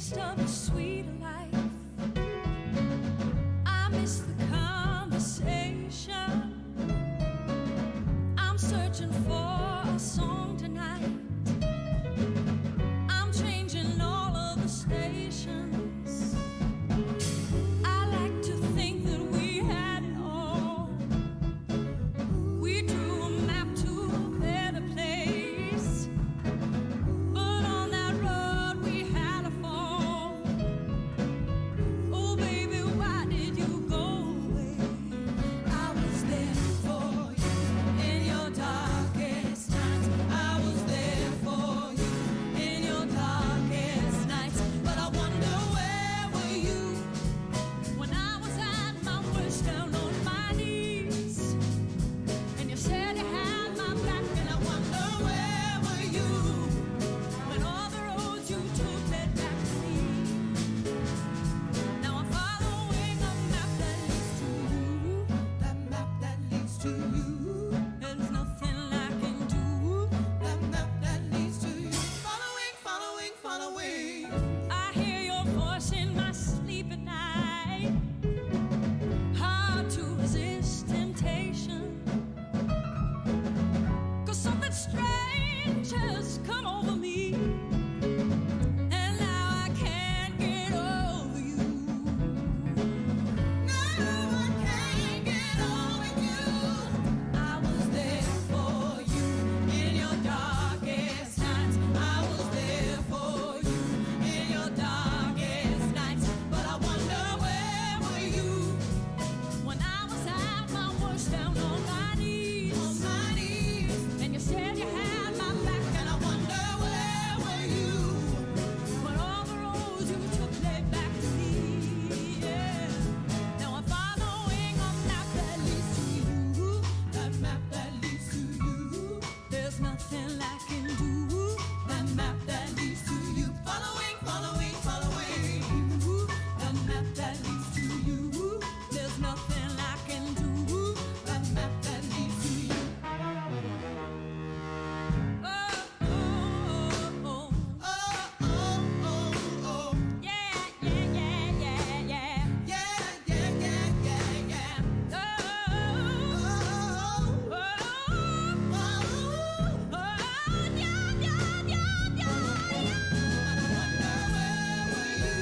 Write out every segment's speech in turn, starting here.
taste of the sweet life. I miss the conversation. I'm searching for a song tonight. I'm changing all of the stations. I like to think that we had it all. We drew a map to a better place, but on that road we had a fall. Oh baby, why did you go away? I was there for you in your darkest times. I was there for you in your darkest nights. But I wonder, where were you when I was at my worst, down on my knees? And you said you had my back, and I wonder, where were you when all the roads you took led back to me? Now I'm following a map that leads to you. That map that leads to you. There's nothing I can do. That map that leads to you. Following, following, following. I hear your voice in my sleep at night. Hard to resist temptation. 'Cause something strange has come over me, and now I can't get over you. No, I can't get over you. I was there for you in your darkest times. I was there for you in your darkest nights. But I wonder, where were you when I was at my worst, down on my knees? On my knees. And you said you had my back, and I wonder, where were you when all the roads you took led back to me? Yeah. Now I'm following a map that leads to you. That map that leads to you. There's nothing I can do. That map that leads to you. Following, following, following. That map that leads to you. There's nothing I can do. That map that leads to you. Oh, oh, oh, oh, oh, oh. Yeah, yeah, yeah, yeah, yeah. Yeah, yeah, yeah, yeah, yeah. Oh, oh, oh, oh, yeah, yeah, yeah, yeah, yeah. I wonder, where were you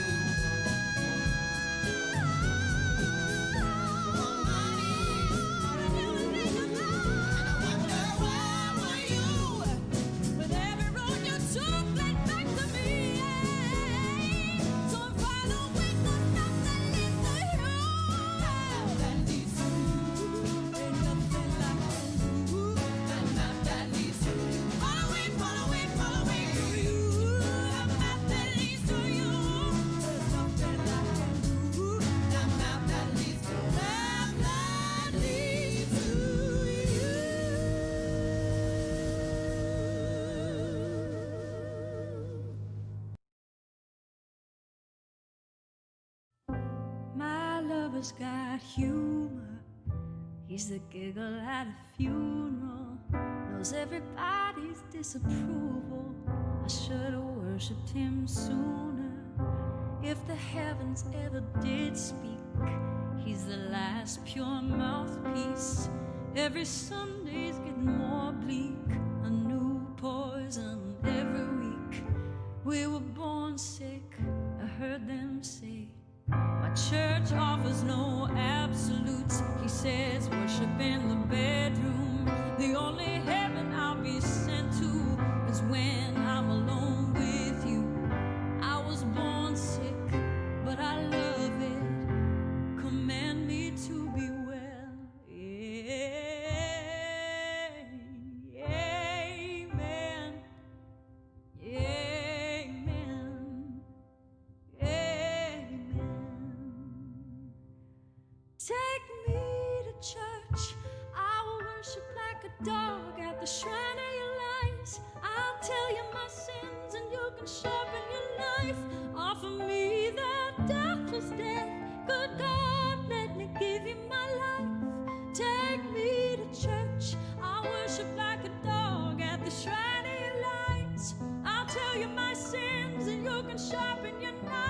on my knees? And I wonder, where were you with every road you took led back to me? So I'm following the map that leads to you. That leads to you. Ain't nothing I can do. That map that leads to you. Following, following, following you. That map that leads to you. There's nothing I can do. That map that leads to you. Map that leads to you. My lover's got humor. He's the giggle at a funeral. Knows everybody's disapproval. I should have worshipped him sooner. If the heavens ever did speak, he's the last pure mouthpiece. Every Sunday's getting more bleak. A new poison every week. We were born sick, I heard them say. My church offers no absolutes. He says worship in the bedroom. The only heaven I'll be sent to is when I'm alone with you. I was born sick, but I love it. Command me to be well. Amen. Amen. Amen. Take me to church. I will worship like a dog at the shrine of your lies. I'll tell you my sins and you can sharpen your knife. Offer me that doubtless death. Good God, let me give you my life. Take me to church. I'll worship like a dog at the shrine of your lies. I'll tell you my sins and you can sharpen your knife.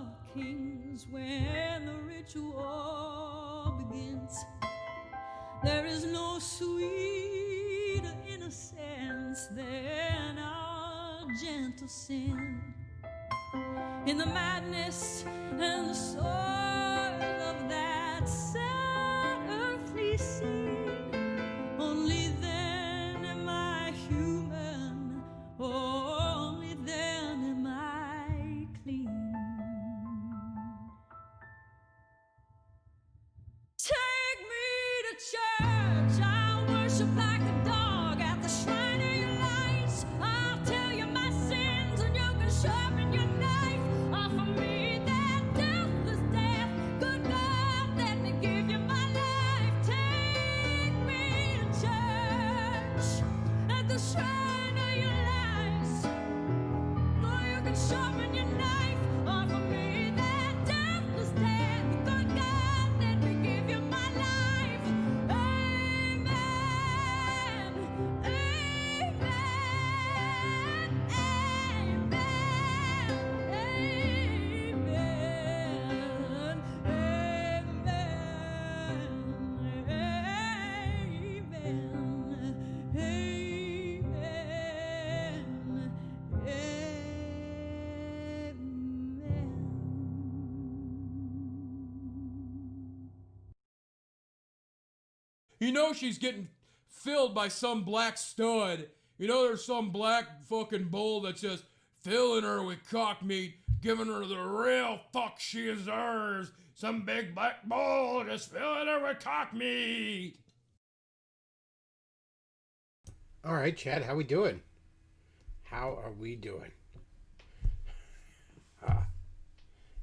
of kings when the ritual begins. There is no sweeter innocence than our gentle sin. In the madness and the soil of that sad earthly scene, only then am I human, only then am I clean. Take me to church, I'll worship like a dog at the shrine of your lights. I'll tell you my sins and you can sharpen your knife. Offer me that deathless death. Good God, let me give you my life. Take me to church at the shrine of your lights. Oh, you can sharpen your knife. Offer me that deathless death. Good God, let me give you my life. Amen. Amen. You know she's getting filled by some black stud. You know there's some black fucking bull that's just filling her with cock meat, giving her the real fuck she deserves. Some big black bull just filling her with cock meat. All right, Chad, how we doing? How are we doing?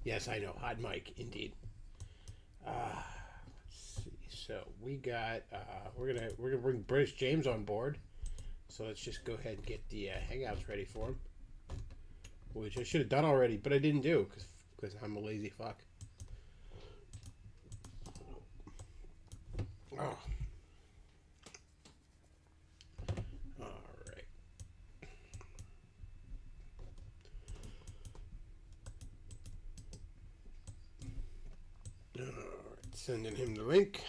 Yes, I know, hot mic, indeed. Let's see. So we got we're gonna bring British James on board. So let's just go ahead and get the hangouts ready for him, which I should have done already, but I didn't do because I'm a lazy fuck. Oh. Sending him the link.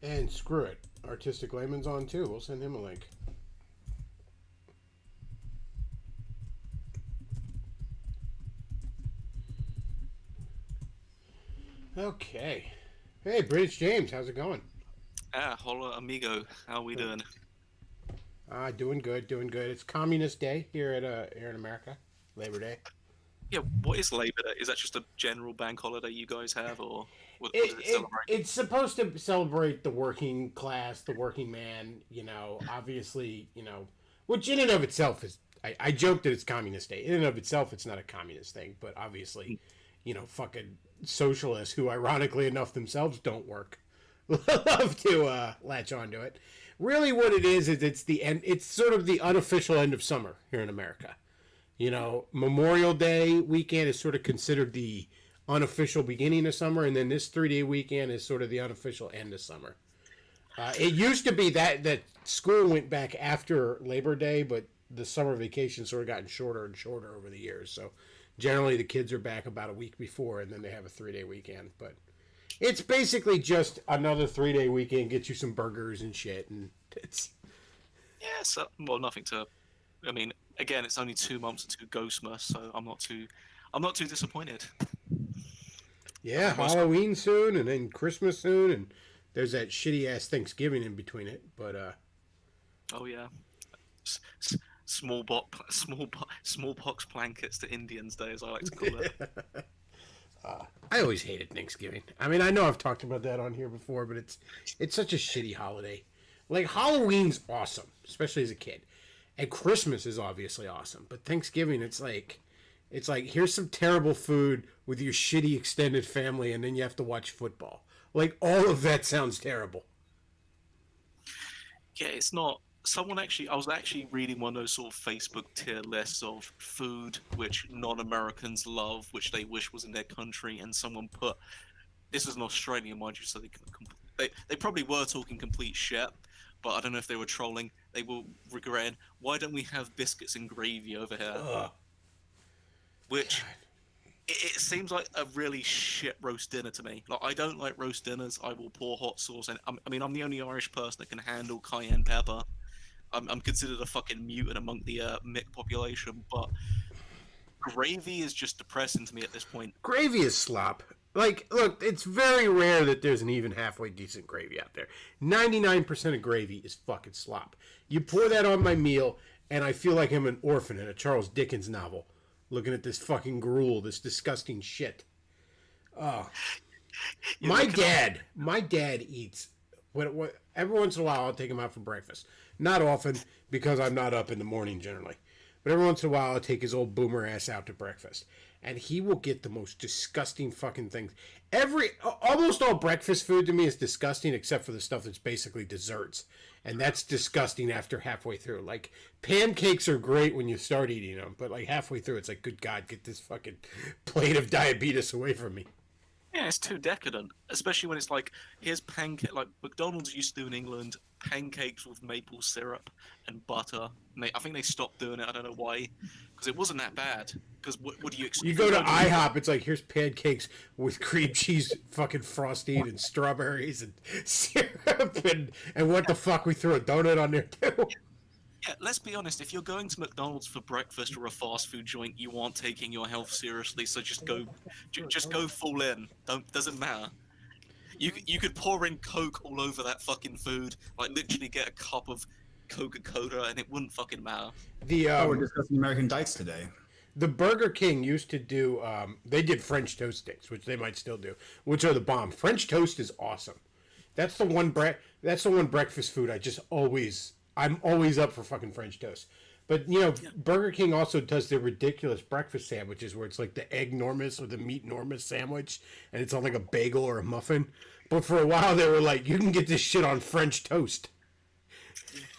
And screw it. Artistic Layman's on too. We'll send him a link. Okay. Hey, British James, how's it going? Hola amigo, how we doing? Doing good, doing good. It's Communist Day here in America. Labor Day. Yeah, what is Labor Day? Is that just a general bank holiday you guys have, or what does it celebrate? It's supposed to celebrate the working class, the working man, you know, obviously, you know, which in and of itself is, I joke that it's Communist Day. In and of itself, it's not a communist thing, but obviously, you know, fucking socialists who, ironically enough, themselves don't work, love to latch onto it. Really what it is it's the end, it's sort of the unofficial end of summer here in America. You know, Memorial Day weekend is sort of considered the unofficial beginning of summer, and then this 3-day weekend is sort of the unofficial end of summer. It used to be that school went back after Labor Day, but the summer vacation sort of gotten shorter and shorter over the years. So generally the kids are back about a week before, and then they have a 3-day weekend. But it's basically just another 3-day weekend, get you some burgers and shit, and it's... Yeah, so, well, nothing to... I mean, again, it's only 2 months until Ghostmas, so I'm not too disappointed. Yeah, Halloween soon, and then Christmas soon, and there's that shitty ass Thanksgiving in between it. But oh yeah, smallpox blankets to Indians Day, as I like to call it. I always hated Thanksgiving. I mean, I know I've talked about that on here before, but it's such a shitty holiday. Like, Halloween's awesome, especially as a kid. And Christmas is obviously awesome. But Thanksgiving, it's like, here's some terrible food with your shitty extended family, and then you have to watch football. Like, all of that sounds terrible. Yeah, it's not... I was actually reading one of those sort of Facebook tier lists of food which non-Americans love, which they wish was in their country, and someone put... This is an Australian, mind you, so they probably were talking complete shit, but I don't know if they were trolling. they were regretting, why don't we have biscuits and gravy over here? Ugh. Which it seems like a really shit roast dinner to me. Like, I don't like roast dinners. I will pour hot sauce, and I mean, I'm the only Irish person that can handle cayenne pepper. I'm considered a fucking mutant among the Mick population, but gravy is just depressing to me at this point. Gravy is slop. Like, look, it's very rare that there's an even halfway decent gravy out there. 99% of gravy is fucking slop. You pour that on my meal, and I feel like I'm an orphan in a Charles Dickens novel, looking at this fucking gruel, this disgusting shit. Oh. My dad eats. Every once in a while, I'll take him out for breakfast. Not often, because I'm not up in the morning generally. But every once in a while, I'll take his old boomer ass out to breakfast. And he will get the most disgusting fucking things. Almost all breakfast food to me is disgusting, except for the stuff that's basically desserts. And that's disgusting after halfway through. Like, pancakes are great when you start eating them. But, like, halfway through, it's like, good God, get this fucking plate of diabetes away from me. Yeah, it's too decadent, especially when it's like, here's pancake. Like McDonald's used to do in England, pancakes with maple syrup and butter. And I think they stopped doing it. I don't know why, because it wasn't that bad. Because what do you expect? You go to IHOP, it's like, here's pancakes with cream cheese, fucking frosting, and strawberries and syrup, and what the fuck, we threw a donut on there too. Yeah, let's be honest. If you're going to McDonald's for breakfast or a fast food joint, you aren't taking your health seriously. So just go full in. Doesn't matter. You could pour in Coke all over that fucking food. Like, literally get a cup of Coca-Cola and it wouldn't fucking matter. We're discussing American diets today. The Burger King used to do, they did French toast sticks, which they might still do, which are the bomb. French toast is awesome. That's the one breakfast food I'm always up for fucking French toast. But, you know, Burger King also does their ridiculous breakfast sandwiches where it's like the egg Normus or the meat Normus sandwich, and it's on like a bagel or a muffin. But for a while they were like, you can get this shit on French toast.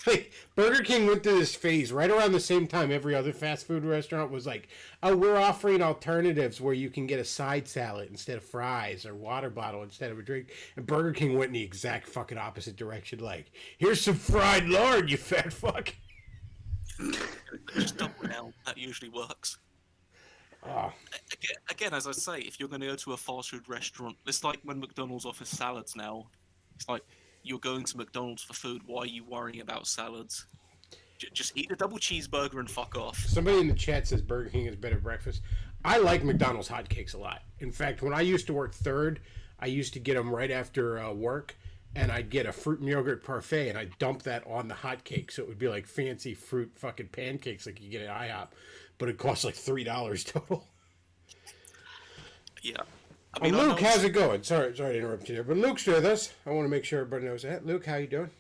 Like, Burger King went through this phase right around the same time every other fast food restaurant was like, oh, we're offering alternatives where you can get a side salad instead of fries or water bottle instead of a drink. And Burger King went in the exact fucking opposite direction. Like, here's some fried lard, you fat fuck. Just double down. That usually works. Again, as I say, if you're going to go to a fast food restaurant, it's like when McDonald's offers salads now. It's like, you're going to McDonald's for food. Why are you worrying about salads? Just eat a double cheeseburger and fuck off. Somebody in the chat says Burger King is better breakfast. I like McDonald's hotcakes a lot. In fact, when I used to work third, I used to get them right after work, and I'd get a fruit and yogurt parfait, and I'd dump that on the hotcake, so it would be like fancy fruit fucking pancakes like you get at IHOP, but it costs like $3 total. Yeah. I mean, Luke, how's it going? Sorry to interrupt you there, but Luke's with us. I want to make sure everybody knows that. Luke, how you doing?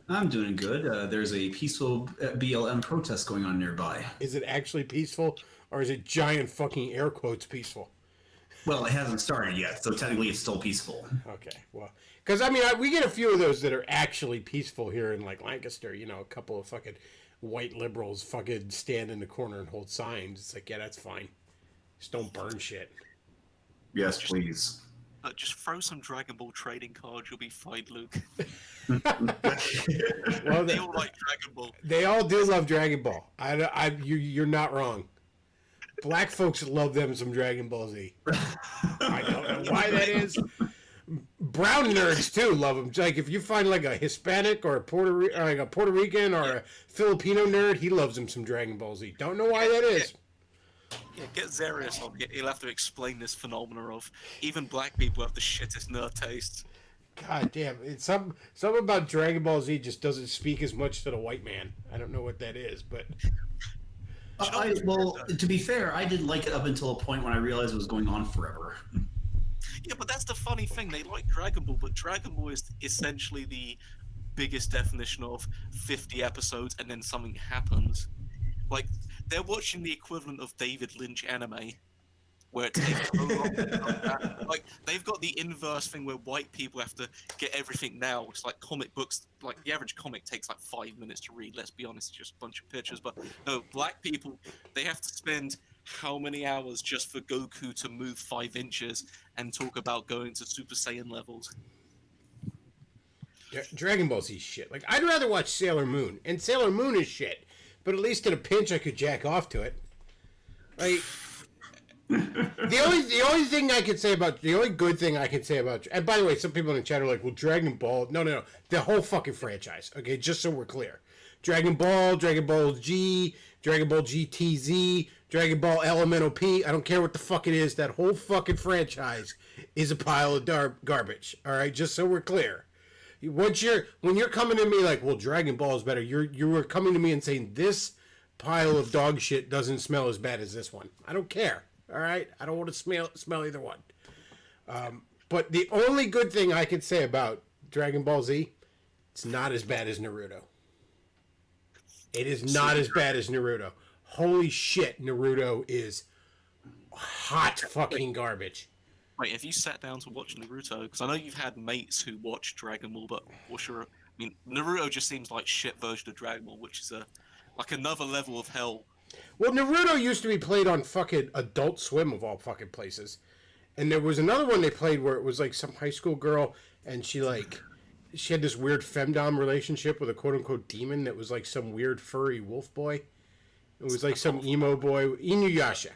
I'm doing good. There's a peaceful BLM protest going on nearby. Is it actually peaceful, or is it giant fucking air quotes peaceful? Well, it hasn't started yet, so technically it's still peaceful. Okay, well, because I mean, we get a few of those that are actually peaceful here in like Lancaster. You know, a couple of fucking white liberals fucking stand in the corner and hold signs. It's like, yeah, that's fine. Just don't burn shit. Yes, please. Just throw some Dragon Ball trading cards, you'll be fine, Luke. Well, They all like Dragon Ball. they all do love Dragon Ball. You're not wrong. Black folks love them some Dragon Ball Z. I don't know why that is. Brown nerds too love them. Like if you find like a Hispanic or a Puerto Rican or a Filipino nerd, he loves them some Dragon Ball Z. Don't know why that is. Yeah, get Zarius on. He'll have to explain this phenomena of even black people have the shittest nerd tastes. God damn, it's something about Dragon Ball Z just doesn't speak as much to the white man. I don't know what that is, but Well, to be fair, I didn't like it up until a point when I realized it was going on forever. Yeah, but that's the funny thing. They like Dragon Ball, but Dragon Ball is essentially the biggest definition of 50 episodes and then something happens. Like, they're watching the equivalent of David Lynch anime, where it takes so long to come back. Like, they've got the inverse thing where white people have to get everything now. It's like comic books, like the average comic takes like 5 minutes to read, let's be honest, it's just a bunch of pictures. But no, black people, they have to spend how many hours just for Goku to move 5 inches and talk about going to Super Saiyan levels. Dragon Ball Z shit. Like, I'd rather watch Sailor Moon, and Sailor Moon is shit. But at least in a pinch, I could jack off to it. Like, the only thing I could say about the only good thing I can say about, and by the way, some people in the chat are like, well, Dragon Ball, no, the whole fucking franchise. Okay, just so we're clear, Dragon Ball G, Dragon Ball GTZ, Dragon Ball Elemental P. I don't care what the fuck it is. That whole fucking franchise is a pile of garbage. All right, just so we're clear. When you're coming to me like, well, Dragon Ball is better, you are coming to me and saying this pile of dog shit doesn't smell as bad as this one. I don't care. All right, I don't want to smell either one. But the only good thing I can say about Dragon Ball Z, it's not as bad as Naruto. It is not as bad as Naruto. Holy shit, Naruto is hot fucking garbage. Wait, have you sat down to watch Naruto? Because I know you've had mates who watch Dragon Ball, but what's your... I mean, Naruto just seems like shit version of Dragon Ball, which is like another level of hell. Well, Naruto used to be played on fucking Adult Swim of all fucking places. And there was another one they played where it was like some high school girl, and she had this weird femdom relationship with a quote-unquote demon that was like some weird furry wolf boy. It was like some emo boy, Inuyasha.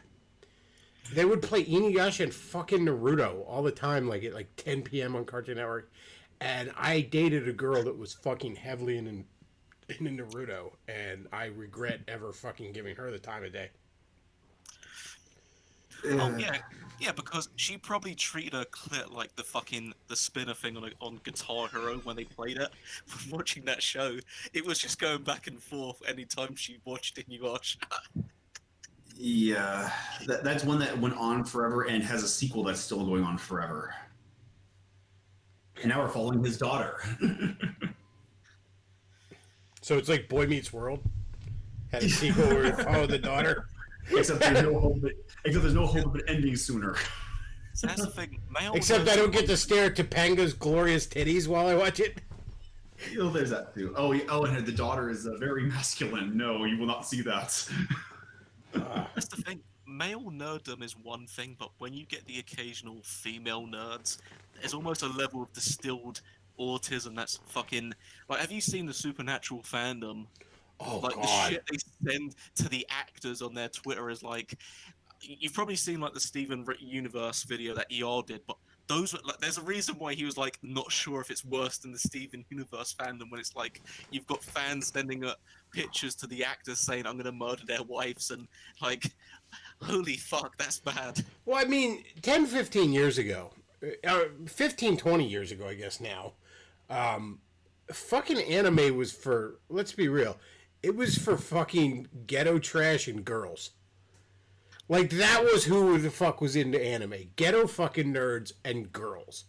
They would play Inuyasha and fucking Naruto all the time, like at like 10 p.m. on Cartoon Network. And I dated a girl that was fucking heavily into Naruto, and I regret ever fucking giving her the time of day. Oh yeah, because she probably treated her clit like the spinner thing on Guitar Hero when they played it. From watching that show, it was just going back and forth anytime she watched Inuyasha. Yeah, that's one that went on forever and has a sequel that's still going on forever. And now we're following his daughter. So it's like Boy Meets World. Had a sequel where we follow the daughter. Except there's no hope of it ending sooner. So that's the thing. Except I don't get to stare at Topanga's glorious titties while I watch it. Oh, there's that too. Oh, and the daughter is very masculine. No, you will not see that. That's the thing. Male nerddom is one thing, but when you get the occasional female nerds, there's almost a level of distilled autism that's fucking... Like, have you seen the Supernatural fandom? Oh, like, God. the shit they send to the actors on their Twitter is like... You've probably seen, like, the Steven Universe video that ER did, but those were, like, there's a reason why he was, like, not sure if it's worse than the Steven Universe fandom, when it's like, you've got fans sending pictures to the actors saying, I'm gonna murder their wives, and, like, holy fuck, that's bad. Well, I mean, 10, 15 years ago, 15, 20 years ago, I guess now, fucking anime was for, let's be real, it was for fucking ghetto trash and girls. Like, that was who the fuck was into anime. Ghetto fucking nerds and girls.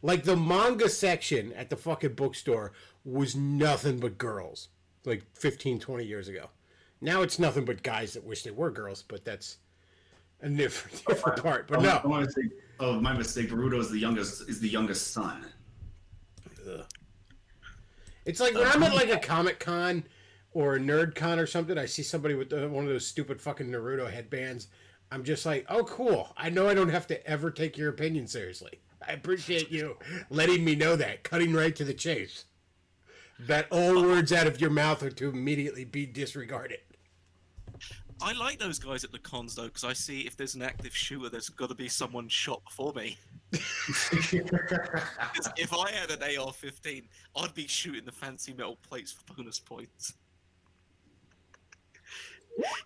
Like, the manga section at the fucking bookstore was nothing but girls. Like, 15, 20 years ago. Now it's nothing but guys that wish they were girls, but that's a different part. But no. My mistake. Naruto is the youngest son. Ugh. It's like when I'm at, like, a Comic Con or a Nerd Con or something, I see somebody with one of those stupid fucking Naruto headbands. I'm just like, oh, cool. I know I don't have to ever take your opinion seriously. I appreciate you letting me know that, cutting right to the chase. That all words out of your mouth are to immediately be disregarded. I like those guys at the cons, though, because I see if there's an active shooter, there's got to be someone shot before me. 'Cause if I had an AR-15, I'd be shooting the fancy metal plates for bonus points.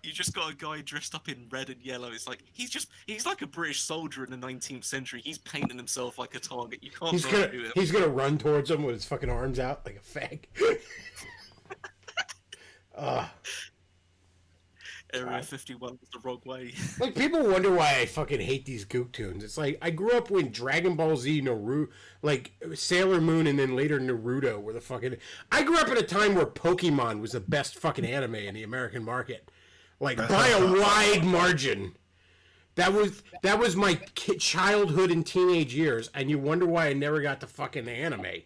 You just got a guy dressed up in red and yellow. It's like he's like a British soldier in the 19th century. He's painting himself like a target. You can't do him. He's gonna run towards him with his fucking arms out like a fag. Area 51 was the wrong way. Like, people wonder why I fucking hate these gook tunes. It's like, I grew up when Dragon Ball Z, Naruto, like, Sailor Moon, and then later Naruto were the fucking... I grew up at a time where Pokemon was the best fucking anime in the American market. Like, by a wide margin. That was my childhood and teenage years, and you wonder why I never got to fucking anime.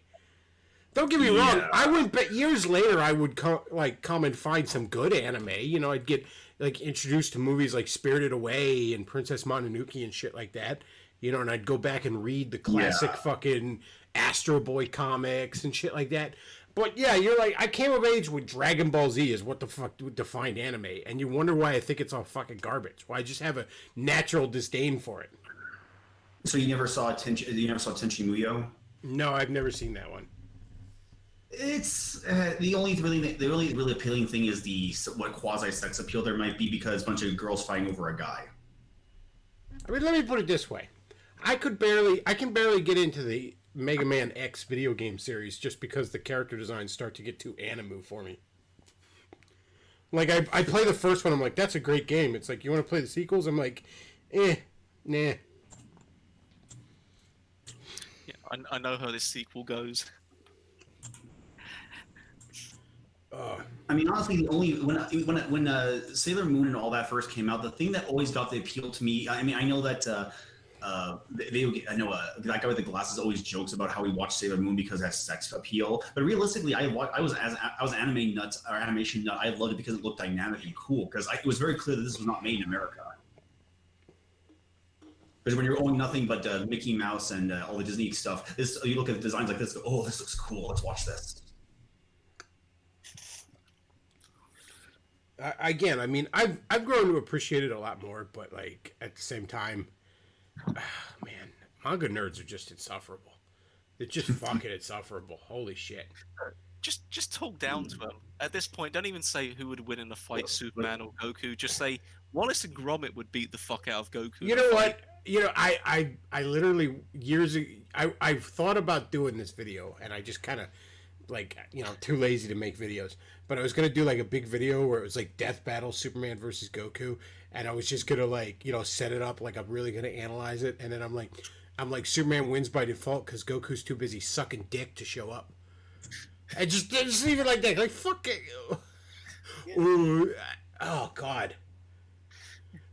Don't get me wrong. I would, but years later, I would come and find some good anime. You know, I'd get like introduced to movies like Spirited Away and Princess Mononoke and shit like that. You know, and I'd go back and read the classic fucking Astro Boy comics and shit like that. But yeah, you're like, I came of age with Dragon Ball Z is what the fuck defined anime, and you wonder why I think it's all fucking garbage. Why I just have a natural disdain for it. So you never saw Tenchi Muyo? No, I've never seen that one. It's the only really appealing thing is what quasi sex appeal there might be because a bunch of girls fighting over a guy. I mean, let me put it this way: I can barely get into the Mega Man X video game series just because the character designs start to get too anime for me. Like I play the first one, I'm like, that's a great game. It's like, you want to play the sequels? I'm like, nah. Yeah, I know how this sequel goes. I mean, honestly, the only when Sailor Moon and all that first came out, the thing that always got the appeal to me. I mean, I know that that guy with the glasses always jokes about how he watched Sailor Moon because it has sex appeal. But realistically, I was anime nuts or animation nut. I loved it because it looked dynamic and cool. Because it was very clear that this was not made in America. Because when you're owning nothing but Mickey Mouse and all the Disney stuff, you look at designs like this. Oh, this looks cool. Let's watch this. Again, I mean, I've grown to appreciate it a lot more, but like at the same time, man, manga nerds are just insufferable. They're just fucking insufferable. Holy shit. Just talk down to him. At this point, don't even say who would win in a fight, Superman or Goku. Just say Wallace and Gromit would beat the fuck out of Goku. You know what? You know, I literally years ago, I've thought about doing this video, and I just kind of like, you know, too lazy to make videos. But I was gonna do like a big video where it was like death battle Superman versus Goku, and I was just gonna like, you know, set it up like I'm really gonna analyze it, and then I'm like Superman wins by default because Goku's too busy sucking dick to show up. I just leave it like that, like fuck it. Ooh, oh god.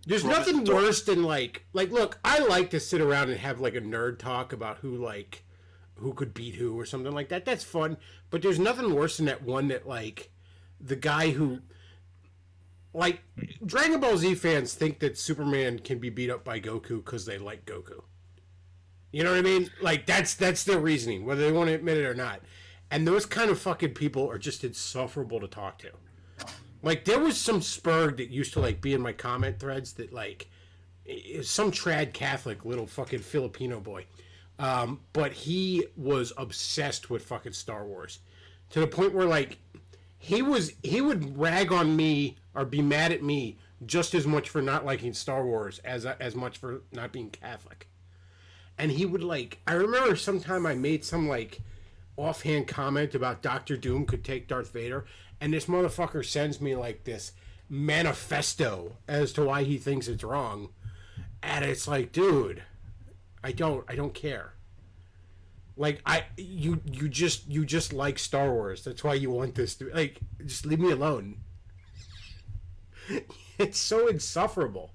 There's nothing worse than like look, I like to sit around and have like a nerd talk about who could beat who or something like that. That's fun. But there's nothing worse than that one that like the guy who like Dragon Ball Z fans think that Superman can be beat up by Goku because they like Goku. You know what I mean? Like that's their reasoning, whether they want to admit it or not. And those kind of fucking people are just insufferable to talk to. Like, there was some spurg that used to, like, be in my comment threads that, like, some trad Catholic little fucking Filipino boy. But he was obsessed with fucking Star Wars. To the point where, like, he would rag on me or be mad at me just as much for not liking Star Wars as much for not being Catholic. And he would, like, I remember sometime I made some, like, offhand comment about Dr. Doom could take Darth Vader, and this motherfucker sends me like this manifesto as to why he thinks it's wrong, and it's like, dude, I don't care. Like, you just like Star Wars. That's why you want this to, like, just leave me alone. It's so insufferable.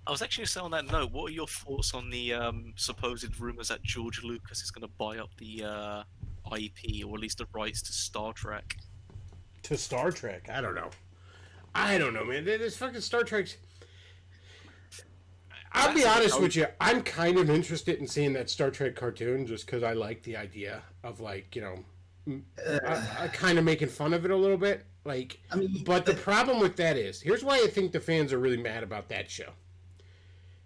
I was actually saying on that note, what are your thoughts on the supposed rumors that George Lucas is going to buy up the IP, or at least the rights to Star Trek? To Star Trek? I don't know, man. This fucking Star Trek's... I'll be honest with you. I'm kind of interested in seeing that Star Trek cartoon just because I like the idea of, like, you know, I kind of making fun of it a little bit. Like, I mean, but the problem with that is, here's why I think the fans are really mad about that show.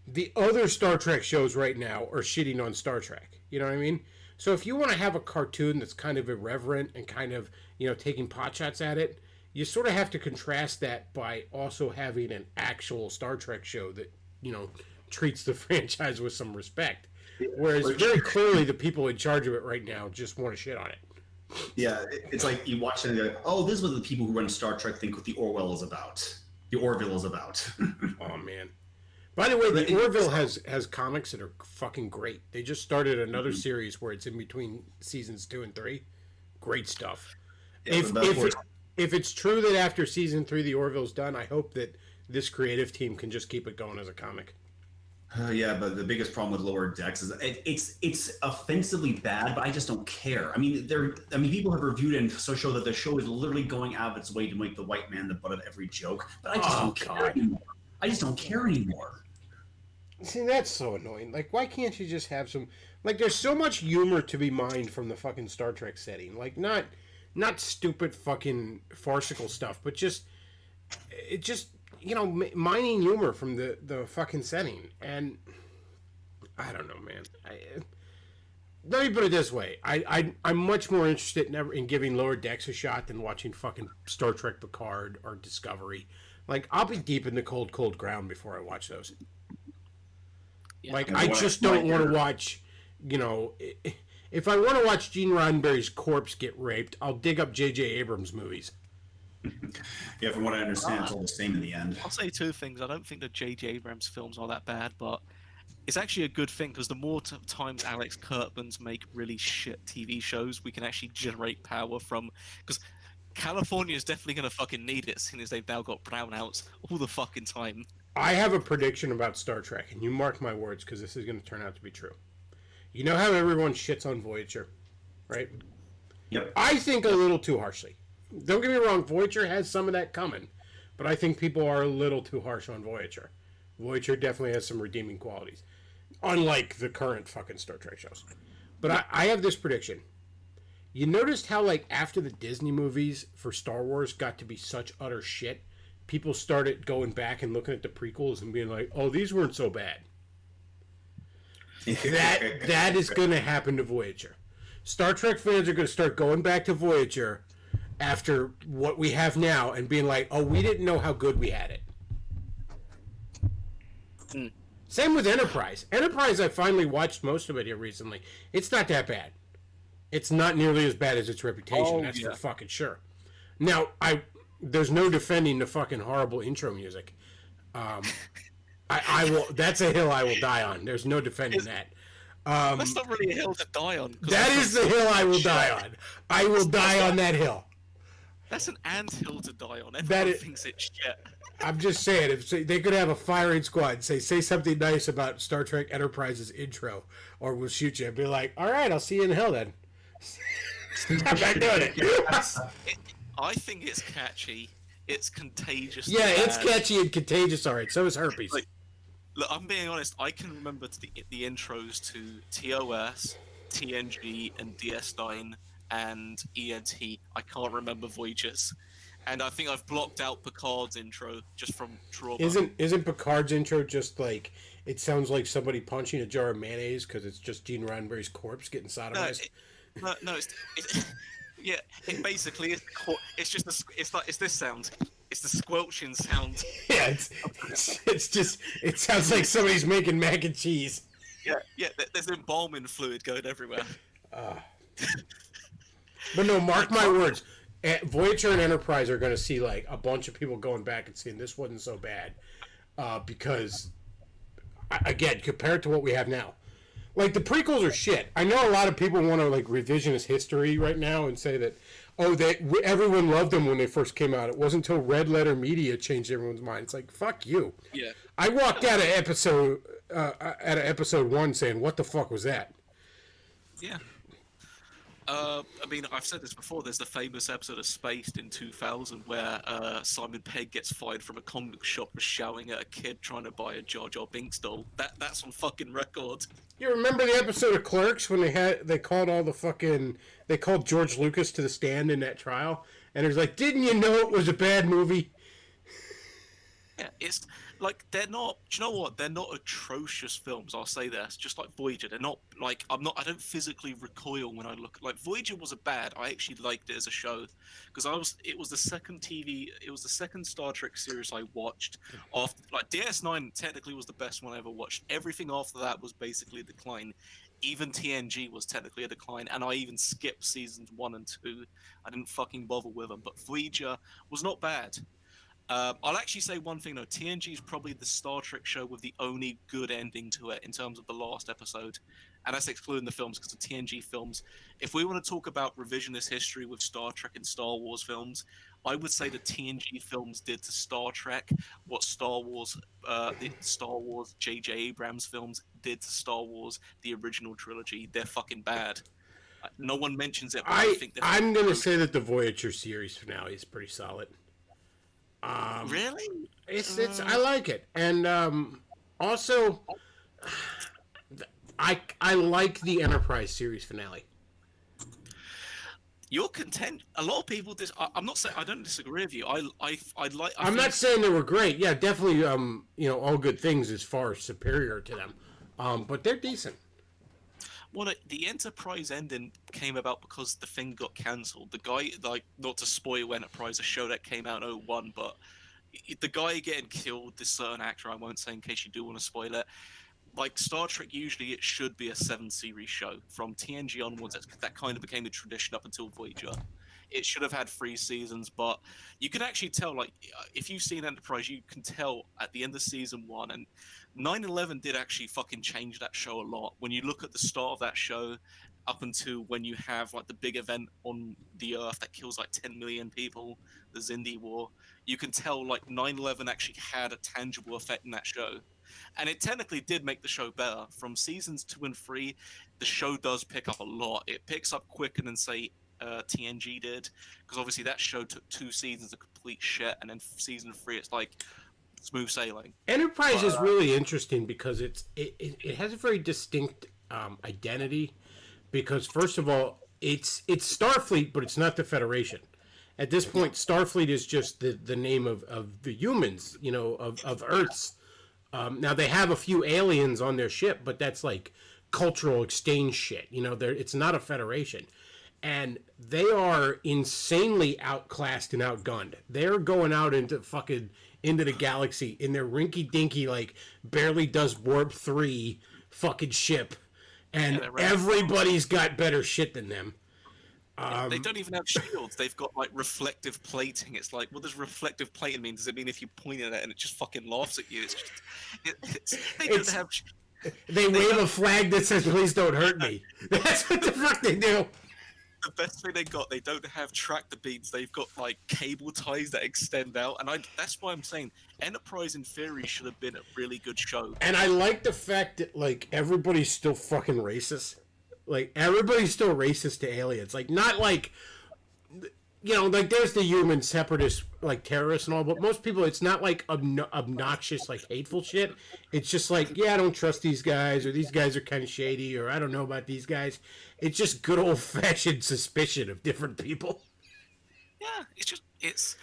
The other Star Trek shows right now are shitting on Star Trek. You know what I mean? So if you want to have a cartoon that's kind of irreverent and kind of, you know, taking potshots at it, you sort of have to contrast that by also having an actual Star Trek show that, you know, treats the franchise with some respect. Whereas very clearly the people in charge of it right now just want to shit on it. Yeah, it's like you watch it and you're like, oh, this is what the people who run Star Trek think what the Orwell is about. The Orville is about. Oh, man. By the way, the Orville has comics that are fucking great. They just started another series where it's in between seasons 2 and 3. Great stuff. Yeah, if it's true that after season 3 the Orville's done, I hope that this creative team can just keep it going as a comic. Yeah, but the biggest problem with Lower Decks is it's offensively bad, but I just don't care. I mean, people have reviewed it and so show that the show is literally going out of its way to make the white man the butt of every joke, but I just don't care anymore. I just don't care anymore. See, that's so annoying. Like, why can't you just have some... Like, there's so much humor to be mined from the fucking Star Trek setting. Like, not stupid fucking farcical stuff, but just... It just, mining humor from the fucking setting. And... I don't know, man. Let me put it this way. I'm much more interested in giving Lower Decks a shot than watching fucking Star Trek Picard or Discovery. Like, I'll be deep in the cold ground before I watch those. Yeah. Like, I just don't want to watch, if I want to watch Gene Roddenberry's corpse get raped, I'll dig up J.J. Abrams movies. Yeah, from what I understand, it's all the same in the end. I'll say two things. I don't think the J.J. Abrams films are that bad, but it's actually a good thing because the more times Alex Kurtzman's make really shit TV shows, we can actually generate power from. Because California is definitely going to fucking need it, seeing as they've now got brownouts all the fucking time. I have a prediction about Star Trek, and you mark my words because this is going to turn out to be true. You know how everyone shits on Voyager, right? Yep. I think a little too harshly. Don't get me wrong, Voyager has some of that coming, but I think people are a little too harsh on Voyager. Voyager definitely has some redeeming qualities, unlike the current fucking Star Trek shows. But I have this prediction. You noticed how, like, after the Disney movies for Star Wars got to be such utter shit, people started going back and looking at the prequels and being like, oh, these weren't so bad. That is going to happen to Voyager. Star Trek fans are going to start going back to Voyager after what we have now and being like, oh, we didn't know how good we had it. Same with Enterprise. Enterprise, I finally watched most of it here recently. It's not that bad. It's not nearly as bad as its reputation, that's for fucking sure. Now, there's no defending the fucking horrible intro music. I will. That's a hill I will die on. There's no defending that. That's not really a hill to die on. That is the hill I will die on. I will die on that hill. That's an anthill to die on. Everyone thinks it's shit. I'm just saying, if they could have a firing squad and say something nice about Star Trek Enterprise's intro, or we'll shoot you. I'd be like, all right, I'll see you in hell then. I'm not doing it. I think it's catchy. It's contagious. Yeah, it's catchy and contagious. All right, so is herpes. Like, look, I'm being honest. I can remember the intros to TOS, TNG, and DS9 and ENT. I can't remember Voyager's, and I think I've blocked out Picard's intro just from trauma. Isn't Picard's intro just like it sounds like somebody punching a jar of mayonnaise because it's just Gene Roddenberry's corpse getting sodomized? No, yeah. It basically it's just it's this sound. It's the squelching sound. Yeah, it's just it sounds like somebody's making mac and cheese. Yeah. There's embalming fluid going everywhere. But no, mark my words. Voyager and Enterprise are going to see like a bunch of people going back and saying this wasn't so bad, because again, compared to what we have now, like the prequels are shit. I know a lot of people want to like revisionist history right now and say that everyone loved them when they first came out. It wasn't until Red Letter Media changed everyone's mind. It's like fuck you. Yeah. I walked out of episode 1 saying what the fuck was that? Yeah. I mean, I've said this before. There's the famous episode of Spaced in 2000 where Simon Pegg gets fired from a comic shop for shouting at a kid trying to buy a Jar Jar Binks doll. That's on fucking record. You remember the episode of Clerks when they called George Lucas to the stand in that trial, and it was like, didn't you know it was a bad movie? Yeah, it's like they're not. Do you know what? They're not atrocious films. I'll say that. Just like Voyager, they're not like I don't physically recoil when I look. Like Voyager wasn't bad. I actually liked it as a show because it was the second Star Trek series I watched. After like DS9 technically was the best one I ever watched. Everything after that was basically a decline. Even TNG was technically a decline, and I even skipped seasons 1 and 2. I didn't fucking bother with them. But Voyager was not bad. I'll actually say one thing though. TNG is probably the Star Trek show with the only good ending to it in terms of the last episode, and that's excluding the films because the TNG films. If we want to talk about revisionist history with Star Trek and Star Wars films, I would say the TNG films did to Star Trek what the Star Wars J.J. Abrams films did to Star Wars the original trilogy. They're fucking bad. No one mentions it. But I think I'm gonna say that the Voyager series finale is pretty solid. Really? It's I like it, and also I like the Enterprise series finale. You're content. A lot of people. I'm not saying I don't disagree with you. I'm not saying they were great. Yeah, definitely. All good things is far superior to them. But they're decent. Well, the Enterprise ending came about because the thing got cancelled. The guy, like, not to spoil Enterprise, a show that came out in 01, but the guy getting killed, this certain actor, I won't say in case you do want to spoil it. Like Star Trek, usually it should be a 7-series show. From TNG onwards, that kind of became the tradition up until Voyager. It should have had 3 seasons, but you can actually tell, like, if you've seen Enterprise, you can tell at the end of season 1, and 9/11 did actually fucking change that show a lot. When you look at the start of that show, up until when you have, like, the big event on the Earth that kills, like, 10 million people, the Zindi War, you can tell, like, 9/11 actually had a tangible effect in that show. And it technically did make the show better. From seasons 2 and 3, the show does pick up a lot. It picks up quicker than, say, TNG did, because obviously that show took 2 seasons of complete shit, and then season 3 it's like smooth sailing. Enterprise is really interesting because it has a very distinct identity. Because first of all, it's Starfleet, but it's not the Federation. At this point, Starfleet is just the name of the humans, of Earth's. Now they have a few aliens on their ship, but that's like cultural exchange shit. It's not a Federation. And they are insanely outclassed and outgunned. They're going out into the galaxy in their rinky-dinky, like, barely does warp 3 fucking ship. And everybody's got better shit than them. They don't even have shields. They've got, like, reflective plating. It's like, what does reflective plating mean? Does it mean if you point at it and it just fucking laughs at you? It's just... They don't have... They wave a flag that says, please don't hurt me. That's what the fuck they do. The best thing they don't have tractor beams. They've got, like, cable ties that extend out, and that's why I'm saying Enterprise in theory should have been a really good show. And I like the fact that, like, everybody's still fucking racist. Like, everybody's still racist to aliens. Like, not like, like, there's the human separatist, like, terrorists and all, but most people, it's not, like, obnoxious, like, hateful shit. It's just like, yeah, I don't trust these guys, or these guys are kind of shady, or I don't know about these guys. It's just good old-fashioned suspicion of different people. Yeah, it's...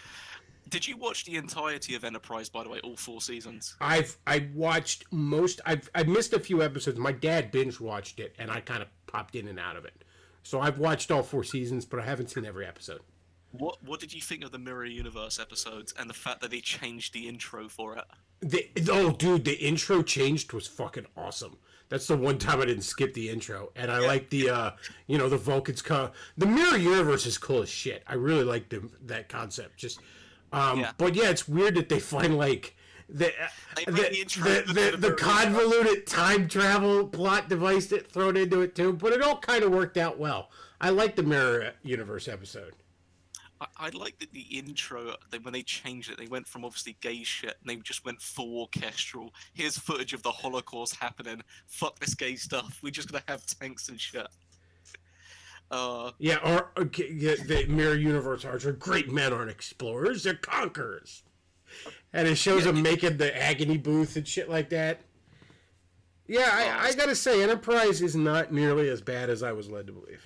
Did you watch the entirety of Enterprise, by the way, all 4 seasons? I watched most... I've missed a few episodes. My dad binge-watched it, and I kind of popped in and out of it. So I've watched all 4 seasons, but I haven't seen every episode. What did you think of the Mirror Universe episodes and the fact that they changed the intro for it? The intro changed was fucking awesome. That's the one time I didn't skip the intro, and I like the the Vulcans. The Mirror Universe is cool as shit. I really like that concept. Just, but yeah, it's weird that they find like the convoluted time travel plot device that thrown into it too. But it all kind of worked out well. I like the Mirror Universe episode. I like that the intro, when they changed it, they went from obviously gay shit, and they just went full orchestral. Here's footage of the Holocaust happening. Fuck this gay stuff. We're just gonna have tanks and shit. The Mirror Universe are great men aren't explorers, they're conquerors. And it shows them making the agony booth and shit like that. Yeah, I gotta say, Enterprise is not nearly as bad as I was led to believe.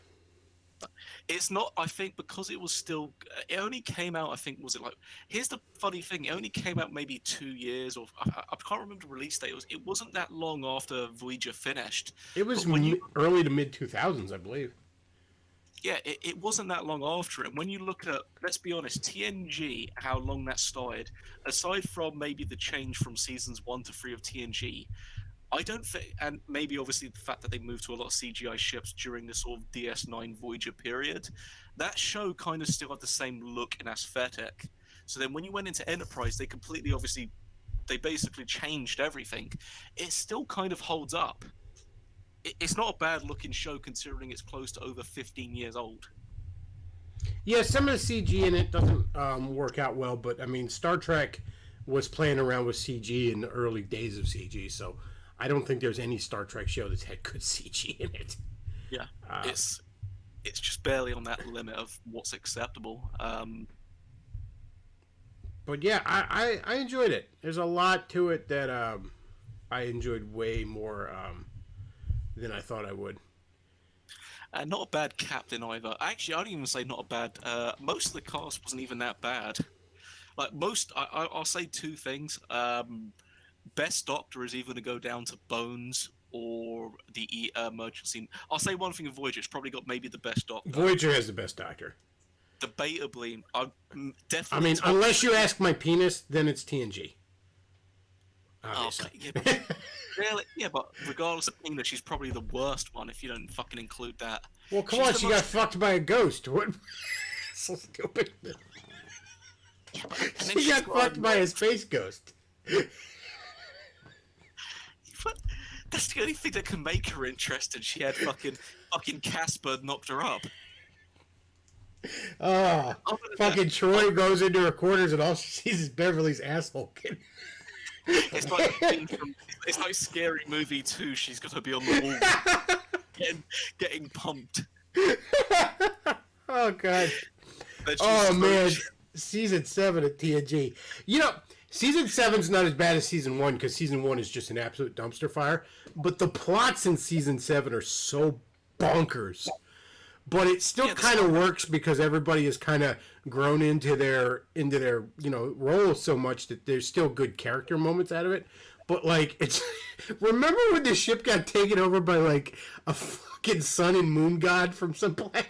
It's not, I think, because it was still... It only came out, I think, was it like... Here's the funny thing. It only came out maybe 2 years, or... I can't remember the release date. It wasn't that long after Voyager finished. It was early to mid-2000s, I believe. Yeah, it wasn't that long after it. When you look at... Let's be honest, TNG, how long that started, aside from maybe the change from seasons 1 to 3 of TNG... I don't think, and maybe obviously the fact that they moved to a lot of CGI ships during the sort of DS9 Voyager period, that show kind of still had the same look and aesthetic. So then when you went into Enterprise, they basically changed everything. It still kind of holds up. It's not a bad looking show considering it's close to over 15 years old. Yeah, some of the CG in it doesn't work out well, but I mean, Star Trek was playing around with CG in the early days of CG, so... I don't think there's any Star Trek show that's had good CG in it. Yeah, it's just barely on that limit of what's acceptable. But yeah, I enjoyed it. There's a lot to it that I enjoyed way more than I thought I would. Not a bad captain either. Actually, I'd even say not a bad. Most of the cast wasn't even that bad. Like most, I'll say two things. Best Doctor is either going to go down to Bones or the emergency. I'll say one thing of Voyager. It's probably got maybe the best Doctor. Voyager has the best Doctor. Debatably, I definitely. I mean, unless you ask my penis, then it's TNG. Obviously. Okay, yeah, but, really, yeah, but regardless of penis, she's probably the worst one if you don't fucking include that. Well, come She's on, the she most- got fucked by a ghost. What? So stupid. Yeah, but, and then She she's got fucked by a space ghost. But that's the only thing that can make her interesting. She had fucking Casper knocked her up. Oh, Other than fucking Troy goes into her quarters and all she sees is Beverly's asshole. It's like it's like Scary Movie 2. She's gonna be on the wall getting pumped. Oh god. But she's Oh man, so- season 7 at TNG. You know, season 7's not as bad as season 1 because season 1 is just an absolute dumpster fire. But the plots in season 7 are so bonkers. But it still Yeah, the kind of story- works because everybody has kind of grown into their role so much that there's still good character moments out of it. But like it's remember when the ship got taken over by like a fucking sun and moon god from some planet?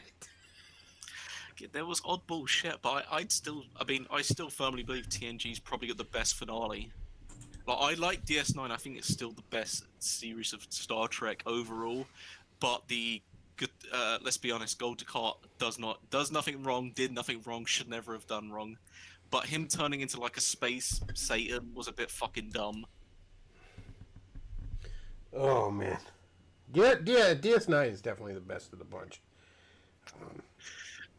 There was oddball shit, but I still firmly believe TNG's probably got the best finale. Like I like DS9. I think it's still the best series of Star Trek overall. But let's be honest, Gul Dukat does nothing wrong, did nothing wrong, should never have done wrong. But him turning into like a space Satan was a bit fucking dumb. Oh man, yeah, DS9 is definitely the best of the bunch.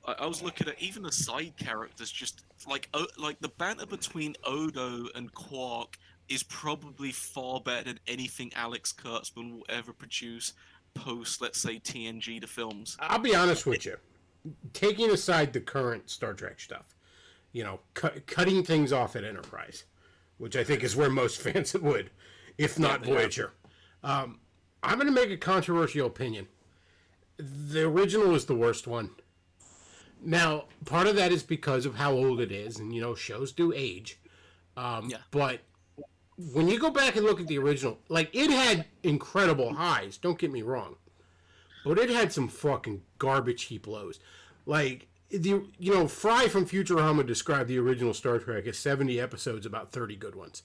I was looking at even the side characters, just like the banter between Odo and Quark is probably far better than anything Alex Kurtzman will ever produce post, let's say, TNG the films. I'll be honest with you, taking aside the current Star Trek stuff, cutting things off at Enterprise, which I think is where most fans would, if not Yeah, they are. Voyager. I'm going to make a controversial opinion. The original is the worst one. Now, part of that is because of how old it is, and shows do age. Yeah. But when you go back and look at the original, like it had incredible highs. Don't get me wrong, but it had some fucking garbage heap lows. Like Fry from Futurama described the original Star Trek as 70 episodes, about 30 good ones,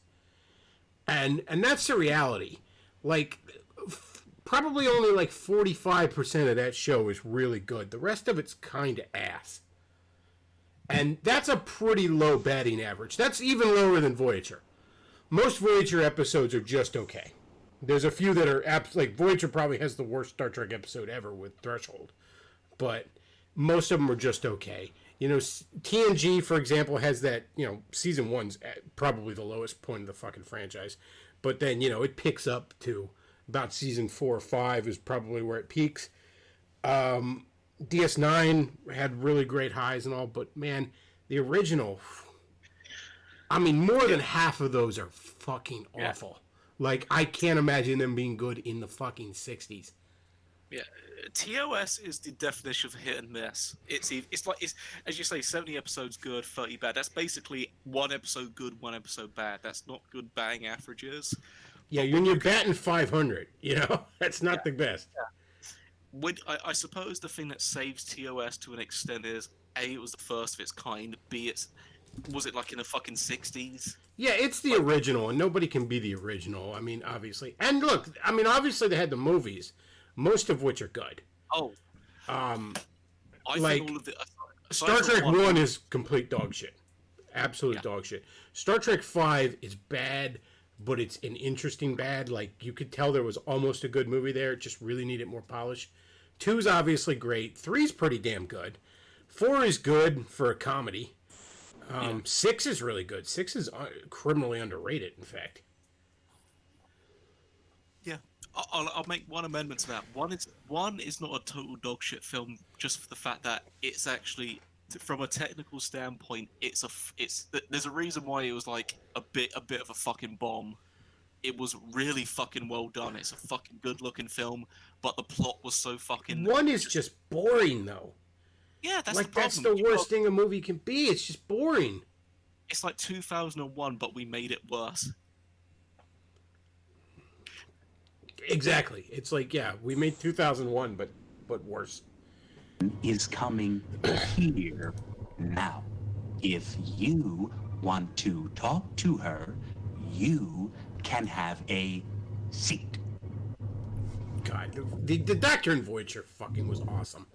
and that's the reality. Like probably only like 45% of that show is really good. The rest of it's kind of ass. And that's a pretty low batting average. That's even lower than Voyager. Most Voyager episodes are just okay. There's a few that are like Voyager probably has the worst Star Trek episode ever with Threshold. But most of them are just okay. TNG, for example, has that, season 1's probably the lowest point of the fucking franchise. But then, it picks up to about season 4 or 5 is probably where it peaks. DS9 had really great highs and all, but man, the original, I mean, more than half of those are fucking awful. Like, I can't imagine them being good in the fucking 60s. Yeah, TOS is the definition of hit and miss. It's as you say, 70 episodes good, 30 bad. That's basically one episode good, one episode bad. That's not good batting averages. Yeah, when you're batting 500, that's not the best. I suppose the thing that saves TOS to an extent is A, it was the first of its kind. B, was it like in the fucking 60s? Yeah, it's the original, and nobody can be the original. I mean, obviously. And look, I mean, obviously they had the movies, most of which are good. Oh, I like, think all of the Star Trek 1 is complete dog shit. Absolute dog shit. Star Trek 5 is bad, but it's an interesting bad. Like, you could tell there was almost a good movie there. It just really needed more polish. 2's obviously great. 3's pretty damn good. 4 is good for a comedy. 6 is really good. 6 is criminally underrated, in fact. Yeah, I'll make one amendment to that. One is not a total dog shit film, just for the fact that it's actually, from a technical standpoint, there's a reason why it was like a bit of a fucking bomb. it was really fucking well done. It's a fucking good looking film, but the plot was so fucking. One is just boring though. Yeah, that's Like the problem. that's the worst thing a movie can be. It's just boring. It's like 2001, but we made it worse. Exactly. It's like, yeah, we made 2001, but worse. Is coming here now. If you want to talk to her, you can have a seat. God, the Doctor in Voyager fucking was awesome.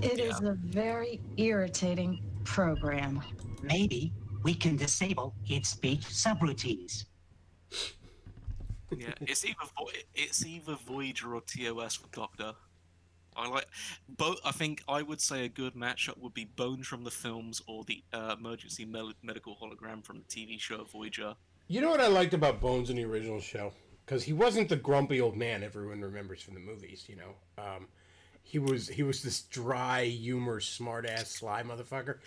It is a very irritating program. Maybe we can disable its speech subroutines. Yeah, it's either Voyager or TOS for Doctor. I like both. I think I would say a good matchup would be Bones from the films or the emergency medical hologram from the TV show Voyager. You know what I liked about Bones in the original show? Because he wasn't the grumpy old man everyone remembers from the movies, you know. He was this dry, humor, smart-ass, sly motherfucker.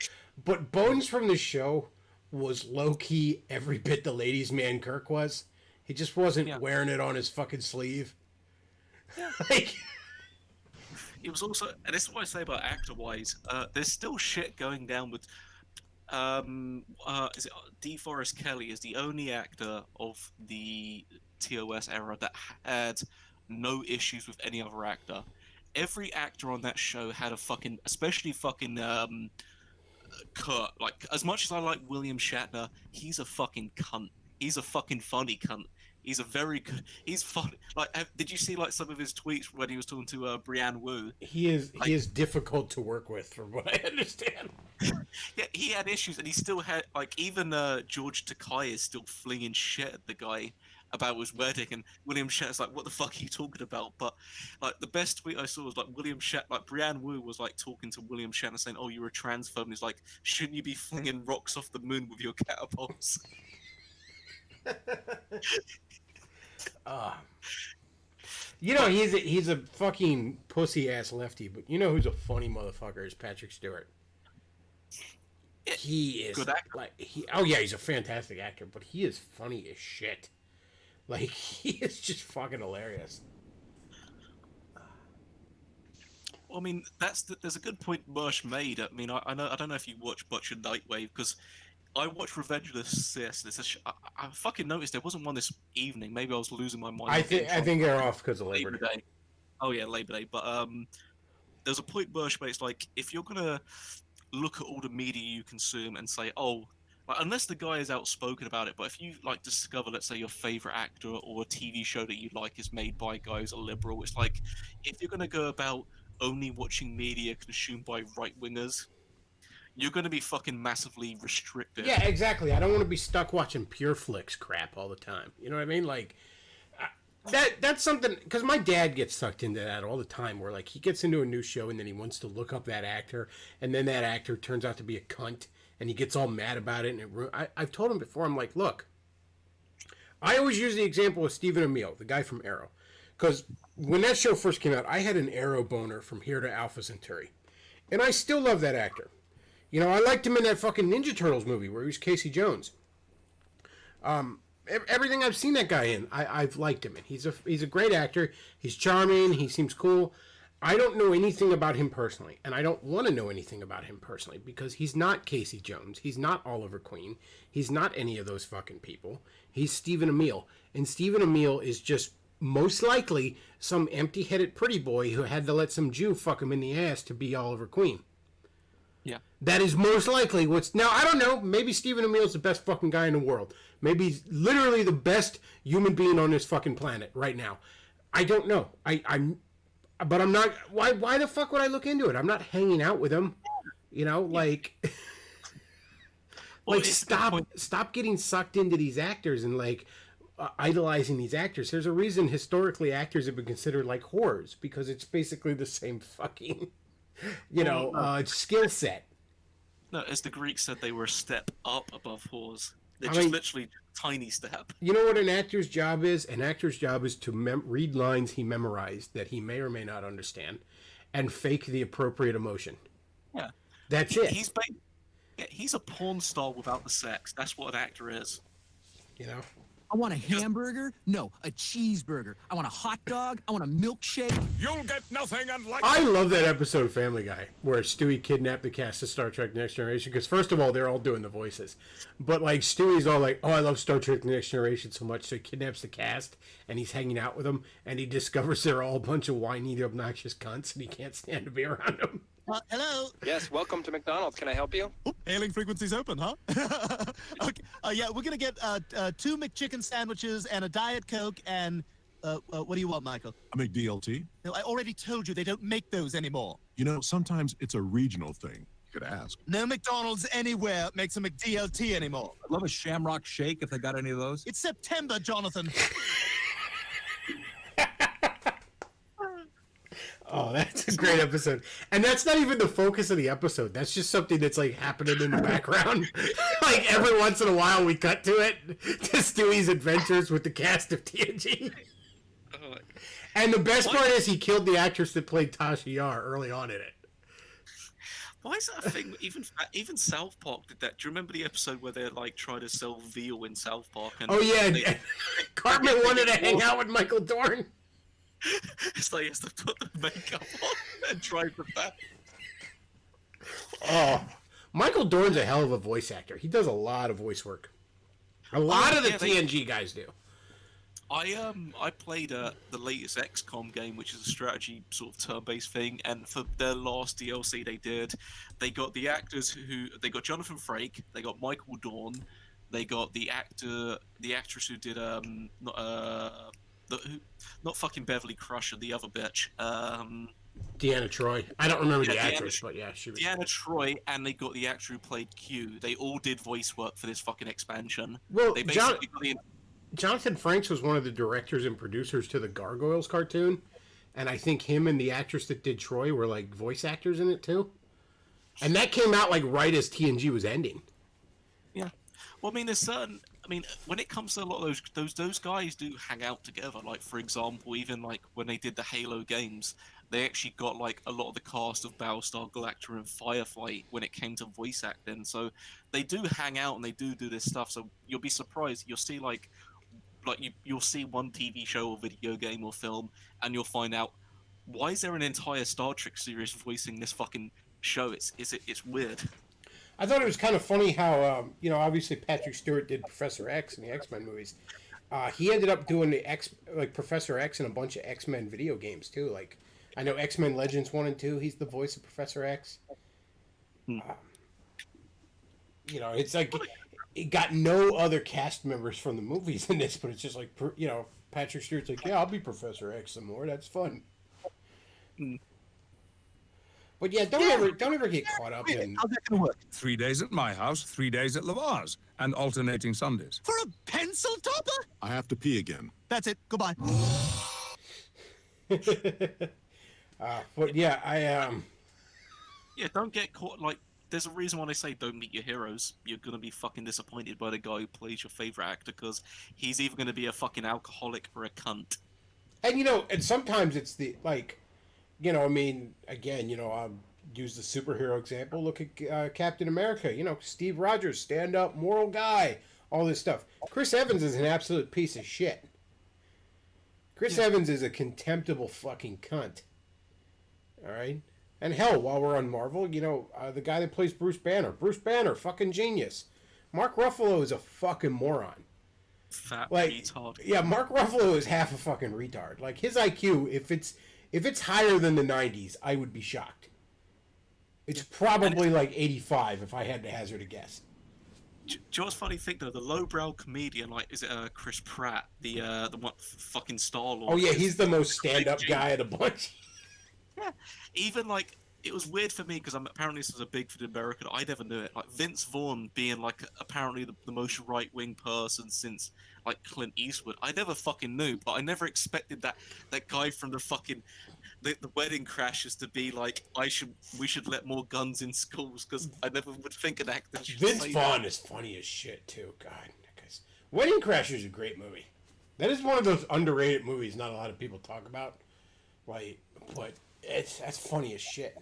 But Bones from the show was low-key every bit the ladies' man Kirk was. He just wasn't wearing it on his fucking sleeve. Yeah. Like... It was also, and this is what I say about actor-wise. There's still shit going down with. Is it DeForest Kelly is the only actor of the TOS era that had no issues with any other actor. Every actor on that show had a fucking, especially fucking Kurt. Like, as much as I like William Shatner, he's a fucking cunt. He's a fucking funny cunt. He's a very good. He's fun. Like, did you see like some of his tweets when he was talking to Brianne Wu? He is difficult to work with, from what I understand. Yeah, he had issues, and he still had like even George Takei is still flinging shit at the guy about his wedding, and William Shatner's like, "What the fuck are you talking about?" But like the best tweet I saw was like Brianne Wu was like talking to William Shatner saying, "Oh, you're a transphobe," and he's like, "Shouldn't you be flinging rocks off the moon with your catapults?" You know, he's a fucking pussy ass lefty, but you know who's a funny motherfucker is Patrick Stewart. He is good actor. Like he's a fantastic actor, but he is funny as shit. Like he is just fucking hilarious. Well, I mean, there's a good point Mersh made. I mean, I don't know if you watch Butcher Nightwave because I watched Revenge of the Sith. I fucking noticed there wasn't one this evening. Maybe I was losing my mind. I think they're off because of Labor Day. Oh yeah, Labor Day. But there's a point Mersh makes like if you're gonna look at all the media you consume and say, oh, like, unless the guy is outspoken about it, but if you like discover, let's say, your favorite actor or a TV show that you like is made by a guy who's a liberal, it's like if you're gonna go about only watching media consumed by right wingers, you're going to be fucking massively restricted. Yeah, exactly. I don't want to be stuck watching Pure Flix crap all the time. You know what I mean? Like, that's something... Because my dad gets sucked into that all the time, where, like, he gets into a new show and then he wants to look up that actor, and then that actor turns out to be a cunt, and he gets all mad about it, and I've told him before, I'm like, look, I always use the example of Stephen Amell, the guy from Arrow. Because when that show first came out, I had an Arrow boner from here to Alpha Centauri. And I still love that actor. You know, I liked him in that fucking Ninja Turtles movie where he was Casey Jones. Everything I've seen that guy in, I've liked him in. He's a great actor. He's charming. He seems cool. I don't know anything about him personally, and I don't want to know anything about him personally because he's not Casey Jones. He's not Oliver Queen. He's not any of those fucking people. He's Stephen Amell, and Stephen Amell is just most likely some empty-headed pretty boy who had to let some Jew fuck him in the ass to be Oliver Queen. Yeah. That is most likely what's... Now, I don't know. Maybe Stephen Amell's the best fucking guy in the world. Maybe he's literally the best human being on this fucking planet right now. I don't know. But I'm not... Why the fuck would I look into it? I'm not hanging out with him. You know, like... Well, stop getting sucked into these actors and, like, idolizing these actors. There's a reason historically actors have been considered like whores, because it's basically the same fucking... skill set. No, as the Greeks said, they were a step up above whores. They're literally tiny step. You know what an actor's job is? An actor's job is to read lines he memorized that he may or may not understand, and fake the appropriate emotion. Yeah, that's it. He's a porn star without the sex. That's what an actor is. You know. I want a hamburger. No, a cheeseburger. I want a hot dog. I want a milkshake. You'll get nothing unlike. I love that episode of Family Guy where Stewie kidnapped the cast of Star Trek Next Generation because first of all they're all doing the voices, but like Stewie's all like, oh, I love Star Trek Next Generation so much, so he kidnaps the cast and he's hanging out with them and he discovers they're all a bunch of whiny, obnoxious cunts and he can't stand to be around them. Hello. Yes, welcome to McDonald's. Can I help you? Oh, hailing frequencies open, huh? Okay. Yeah, we're gonna get 2 McChicken sandwiches and a Diet Coke and what do you want, Michael? A McDLT? No, I already told you they don't make those anymore. You know, sometimes it's a regional thing. You could ask. No McDonald's anywhere makes a McDLT anymore. I'd love a Shamrock Shake if they got any of those. It's September, Jonathan. Oh, that's a great episode. And that's not even the focus of the episode. That's just something that's like happening in the background. Like every once in a while we cut to it. To Stewie's adventures with the cast of TNG. And the best part is he killed the actress that played Tasha Yar early on in it. Why is that a thing? Even South Park did that. Do you remember the episode where they like try to sell veal in South Park? And Oh yeah, Cartman wanted to hang out with Michael Dorn. It's like he has to put the makeup on and try for that. Oh, Michael Dorn's a hell of a voice actor. He does a lot of voice work. A lot of the TNG guys do. I played the latest XCOM game, which is a strategy sort of turn-based thing, and for their last DLC they got the actors they got Jonathan Frakes, they got Michael Dorn, they got the actress who did not fucking Beverly Crusher, the other bitch. Deanna Troi. I don't remember the actress, but yeah, she was. Deanna Troi, and they got the actor who played Q. They all did voice work for this fucking expansion. Well, they basically got Jonathan Frakes was one of the directors and producers to the Gargoyles cartoon, and I think him and the actress that did Troy were like voice actors in it too. And that came out like right as TNG was ending. Yeah. Well, I mean, there's certain. I mean, when it comes to a lot of those guys do hang out together. Like, for example, even like when they did the Halo games, they actually got like a lot of the cast of Battlestar Galactica and Firefly when it came to voice acting. So they do hang out and they do this stuff. So you'll be surprised. You'll see you'll see one TV show or video game or film, and you'll find out why is there an entire Star Trek series voicing this fucking show? It's weird. I thought it was kind of funny how, obviously Patrick Stewart did Professor X in the X-Men movies. He ended up doing Professor X in a bunch of X-Men video games too. Like, I know X-Men Legends 1 and 2, he's the voice of Professor X. It's like, it got no other cast members from the movies in this, but it's just like, Patrick Stewart's like, yeah, I'll be Professor X some more. That's fun. But yeah, don't ever get caught up in. How's that gonna work? 3 days at my house, 3 days at Lavar's, and alternating Sundays. For a pencil topper? I have to pee again. That's it. Goodbye. But yeah, Yeah, don't get caught. Like, there's a reason why they say don't meet your heroes. You're gonna be fucking disappointed by the guy who plays your favorite actor because he's either gonna be a fucking alcoholic or a cunt. And and sometimes it's the again, I'll use the superhero example. Look at Captain America. Steve Rogers, stand-up, moral guy, all this stuff. Chris Evans is an absolute piece of shit. Chris Evans is a contemptible fucking cunt. All right? And hell, while we're on Marvel, the guy that plays Bruce Banner, fucking genius. Mark Ruffalo is a fucking moron. Fat retard. Yeah, Mark Ruffalo is half a fucking retard. Like, his IQ, if it's higher than the 90s, I would be shocked. It's probably like 85 if I had to hazard a guess. Do you know what's funny thing though? The lowbrow comedian, like, is it Chris Pratt, the one fucking Star-Lord? Oh yeah, he's the most stand-up guy of the bunch. Yeah, even like it was weird for me because apparently this was a big for the American. I never knew it. Like Vince Vaughn being like apparently the most right-wing person since like Clint Eastwood. I never fucking knew, but I never expected that guy from the fucking the Wedding Crashers to be like we should let more guns in schools because I never would think an actor should Vince say Vaughn that. is funny as shit too. God, guys, Wedding Crashers is a great movie. That is one of those underrated movies not a lot of people talk about. Like, but that's funny as shit.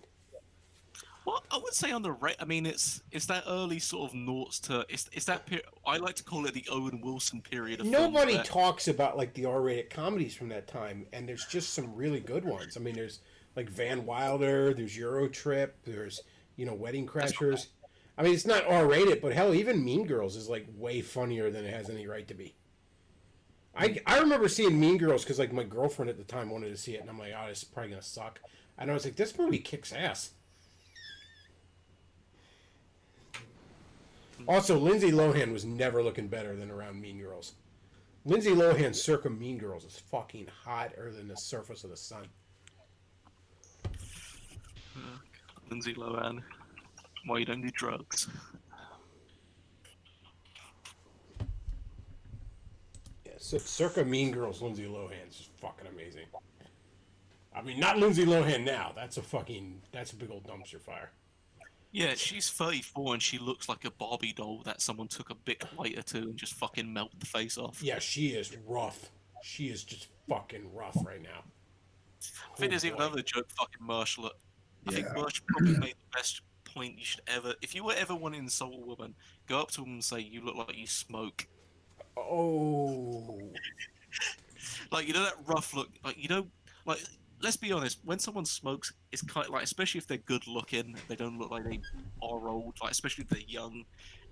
Well, I would say on the I mean, it's that early sort of noughts to it's that I like to call it the Owen Wilson period of films Nobody where- talks about like the R-rated comedies from that time, and there's just some really good ones. I mean, there's like Van Wilder, there's Eurotrip, there's Wedding Crashers. I mean, it's not R-rated, but hell, even Mean Girls is like way funnier than it has any right to be. I remember seeing Mean Girls because like my girlfriend at the time wanted to see it, and I'm like, oh, this is probably gonna suck. And I was like, this movie kicks ass. Also, Lindsay Lohan was never looking better than around Mean Girls. Lindsay Lohan circa Mean Girls is fucking hotter than the surface of the sun. Lindsay Lohan, why you don't do drugs? Yeah, circa Mean Girls, Lindsay Lohan is fucking amazing. I mean, not Lindsay Lohan now. That's a big old dumpster fire. Yeah, she's 34 and she looks like a Barbie doll that someone took a Bic lighter to and just fucking melted the face off. Yeah, she is rough. She is just fucking rough right now. I think there's even another joke fucking Marshall. I think Marshall probably made the best point you should ever. If you were ever want to insult a woman, go up to them and say, "You look like you smoke." Oh. Like, that rough look. Like, let's be honest. When someone smokes, it's kind of like, especially if they're good looking, they don't look like they are old. Like, especially if they're young,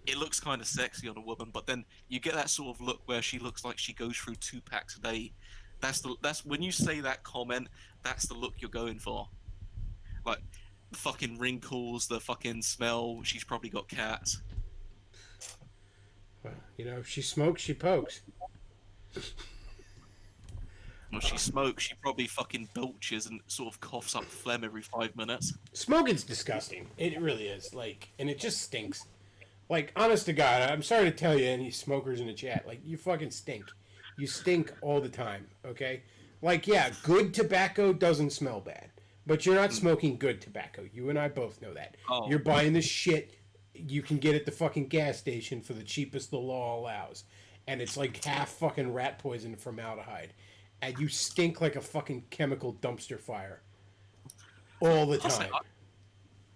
it looks kind of sexy on a woman. But then you get that sort of look where she looks like she goes through 2 packs a day. That's when you say that comment. That's the look you're going for. Like, the fucking wrinkles, the fucking smell. She's probably got cats. Well, if she smokes, she pokes. When she smokes, she probably fucking belches and sort of coughs up phlegm every 5 minutes. Smoking's disgusting. It really is. Like, and it just stinks. Like, honest to God, I'm sorry to tell you, any smokers in the chat, like, you fucking stink. You stink all the time, okay? Like, yeah, good tobacco doesn't smell bad. But you're not smoking good tobacco. You and I both know that. Oh. You're buying the shit you can get at the fucking gas station for the cheapest the law allows. And it's like half fucking rat poison and formaldehyde. And you stink like a fucking chemical dumpster fire. All the time.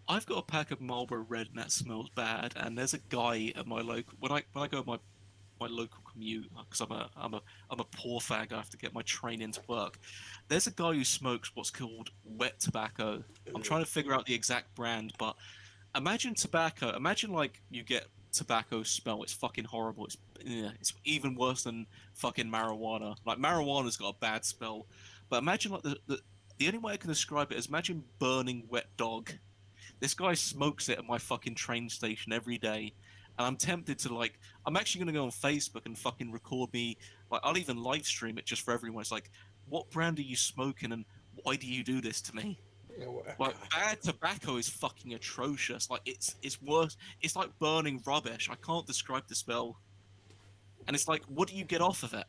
I've got a pack of Marlboro Red and that smells bad. And there's a guy at my local... When I go my local commute, because I'm a poor fag, I have to get my train into work. There's a guy who smokes what's called wet tobacco. I'm trying to figure out the exact brand, but imagine tobacco. Imagine like you get tobacco smell. It's fucking horrible. It's even worse than fucking marijuana. Like, marijuana's got a bad smell, but imagine like the only way I can describe it is imagine burning wet dog. This guy smokes it at my fucking train station every day. And I'm tempted to, like, I'm actually going to go on Facebook and fucking record me. Like, I'll even live stream it just for everyone. It's like, what brand are you smoking and why do you do this to me? Like, bad tobacco is fucking atrocious. Like, it's worse. It's like burning rubbish. I can't describe the smell. And it's like, what do you get off of it?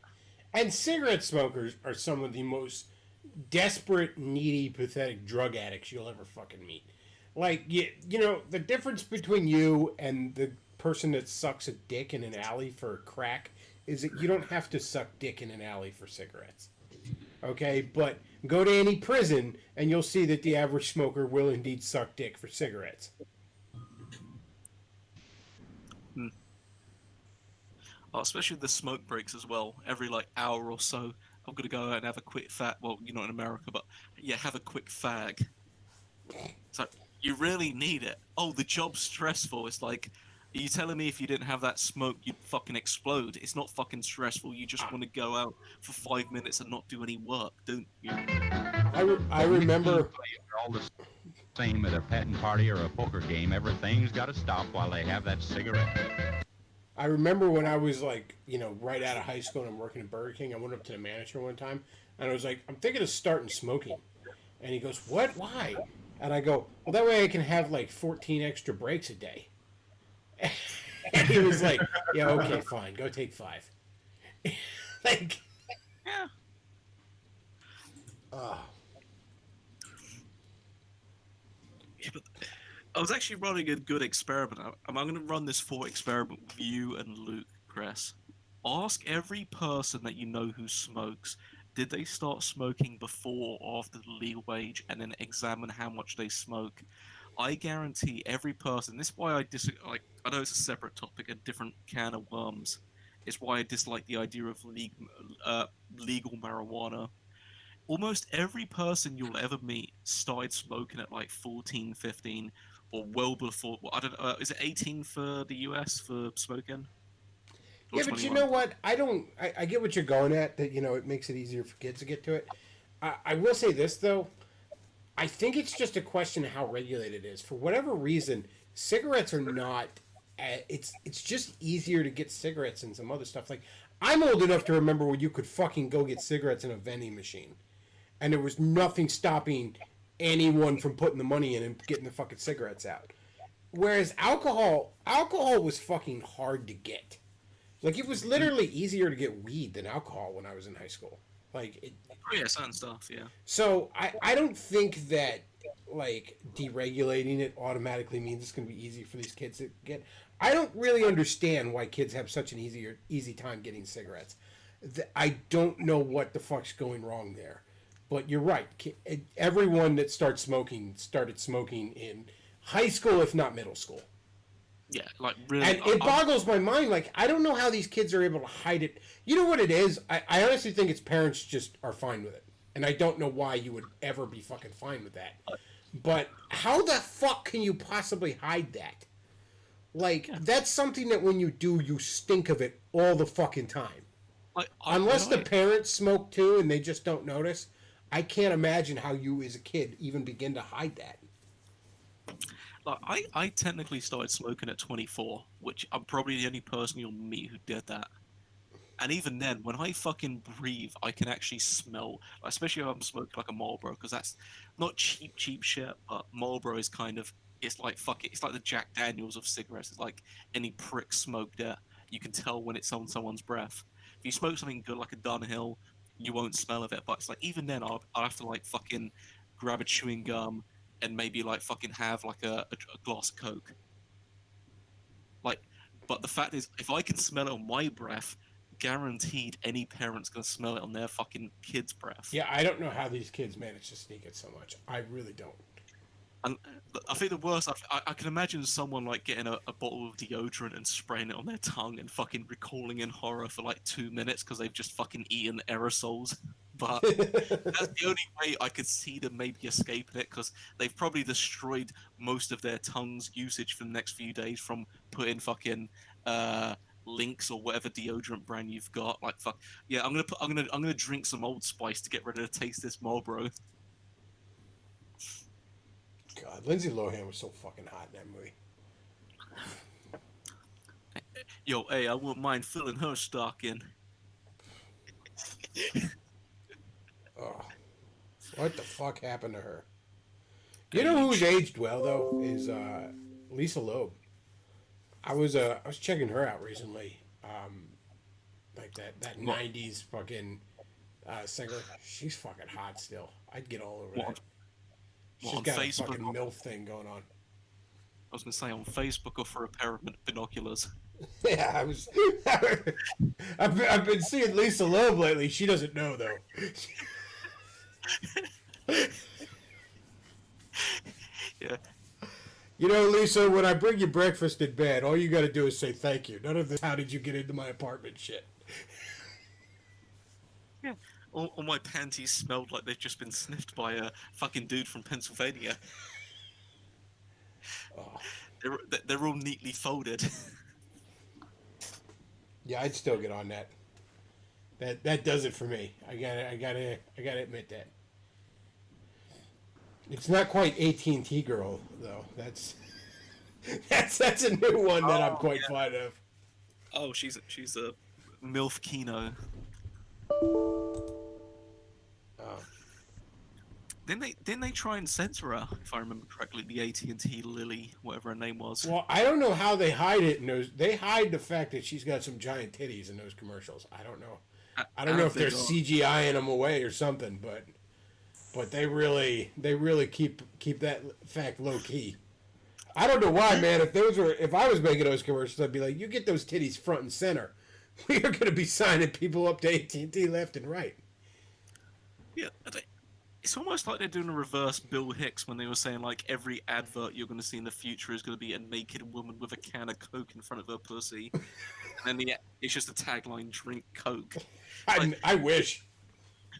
And cigarette smokers are some of the most desperate, needy, pathetic drug addicts you'll ever fucking meet. Like, the difference between you and the person that sucks a dick in an alley for crack is that you don't have to suck dick in an alley for cigarettes. Okay? But go to any prison and you'll see that the average smoker will indeed suck dick for cigarettes. Oh, especially the smoke breaks as well. Every like hour or so, I'm gonna go out and have a quick well, you're not in America, but yeah, have a quick fag. So you really need it. Oh, the job's stressful. It's like, are you telling me if you didn't have that smoke, you'd fucking explode? It's not fucking stressful. You just want to go out for 5 minutes and not do any work, don't you? I remember... all the same at a petting party or a poker game. Everything's got to stop while they have that cigarette. I remember when I was like, right out of high school and I'm working at Burger King, I went up to the manager one time and I was like, I'm thinking of starting smoking. And he goes, what? Why? And I go, well, that way I can have like 14 extra breaks a day. And he was like, yeah, okay, fine. Go take 5. Like, yeah. Yeah, but I was actually running a good experiment. I'm going to run this thought experiment with you and Luke, Chris. Ask every person that you know who smokes, did they start smoking before or after the legal age, and then examine how much they smoke. I guarantee every person. This is why I like. I know it's a separate topic, a different can of worms. It's why I dislike the idea of legal marijuana. Almost every person you'll ever meet started smoking at like 14, 15, or well before. Well, I don't know. Is it 18 for the US for smoking? Or Yeah, but you 21? know what? I get what you're going at, that, it makes it easier for kids to get to it. I will say this, though. I think it's just a question of how regulated it is. For whatever reason, cigarettes are not... It's just easier to get cigarettes and some other stuff. Like, I'm old enough to remember when you could fucking go get cigarettes in a vending machine. And there was nothing stopping anyone from putting the money in and getting the fucking cigarettes out. Whereas alcohol was fucking hard to get. Like, it was literally easier to get weed than alcohol when I was in high school. Like, Oh yeah, certain stuff. Yeah. so I don't think that, like, deregulating it automatically means it's going to be easy for these kids to get. I don't really understand why kids have such an easy time getting cigarettes. I don't know what the fuck's going wrong there. But you're right. Everyone that started smoking in high school, if not middle school. Yeah, like really. And it boggles my mind. Like, I don't know how these kids are able to hide it. You know what it is? I honestly think its parents just are fine with it. And I don't know why you would ever be fucking fine with that. But how the fuck can you possibly hide that? Like, that's something that when you do, you stink of it all the fucking time. Unless the parents smoke too and they just don't notice, I can't imagine how you as a kid even begin to hide that. Like, I technically started smoking at 24, which I'm probably the only person you'll meet who did that. And even then, when I fucking breathe, I can actually smell, especially if I'm smoking like a Marlboro, because that's not cheap shit, but Marlboro is kind of, it's like, fuck it, it's like the Jack Daniels of cigarettes. It's like any prick smoked it. You can tell when it's on someone's breath. If you smoke something good like a Dunhill, you won't smell of it. But it's like, even then, I'll have to like fucking grab a chewing gum and maybe like fucking have like a glass of Coke. Like, but the fact is, if I can smell it on my breath, guaranteed any parent's gonna smell it on their fucking kid's breath. Yeah, I don't know how these kids manage to sneak it so much. I really don't. And I think the worst, I can imagine someone like getting a bottle of deodorant and spraying it on their tongue and fucking recalling in horror for like 2 minutes because they've just fucking eaten aerosols. But that's the only way I could see them maybe escaping it, because they've probably destroyed most of their tongue's usage for the next few days from putting fucking Lynx or whatever deodorant brand you've got. Like, fuck yeah, I'm gonna drink some Old Spice to get rid of the taste of this Marlboro. God, Lindsay Lohan was so fucking hot in that movie. Yo, hey, I wouldn't mind filling her stocking. Oh, what the fuck happened to her? You know who's aged well though is Lisa Loeb. I was checking her out recently, like that '90s fucking singer. She's fucking hot still. I'd get all over that. She's got Facebook, a fucking MILF thing going on. I was gonna say on Facebook or for a pair of binoculars. Yeah, I've been seeing Lisa Loeb lately. She doesn't know though. Yeah. You know, Lisa, when I bring you breakfast in bed, all you got to do is say thank you. None of this, how did you get into my apartment shit. Yeah. All my panties smelled like they've just been sniffed by a fucking dude from Pennsylvania. Oh. They're all neatly folded. Yeah, I'd still get on that. That does it for me. I gotta admit that. It's not quite AT&T Girl though. That's a new one that I'm quite fond of. Oh, she's a MILF Kino. Oh. Didn't they try and censor her, if I remember correctly, the AT&T Lily, whatever her name was? Well, I don't know how they hide it in those. They hide the fact that she's got some giant titties in those commercials. I don't know. I don't know if they're CGIing them away or something, but they really keep that fact low key. I don't know why, man. If I was making those commercials, I'd be like, you get those titties front and center. We are going to be signing people up to AT&T left and right. Yeah, It's almost like they're doing a reverse Bill Hicks when they were saying like every advert you're going to see in the future is going to be a naked woman with a can of Coke in front of her pussy, and then it's just a tagline: "Drink Coke." Like, I wish.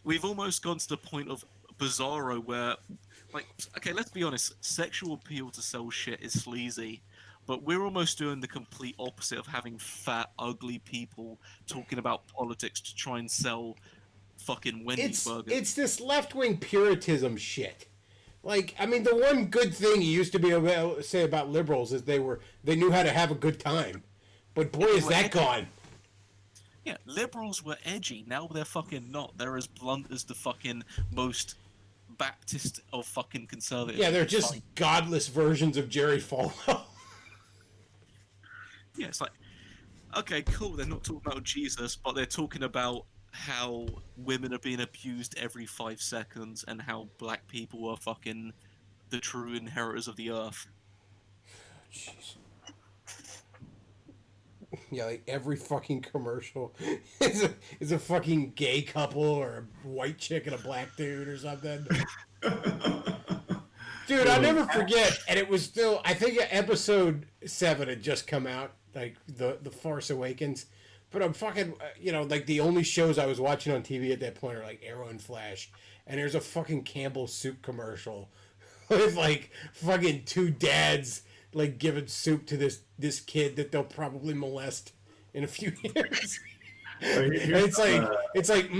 We've almost gone to the point of Bizarro where, like, okay, let's be honest, sexual appeal to sell shit is sleazy, but we're almost doing the complete opposite of having fat, ugly people talking about politics to try and sell fucking Wendy's burgers. It's this left-wing puritanism shit. Like, I mean, the one good thing you used to be able to say about liberals is they knew how to have a good time. But boy, is that gone. Yeah, liberals were edgy. Now they're fucking not. They're as blunt as the fucking most Baptist of fucking conservatives. Yeah, they're just godless versions of Jerry Falwell. Yeah, it's like, okay, cool. They're not talking about Jesus, but they're talking about how women are being abused every 5 seconds and how black people are fucking the true inheritors of the earth. Jeez. Yeah, like every fucking commercial is a fucking gay couple or a white chick and a black dude or something. Dude, I'll never forget, and it was still, I think episode 7 had just come out, like the Force Awakens. But I'm fucking, like the only shows I was watching on TV at that point are like Arrow and Flash. And there's a fucking Campbell soup commercial with like fucking 2 dads like giving soup to this kid that they'll probably molest in a few years. And it's like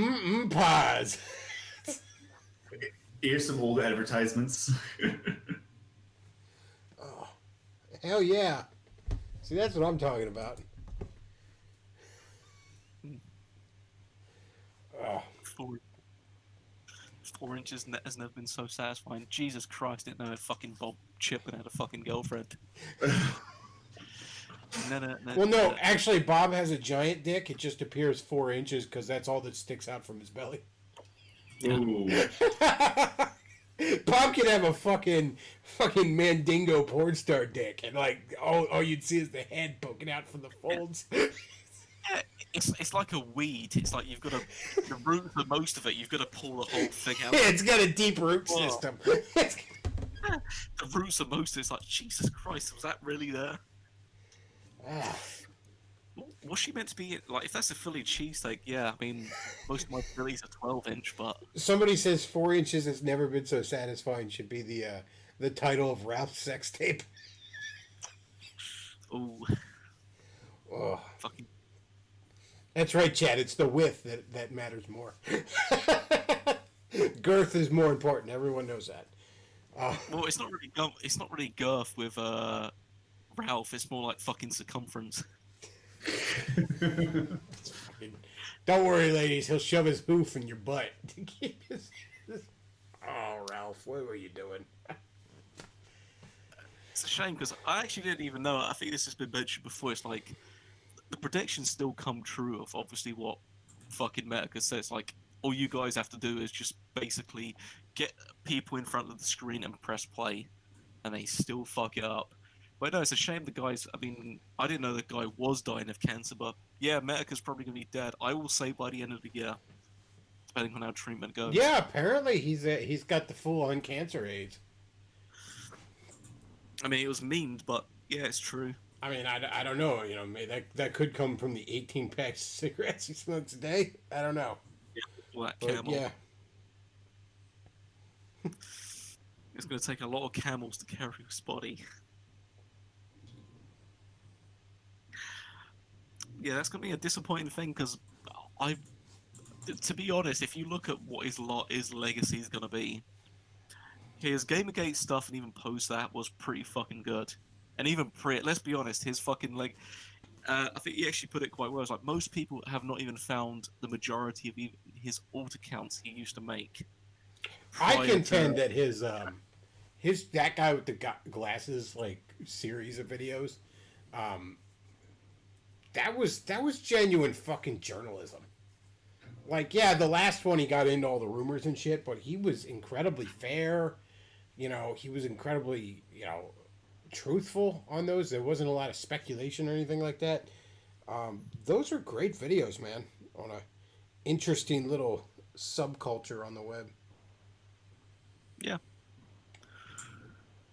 pause. Here's some old advertisements. Oh, hell yeah! See, that's what I'm talking about. Oh. 4 inches has never been so satisfying. Jesus Christ, didn't know that fucking Bob Chipman had a fucking girlfriend. Well, no, actually, Bob has a giant dick. It just appears 4 inches because that's all that sticks out from his belly. Ooh. Bob can have a fucking mandingo porn star dick, and like all you'd see is the head poking out from the folds. It's like a weed. It's like you've got to the root for most of it. You've got to pull the whole thing out. Yeah, it's got a deep root system. The roots of most of it's like, Jesus Christ, was that really there? Was she meant to be like? If that's a Philly cheesesteak, yeah. I mean, most of my Phillies are 12-inch, but Somebody says 4 inches has never been so satisfying. Should be the title of Ralph's sex tape. Ooh, fucking. That's right, Chad. It's the width that matters more. Girth is more important. Everyone knows that. Well, it's not really girth with Ralph. It's more like fucking circumference. Don't worry, ladies. He'll shove his hoof in your butt. Oh, Ralph, what were you doing? It's a shame because I actually didn't even know. I think this has been mentioned before. It's like the predictions still come true of obviously what fucking Medica says. Like all you guys have to do is just basically get people in front of the screen and press play, and they still fuck it up. But no, it's a shame the guys. I mean, I didn't know the guy was dying of cancer, but yeah, Medica's probably gonna be dead. I will say by the end of the year, depending on how treatment goes. Yeah, apparently he's got the full-on cancer AIDS. I mean, it was memed, but yeah, it's true. I mean, I don't know. That could come from the 18 packs of cigarettes he smokes a day. I don't know. Yeah, Black But, Camel. yeah. It's going to take a lot of camels to carry his body. Yeah, that's going to be a disappointing thing because to be honest, if you look at what his legacy is going to be, his Gamergate stuff and even post that was pretty fucking good. And even let's be honest, his fucking I think he actually put it quite well. It's like most people have not even found the majority of his alt accounts he used to make. I contend that his that guy with the glasses series of videos, that was genuine fucking journalism. Like, yeah, the last one he got into all the rumors and shit, but he was incredibly fair. He was incredibly truthful on those. There wasn't a lot of speculation or anything like that. Those are great videos, man, on a interesting little subculture on the web. Yeah.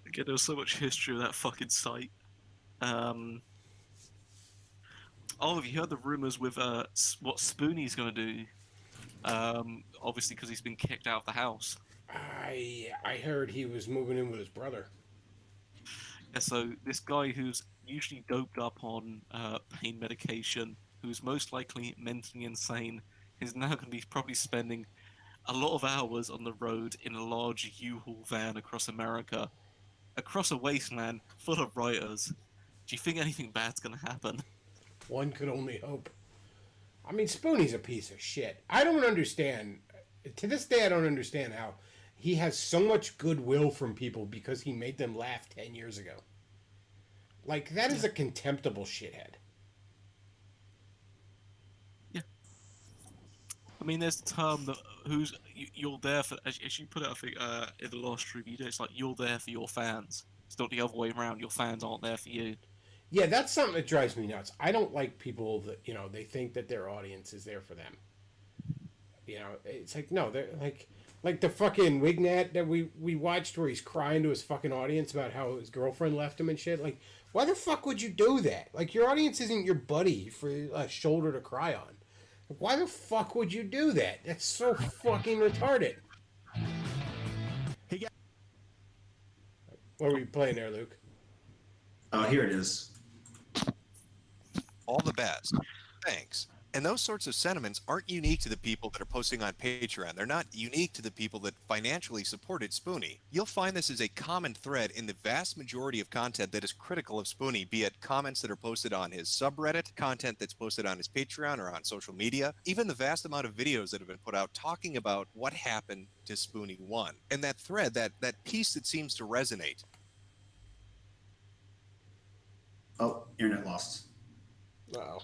Again, there was so much history of that fucking site. Oh, have you heard the rumors with what Spoonie's gonna do? Obviously because he's been kicked out of the house. I heard he was moving in with his brother. Yeah, so this guy who's usually doped up on pain medication, who's most likely mentally insane, is now going to be probably spending a lot of hours on the road in a large U-Haul van across America, across a wasteland full of writers. Do you think anything bad's going to happen? One could only hope. I mean, Spoonie's a piece of shit. I don't understand. To this day, I don't understand how he has so much goodwill from people because he made them laugh 10 years ago. Like, that is a contemptible shithead. Yeah. I mean, there's the term that you're there for, as you put it, I think, in the last review, it's like, you're there for your fans. It's not the other way around. Your fans aren't there for you. Yeah, that's something that drives me nuts. I don't like people that, they think that their audience is there for them. It's like, no, they're like the fucking Wignat that we watched where he's crying to his fucking audience about how his girlfriend left him and shit. Like, why the fuck would you do that? Like, your audience isn't your buddy for a shoulder to cry on. Like, why the fuck would you do that? That's so fucking retarded. What were you playing there, Luke? Oh, here it is. All the best. Thanks. And those sorts of sentiments aren't unique to the people that are posting on Patreon. They're not unique to the people that financially supported Spoonie. You'll find this is a common thread in the vast majority of content that is critical of Spoonie, be it comments that are posted on his subreddit, content that's posted on his Patreon or on social media, even the vast amount of videos that have been put out talking about what happened to Spoonie 1. And that thread, that piece that seems to resonate. Oh, internet lost. Wow.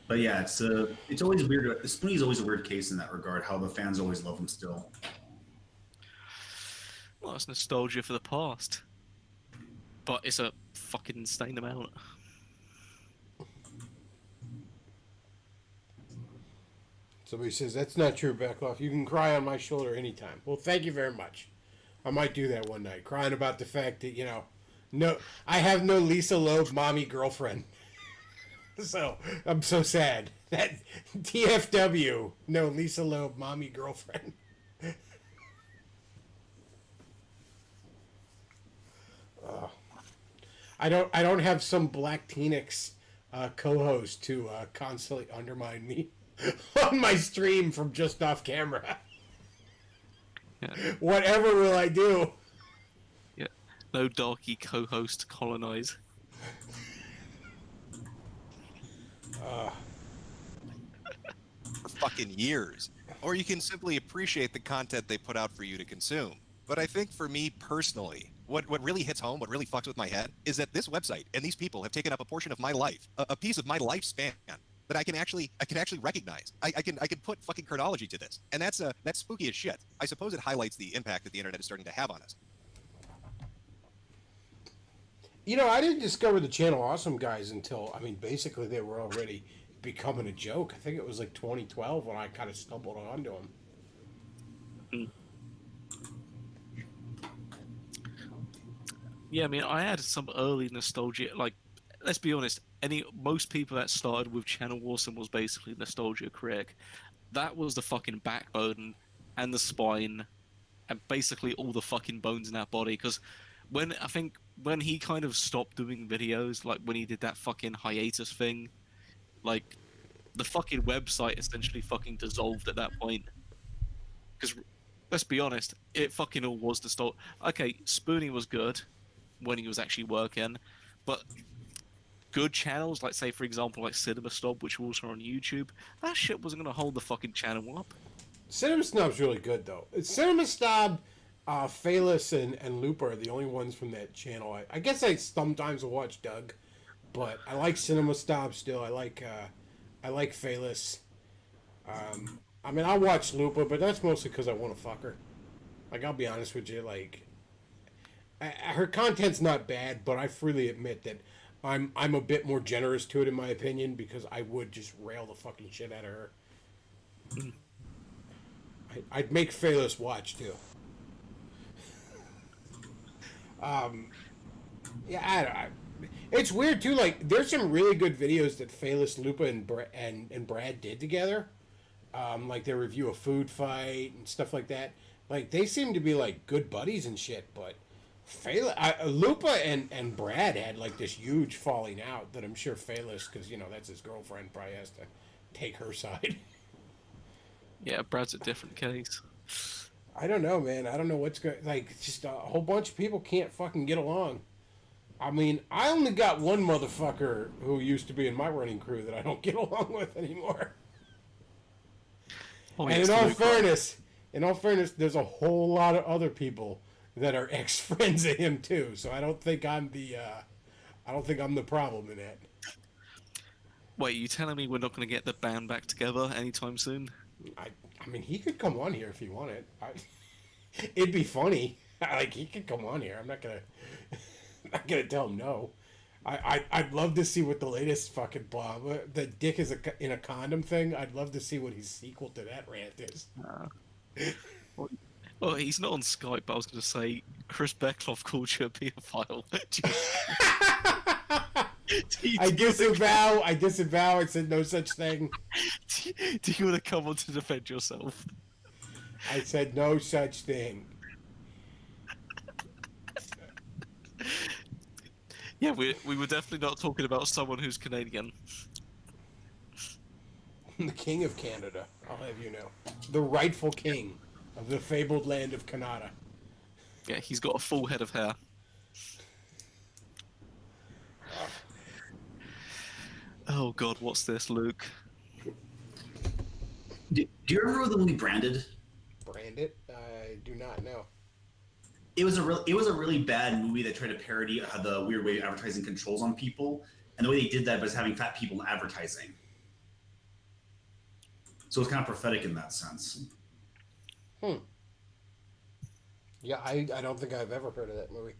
But yeah, it's always weird. Spoonie's always a weird case in that regard. How the fans always love him still. Well, it's nostalgia for the past, but it's a fucking insane amount. Somebody says, that's not true, Beckloff. You can cry on my shoulder anytime. Well, thank you very much. I might do that one night, crying about the fact that, no, I have no Lisa Loeb mommy girlfriend. So, I'm so sad. That TFW, no Lisa Loeb mommy girlfriend. I don't have some Black Teenix co-host to constantly undermine me on my stream from just off camera. Yeah. Whatever will I do? Yeah. No darky co-host to colonize. For fucking years. Or you can simply appreciate the content they put out for you to consume. But I think for me personally, what really hits home, what really fucks with my head, is that this website and these people have taken up a portion of my life, a piece of my lifespan that I can actually recognize. I can put fucking chronology to this, and that's spooky as shit. I suppose it highlights the impact that the internet is starting to have on us. I didn't discover the channel Awesome Guys until, basically they were already becoming a joke. I think it was like 2012 when I kind of stumbled onto them. Yeah, I had some early nostalgia. Like, let's be honest, most people that started with Channel Awesome was basically nostalgia critic. That was the fucking backbone and the spine and basically all the fucking bones in that body. Because when he kind of stopped doing videos, like when he did that fucking hiatus thing, like the fucking website essentially fucking dissolved at that point. Because let's be honest, it fucking all was nostalgia. Okay, Spoonie was good when he was actually working, but good channels, like say for example like Cinema Snob, which were also on YouTube, that shit wasn't gonna hold the fucking channel up. Cinema Snob's really good though. Cinema Snob, Phaelus and Looper are the only ones from that channel. I guess I sometimes will watch Doug, but I like Cinema Snob still. I like Phaelus. I'll watch Looper, but that's mostly because I want to fuck her. Like, I'll be honest with you, like, her content's not bad, but I freely admit that I'm a bit more generous to it in my opinion, because I would just rail the fucking shit out of her. I'd make Phalos watch too. Yeah, it's weird too. Like, there's some really good videos that Phalos, Lupa, and Brad did together. Like their review of Food Fight and stuff like that. Like, they seem to be like good buddies and shit. But Lupa and Brad had like this huge falling out that I'm sure Phalos, because that's his girlfriend, probably has to take her side. Yeah, Brad's a different case. I don't know, man. I don't know what's going. Like, just a whole bunch of people can't fucking get along. I mean, I only got one motherfucker who used to be in my running crew that I don't get along with anymore. Oh, and in all fairness, there's a whole lot of other people that are ex-friends of him too. So I don't think I'm the problem in that. Wait, you telling me we're not going to get the band back together anytime soon? I mean, he could come on here if he wanted. It'd be funny. Like, he could come on here. I'm not gonna tell him no. I'd love to see what the latest fucking bomb, the dick is in a condom thing. I'd love to see what his sequel to that rant is. Well, he's not on Skype, but I was going to say Chris Beckloff called you a pedophile. I disavow. I said no such thing. Do you want to come on to defend yourself? I said no such thing. Yeah, we were definitely not talking about someone who's Canadian. The king of Canada, I'll have you know. The rightful king of the fabled land of Canada. Yeah, he's got a full head of hair. Oh god, what's this, Luke? Do you remember the movie Branded? Branded? I do not know. It was a really bad movie that tried to parody the weird way advertising controls on people, and the way they did that was having fat people in advertising. So it's kind of prophetic in that sense. Yeah, I don't think I've ever heard of that movie.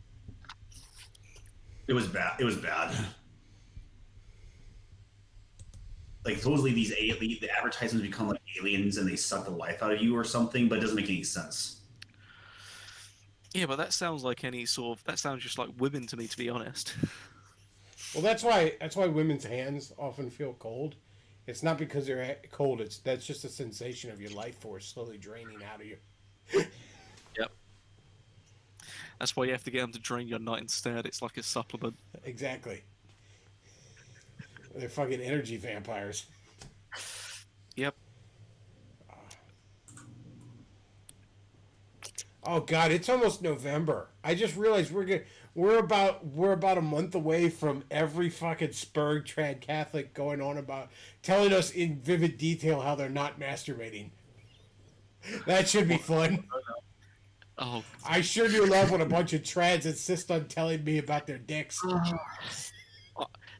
It was bad. It was bad. Like, supposedly the advertisements become like aliens and they suck the life out of you or something, but it doesn't make any sense. Yeah, but that sounds like that sounds just like women to me, to be honest. Well, that's why women's hands often feel cold. It's not because they're cold. That's just a sensation of your life force slowly draining out of you. Yep. That's why you have to get them to drain your nut instead. It's like a supplement. Exactly. They're fucking energy vampires. Yep. Oh god, it's almost November. I just realized we're about a month away from every fucking Spurg trad Catholic going on about telling us in vivid detail how they're not masturbating. That should be fun. Oh, I sure do love when a bunch of trads insist on telling me about their dicks.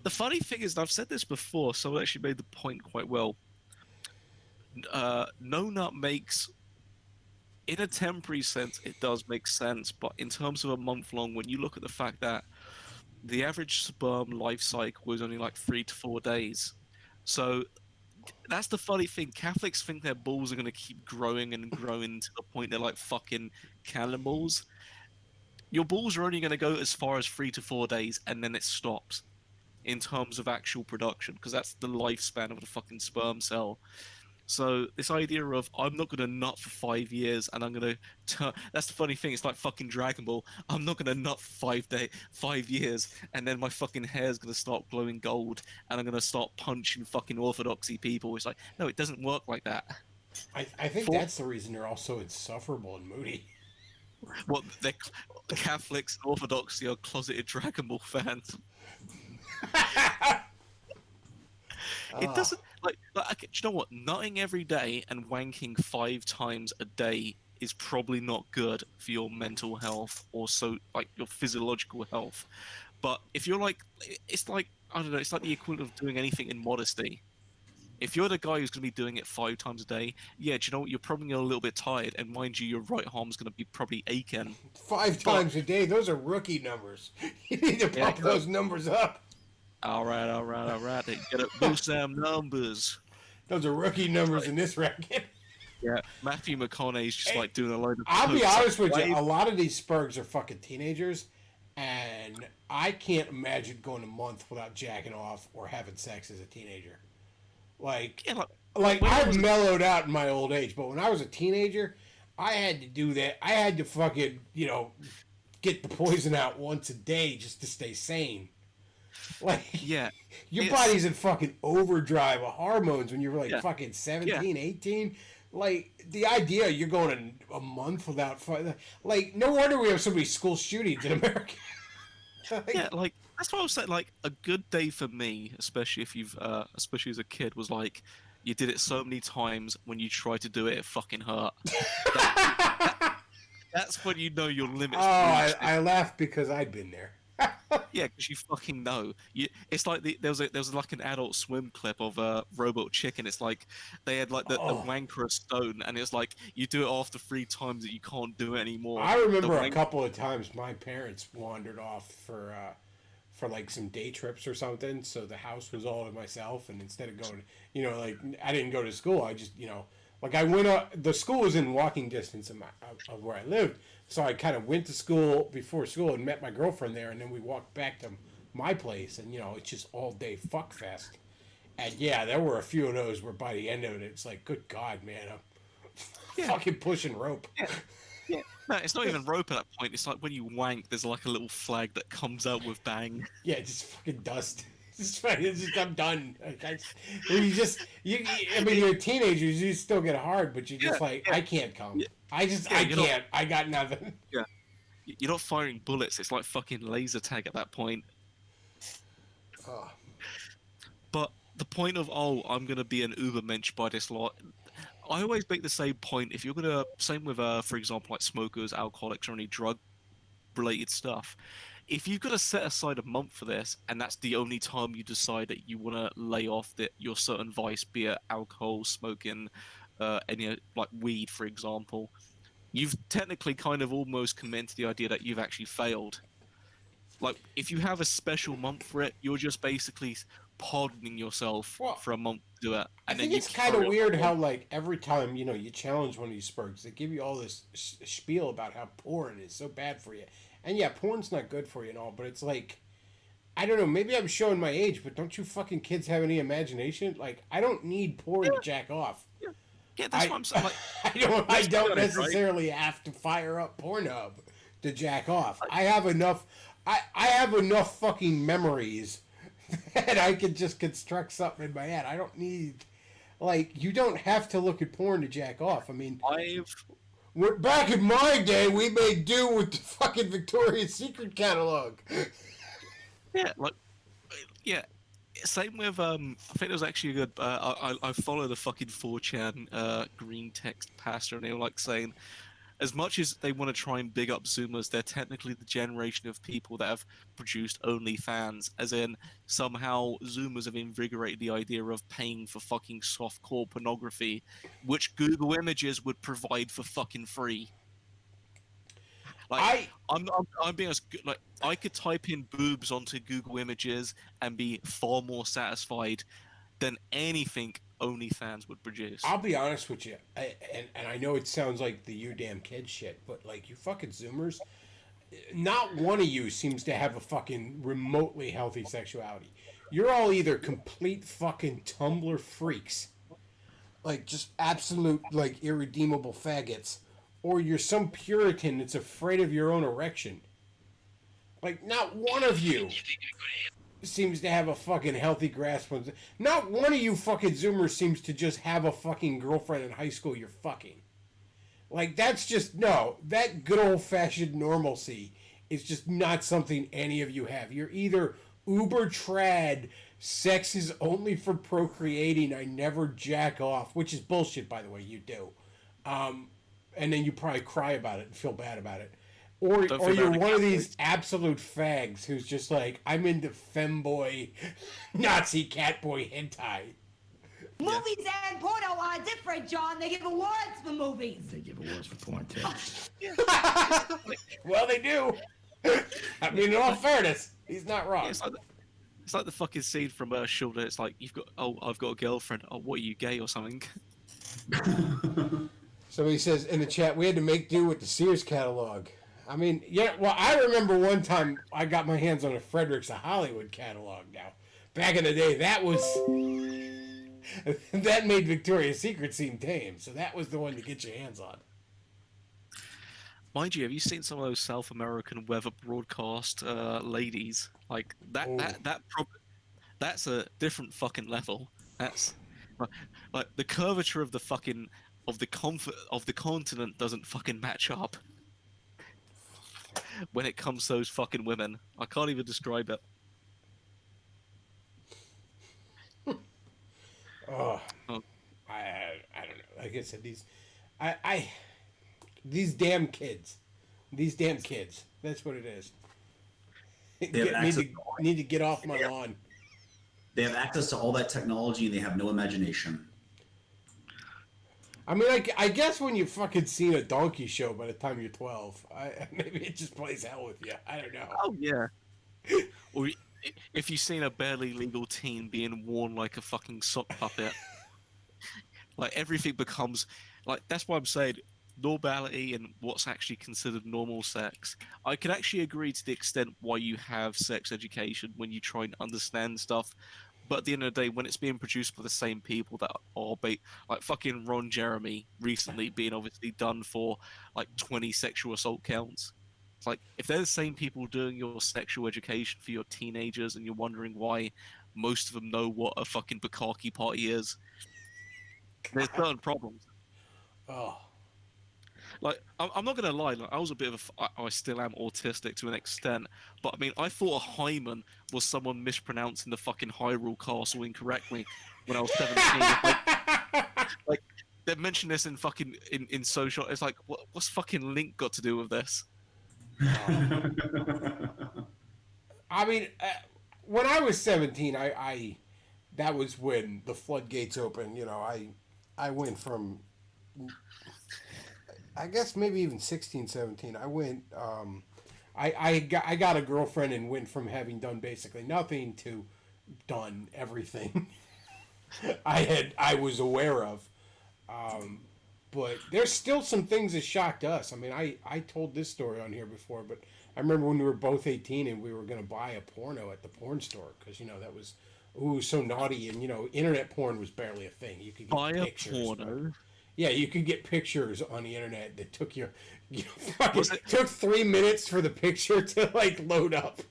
The funny thing is, and I've said this before, someone actually made the point quite well. No nut makes, in a temporary sense, it does make sense, but in terms of a month long, when you look at the fact that the average sperm life cycle is only like 3 to 4 days. So that's the funny thing. Catholics think their balls are going to keep growing and growing to the point they're like fucking cannonballs. Your balls are only going to go as far as 3 to 4 days, and then it stops in terms of actual production, because that's the lifespan of the fucking sperm cell. So this idea of I'm not going to nut for 5 years and I'm going to turn... That's the funny thing. It's like fucking Dragon Ball. I'm not going to nut for 5 years and then my fucking hair's going to start glowing gold and I'm going to start punching fucking orthodoxy people. It's like, no, it doesn't work like that. I think that's the reason they're all so insufferable and moody. Well, they're Catholics and Orthodoxy are closeted Dragon Ball fans. It doesn't like do you know what? Nutting every day and wanking 5 times a day is probably not good for your mental health or so like your physiological health. But if you're like, it's like I don't know, it's like the equivalent of doing anything in modesty. If you're the guy who's going to be doing it 5 times a day, yeah, do you know what? You're probably a little bit tired, and mind you, your right arm's going to be probably aching. 5 times a day? Those are rookie numbers. You need to pump those numbers up. All right. Get it, boost them numbers. Those are rookie numbers in this racket. Yeah, Matthew McConaughey's just like doing a load of. I'll be coke. honest with you. Why- A lot of these spurgs are fucking teenagers, and I can't imagine going a month without jacking off or having sex as a teenager. Like, Yeah, like when I I've was- mellowed out in my old age, but when I was a teenager, I had to do that. I had to fucking, get the poison out once a day just to stay sane. Like, Yeah, your it's- body's in fucking overdrive of hormones when you're like Yeah. fucking 17, 18. Like, the idea you're going a month without like, no wonder we have so many school shootings in America. Yeah, like that's what I was saying. Like a good day for me, especially if you've, especially as a kid, was like you did it so many times. When you try to do it, it fucking hurt. That's when you know your limits. Oh, I laughed because I'd been there. Yeah, because you fucking know. It's like there was like an Adult Swim clip of Robot Chicken. It's like they had like the wanker stone, and it's like you do it after 3 times that you can't do it anymore. I remember a couple of times my parents wandered off for like some day trips or something, so the house was all to myself, and instead of going, like I didn't go to school, I just, like I went up, the school was in walking distance of where I lived, so I kind of went to school before school and met my girlfriend there, and then we walked back to my place, and it's just all day fuck fest. And yeah, there were a few of those where by the end of it, it's like, good God, man, I'm fucking pushing rope. Yeah. No, it's not even rope at that point. It's like when you wank, there's like a little flag that comes out with bang. Yeah, just fucking dust. I'm done. I mean, you're teenagers, you still get hard, but you're just I can't come. Yeah. I can't. Not, I got nothing. Yeah. You're not firing bullets. It's like fucking laser tag at that point. Oh. But the point of, I'm going to be an ubermensch by this lot. I always make the same point. If you're going to, same with, for example, like smokers, alcoholics, or any drug-related stuff, if you've got to set aside a month for this, and that's the only time you decide that you want to lay off your certain vice, be it alcohol, smoking, any like weed, for example, you've technically kind of almost committed to the idea that you've actually failed. Like, if you have a special month for it, you're just basically pardoning yourself for a month to do it. I And think then it's kind of weird how, like, every time, you challenge one of these spurgs, they give you all this spiel about how porn is so bad for you. And yeah, porn's not good for you and all, but it's like, I don't know, maybe I'm showing my age, but don't you fucking kids have any imagination? Like, I don't need porn to jack off. Yeah, that's what I'm saying. Like, I don't necessarily have to fire up Pornhub to jack off. I have enough fucking memories that I can just construct something in my head. I don't need, like, you don't have to look at porn to jack off. I mean, back in my day, we made do with the fucking Victoria's Secret catalog. Yeah, same with I think there was actually a good. I follow the fucking 4chan green text pastor, and they were like saying, as much as they want to try and big up Zoomers, they're technically the generation of people that have produced OnlyFans, as in somehow Zoomers have invigorated the idea of paying for fucking softcore pornography, which Google Images would provide for fucking free. Like, I'm being honest, like, I could type in boobs onto Google Images and be far more satisfied than anything OnlyFans would produce. I'll be honest with you, and I know it sounds like the you damn kid shit, but like, you fucking Zoomers, not one of you seems to have a fucking remotely healthy sexuality. You're all either complete fucking Tumblr freaks, like just absolute like irredeemable faggots, or you're some Puritan that's afraid of your own erection. Like, not one of you seems to have a fucking healthy grasp on. Not one of you fucking Zoomers seems to just have a fucking girlfriend in high school you're fucking. Like, that's just, no, that good old-fashioned normalcy is just not something any of you have. You're either uber trad, sex is only for procreating, I never jack off, which is bullshit, by the way, you do. And then you probably cry about it and feel bad about it. Or you're one of these absolute fags who's just like, I'm into femboy, Nazi catboy hentai. Movies and porno are different, John. They give awards for movies. They give awards for porn, too. Well, they do. I mean, in all fairness, he's not wrong. It's like the fucking scene from Shoulder. It's like, I've got a girlfriend. Oh, what are you, gay or something? Somebody says in the chat, we had to make do with the Sears catalog. I mean, yeah, well, I remember one time I got my hands on a Fredericks of Hollywood catalog now. Back in the day, that was... that made Victoria's Secret seem tame, so that was the one to get your hands on. Mind you, have you seen some of those South American weather broadcast ladies? Like that's a different fucking level. That's like the curvature of the fucking of the continent doesn't fucking match up when it comes to those fucking women. I can't even describe it. Oh. I don't know. Like I said, these damn kids. That's what it is. Need to get off my lawn. They have access to all that technology and they have no imagination. I mean, I guess when you've fucking seen a donkey show by the time you're 12, maybe it just plays hell with you. I don't know. Oh, yeah. Or if you've seen a barely legal teen being worn like a fucking sock puppet, like everything becomes... Like, that's why I'm saying normality and what's actually considered normal sex. I could actually agree to the extent why you have sex education when you try and understand stuff. But at the end of the day, when it's being produced by the same people that are like fucking Ron Jeremy recently being obviously done for like 20 sexual assault counts. It's like, if they're the same people doing your sexual education for your teenagers and you're wondering why most of them know what a fucking bukkake party is, there's certain problems. Oh. Like, I'm not gonna lie. Like, I was a bit of I still am autistic to an extent, but I mean, I thought a hymen was someone mispronouncing the fucking Hyrule Castle incorrectly when I was 17. like they mentioned this in fucking in social. It's like, what's fucking Link got to do with this? I mean, when I was 17, I that was when the floodgates opened. You know, I went from, I guess maybe even 16, 17. I went, I got a girlfriend and went from having done basically nothing to done everything I was aware of. But there's still some things that shocked us. I mean, I told this story on here before, but I remember when we were both 18 and we were going to buy a porno at the porn store because, you know, that was, so naughty. And, you know, internet porn was barely a thing. You could get buy pictures. A porno? Yeah, you could get pictures on the internet that took you fucking took 3 minutes for the picture to, like, load up.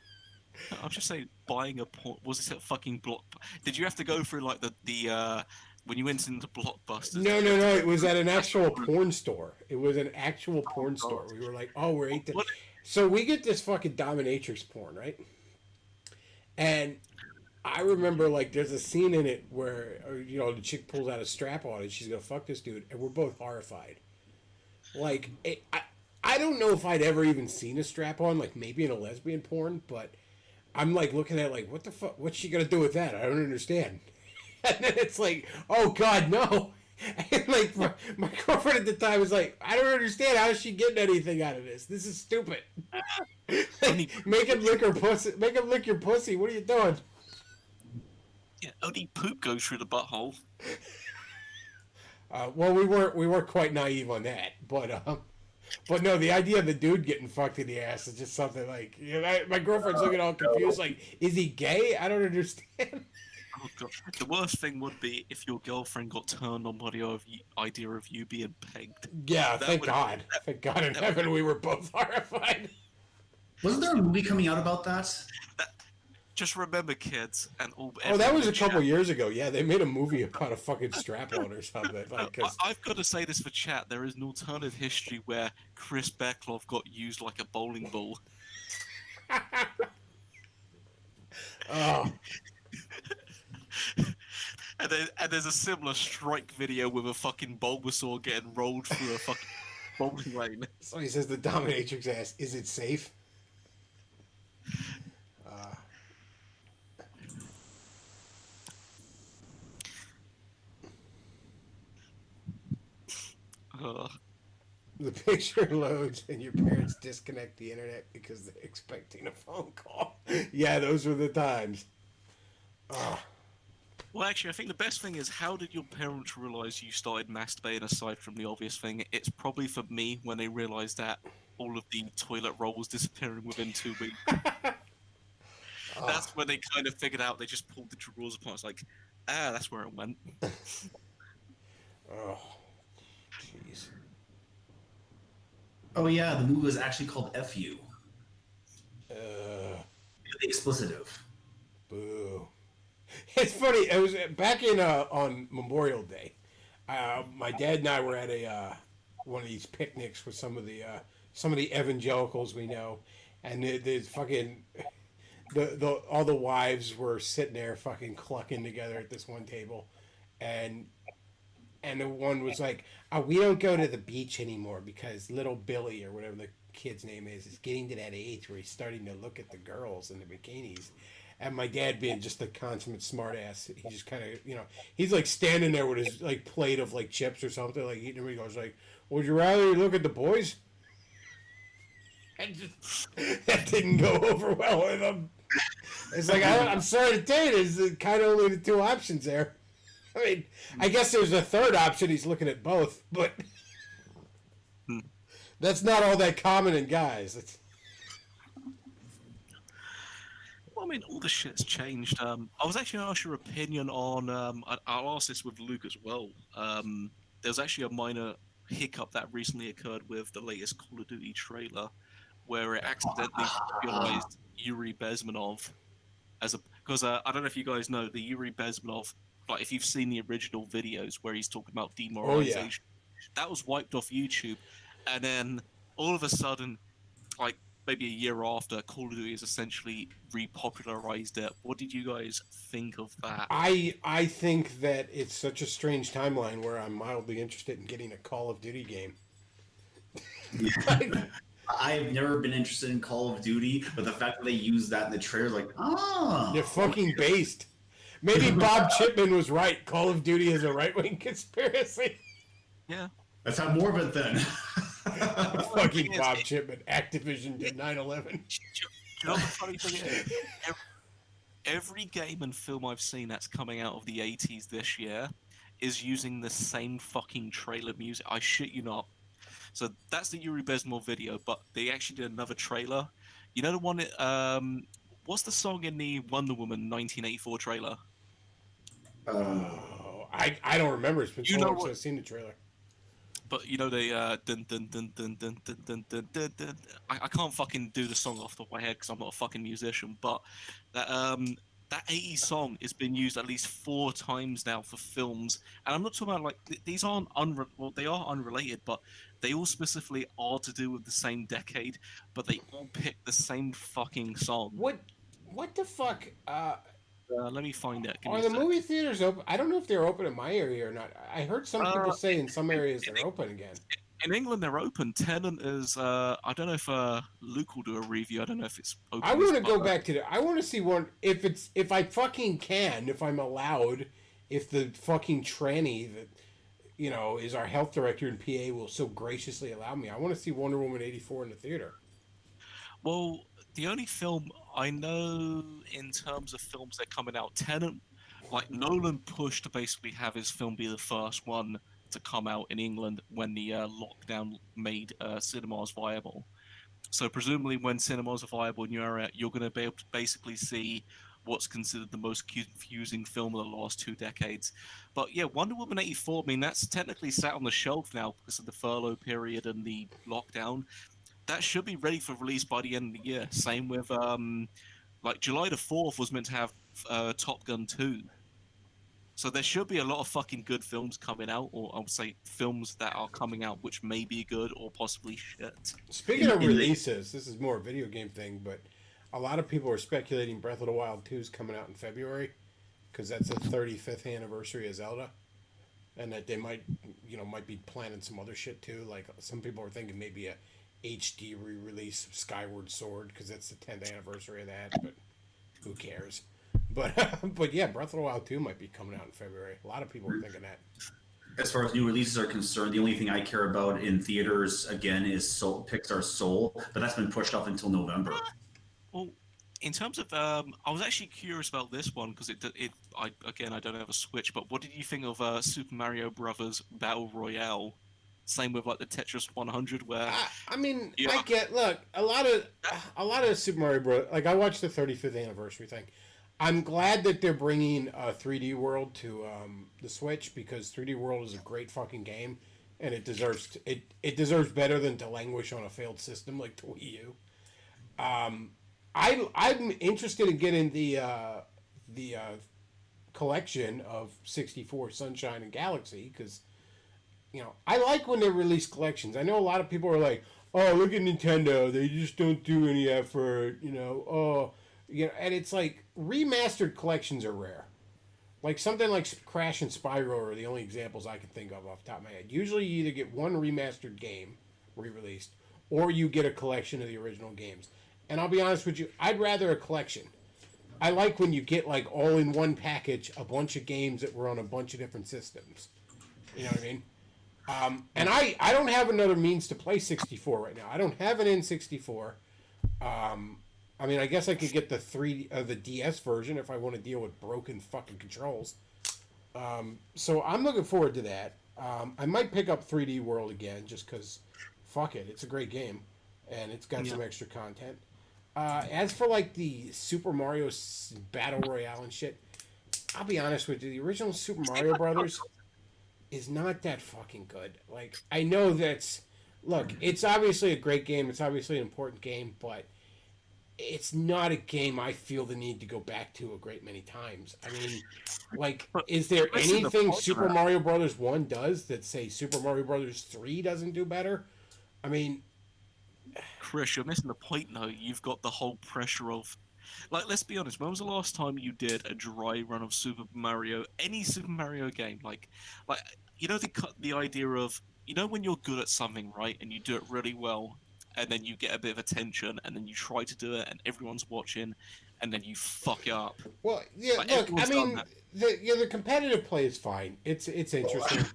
I'm just saying, buying a porn, was it a fucking block? Did you have to go through, like, the when you went into Blockbusters? No. It was at an actual porn store. It was an actual porn store. We were like, oh, we're 18. So we get this fucking dominatrix porn, right? And I remember, like, there's a scene in it where, you know, the chick pulls out a strap on and she's gonna fuck this dude, and we're both horrified. Like, I don't know if I'd ever even seen a strap on, like maybe in a lesbian porn, but I'm like looking at it like, what the fuck? What's she gonna do with that? I don't understand. And then it's like, oh god, no. And like my girlfriend at the time was like, I don't understand. How is she getting anything out of this? This is stupid. Like, make him lick her pussy. Make him lick your pussy. What are you doing? Yeah, only poop goes through the butthole. Well, we weren't quite naive on that, but no, the idea of the dude getting fucked in the ass is just something like, you know, my girlfriend's looking all confused, like, is he gay? I don't understand. Oh god, the worst thing would be if your girlfriend got turned on by the idea of you being pegged. Yeah, thank God in heaven we were both horrified. Wasn't there a movie coming out about that? Just remember, kids, and all. Oh, that was a couple years ago. Yeah, they made a movie about a fucking strap-on or something. Like, I've got to say this for chat. There is an alternative history where Chris Beckloff got used like a bowling ball. Oh. And there's a similar strike video with a fucking Bulbasaur getting rolled through a fucking bowling lane. So he says the dominatrix asks, "Is it safe?" The picture loads and your parents disconnect the internet because they're expecting a phone call. Yeah, those were the times. Well, actually, I think the best thing is, how did your parents realize you started masturbating aside from the obvious thing? It's probably for me when they realized that all of the toilet roll was disappearing within 2 weeks. That's when they kind of figured out. They just pulled the drawers apart. It's like, that's where it went. Oh, jeez. Oh yeah, the movie was actually called "Fu." Uh, The explicitive. Boo. It's funny. It was back in on Memorial Day. My dad and I were at a one of these picnics with some of the evangelicals we know, and the fucking all the wives were sitting there fucking clucking together at this one table, and the one was like, "Oh, we don't go to the beach anymore because little Billy or whatever the kid's name is getting to that age where he's starting to look at the girls in the bikinis." And my dad, being just a consummate smartass, he just kind of, he's like standing there with his like plate of like chips or something, like eating them. He goes like, "Would you rather look at the boys?" And just that didn't go over well with him. It's like, I'm sorry to tell you, there's kind of only the two options there. I mean, I guess there's a third option. He's looking at both, but that's not all that common in guys. Well, I mean, all the shit's changed. I was actually going to ask your opinion on. I'll ask this with Luke as well. There was actually a minor hiccup that recently occurred with the latest Call of Duty trailer, where it accidentally popularized Yuri Bezmenov as a. Because I don't know if you guys know the Yuri Bezmenov. Like, if you've seen the original videos where he's talking about demoralization, that was wiped off YouTube, and then all of a sudden, like maybe a year after, Call of Duty has essentially repopularized it. What did you guys think of that? I think that it's such a strange timeline where I'm mildly interested in getting a Call of Duty game. I've never been interested in Call of Duty, but the fact that they use that in the trailer, like, You're fucking based. Maybe Bob Chipman was right. Call of Duty is a right-wing conspiracy. Yeah. Let's have more of it then. Fucking Bob Chipman. Activision did 9/11. You know what the funny thing is? Every game and film I've seen that's coming out of the 80s this year is using the same fucking trailer music. I shit you not. So that's the Yuri Bezmenov video, but they actually did another trailer. You know the one that, what's the song in the Wonder Woman 1984 trailer? I don't remember. It's been so long since I've seen the trailer. But you know they dun dun dun dun dun dun dun dun dun dun. I can't fucking do the song off the top of my head because I'm not a fucking musician. But that 80s song has been used at least 4 times now for films, and I'm not talking about like these aren't they are unrelated, but they all specifically are to do with the same decade. But they all pick the same fucking song. What the fuck? Let me find it. Are the movie theaters open? I don't know if they're open in my area or not. I heard some people say in some areas they're open again. In England, they're open. Tenant is. I don't know if Luke will do a review. I don't know if it's open. I want to go back to I want to see one if I fucking can, if I'm allowed, if the fucking tranny that is our health director in PA will so graciously allow me. I want to see Wonder Woman 84 in the theater. Well, the only film I know in terms of films that are coming out, Tenant, like Nolan pushed to basically have his film be the first one to come out in England when the lockdown made cinemas viable. So presumably when cinemas are viable in your area, you're going to be able to basically see what's considered the most confusing film of the last 2 decades. But yeah, Wonder Woman 84, I mean, that's technically sat on the shelf now because of the furlough period and the lockdown. That should be ready for release by the end of the year. Same with, like, July the 4th was meant to have Top Gun 2. So there should be a lot of fucking good films coming out, or I would say films that are coming out which may be good or possibly shit. Speaking of releases, this is more a video game thing, but a lot of people are speculating Breath of the Wild 2 is coming out in February because that's the 35th anniversary of Zelda. And that they might be planning some other shit too. Like some people are thinking maybe a HD re-release of Skyward Sword because that's the 10th anniversary of that, but who cares? But yeah, Breath of the Wild 2 might be coming out in February. A lot of people are thinking that. As far as new releases are concerned, the only thing I care about in theaters again is Pixar's Soul, but that's been pushed off until November. Well, in terms of, I was actually curious about this one because I don't have a Switch, but what did you think of Super Mario Brothers Battle Royale? Same with like the Tetris 100, where I mean, I get look a lot of Super Mario Bros. Like I watched the 35th anniversary thing. I'm glad that they're bringing 3D World to the Switch because 3D World is a great fucking game, and it deserves it deserves better than to languish on a failed system like the Wii U. I'm interested in getting the collection of 64 Sunshine and Galaxy because. You know, I like when they release collections. I know a lot of people are like, "Oh, look at Nintendo. They just don't do any effort." You know, and it's like remastered collections are rare. Like something like Crash and Spyro are the only examples I can think of off the top of my head. Usually, you either get one remastered game re-released, or you get a collection of the original games. And I'll be honest with you, I'd rather a collection. I like when you get like all in one package a bunch of games that were on a bunch of different systems. You know what I mean? And I don't have another means to play 64 right now. I don't have an N64. I mean, I guess I could get the DS version if I want to deal with broken fucking controls. So I'm looking forward to that. I might pick up 3D World again just because, fuck it, it's a great game, and it's got some extra content. As for like the Super Mario Battle Royale and shit, I'll be honest with you, the original Super Mario Brothers is not that fucking good. Like, I know look, it's obviously a great game, it's obviously an important game, but it's not a game I feel the need to go back to a great many times. I mean, like, is there anything Super Mario Brothers 1 does that, say, Super Mario Brothers 3 doesn't do better? I mean... Chris, you're missing the point, though. You've got the whole pressure of... Like, let's be honest, when was the last time you did a dry run of Super Mario, any Super Mario game? Like you know, the idea of, you know, when you're good at something, right, and you do it really well, and then you get a bit of attention, and then you try to do it, and everyone's watching, and then you fuck it up. Well, yeah, like, look, I mean, the competitive play is fine. It's interesting.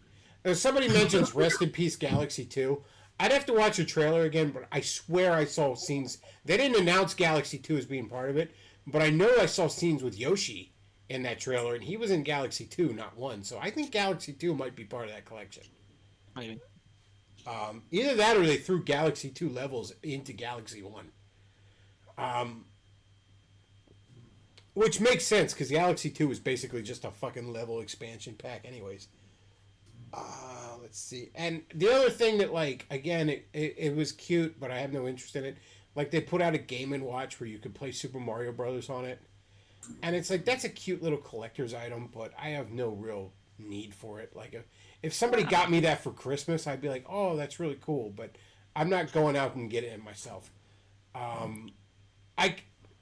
Somebody mentions Rest in Peace Galaxy 2. I'd have to watch the trailer again, but I swear I saw scenes. They didn't announce Galaxy 2 as being part of it, but I know I saw scenes with Yoshi in that trailer, and he was in Galaxy 2, not 1. So I think Galaxy 2 might be part of that collection. Maybe. Either that or they threw Galaxy 2 levels into Galaxy 1. Which makes sense, because Galaxy 2 is basically just a fucking level expansion pack anyways. Let's see. And the other thing that, like, again, it was cute, but I have no interest in it. Like, they put out a Game & Watch where you could play Super Mario Brothers on it. And it's like, that's a cute little collector's item, but I have no real need for it. Like, if somebody got me that for Christmas, I'd be like, oh, that's really cool. But I'm not going out and getting it myself.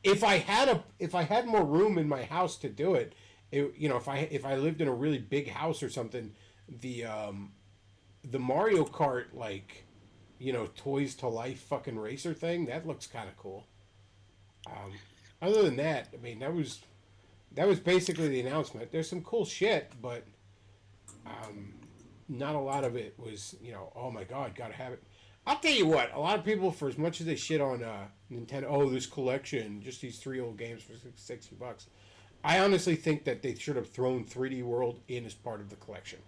If I had more room in my house to do it, you know, if I lived in a really big house or something, the Mario Kart, like, you know, Toys to Life fucking racer thing, that looks kind of cool. Other than that, I mean, that was basically the announcement. There's some cool shit, but not a lot of it was, you know, oh my god, gotta have it. I'll tell you what, a lot of people, for as much as they shit on Nintendo, oh, this collection, just these 3 old games for $60, I honestly think that they should have thrown 3D World in as part of the collection.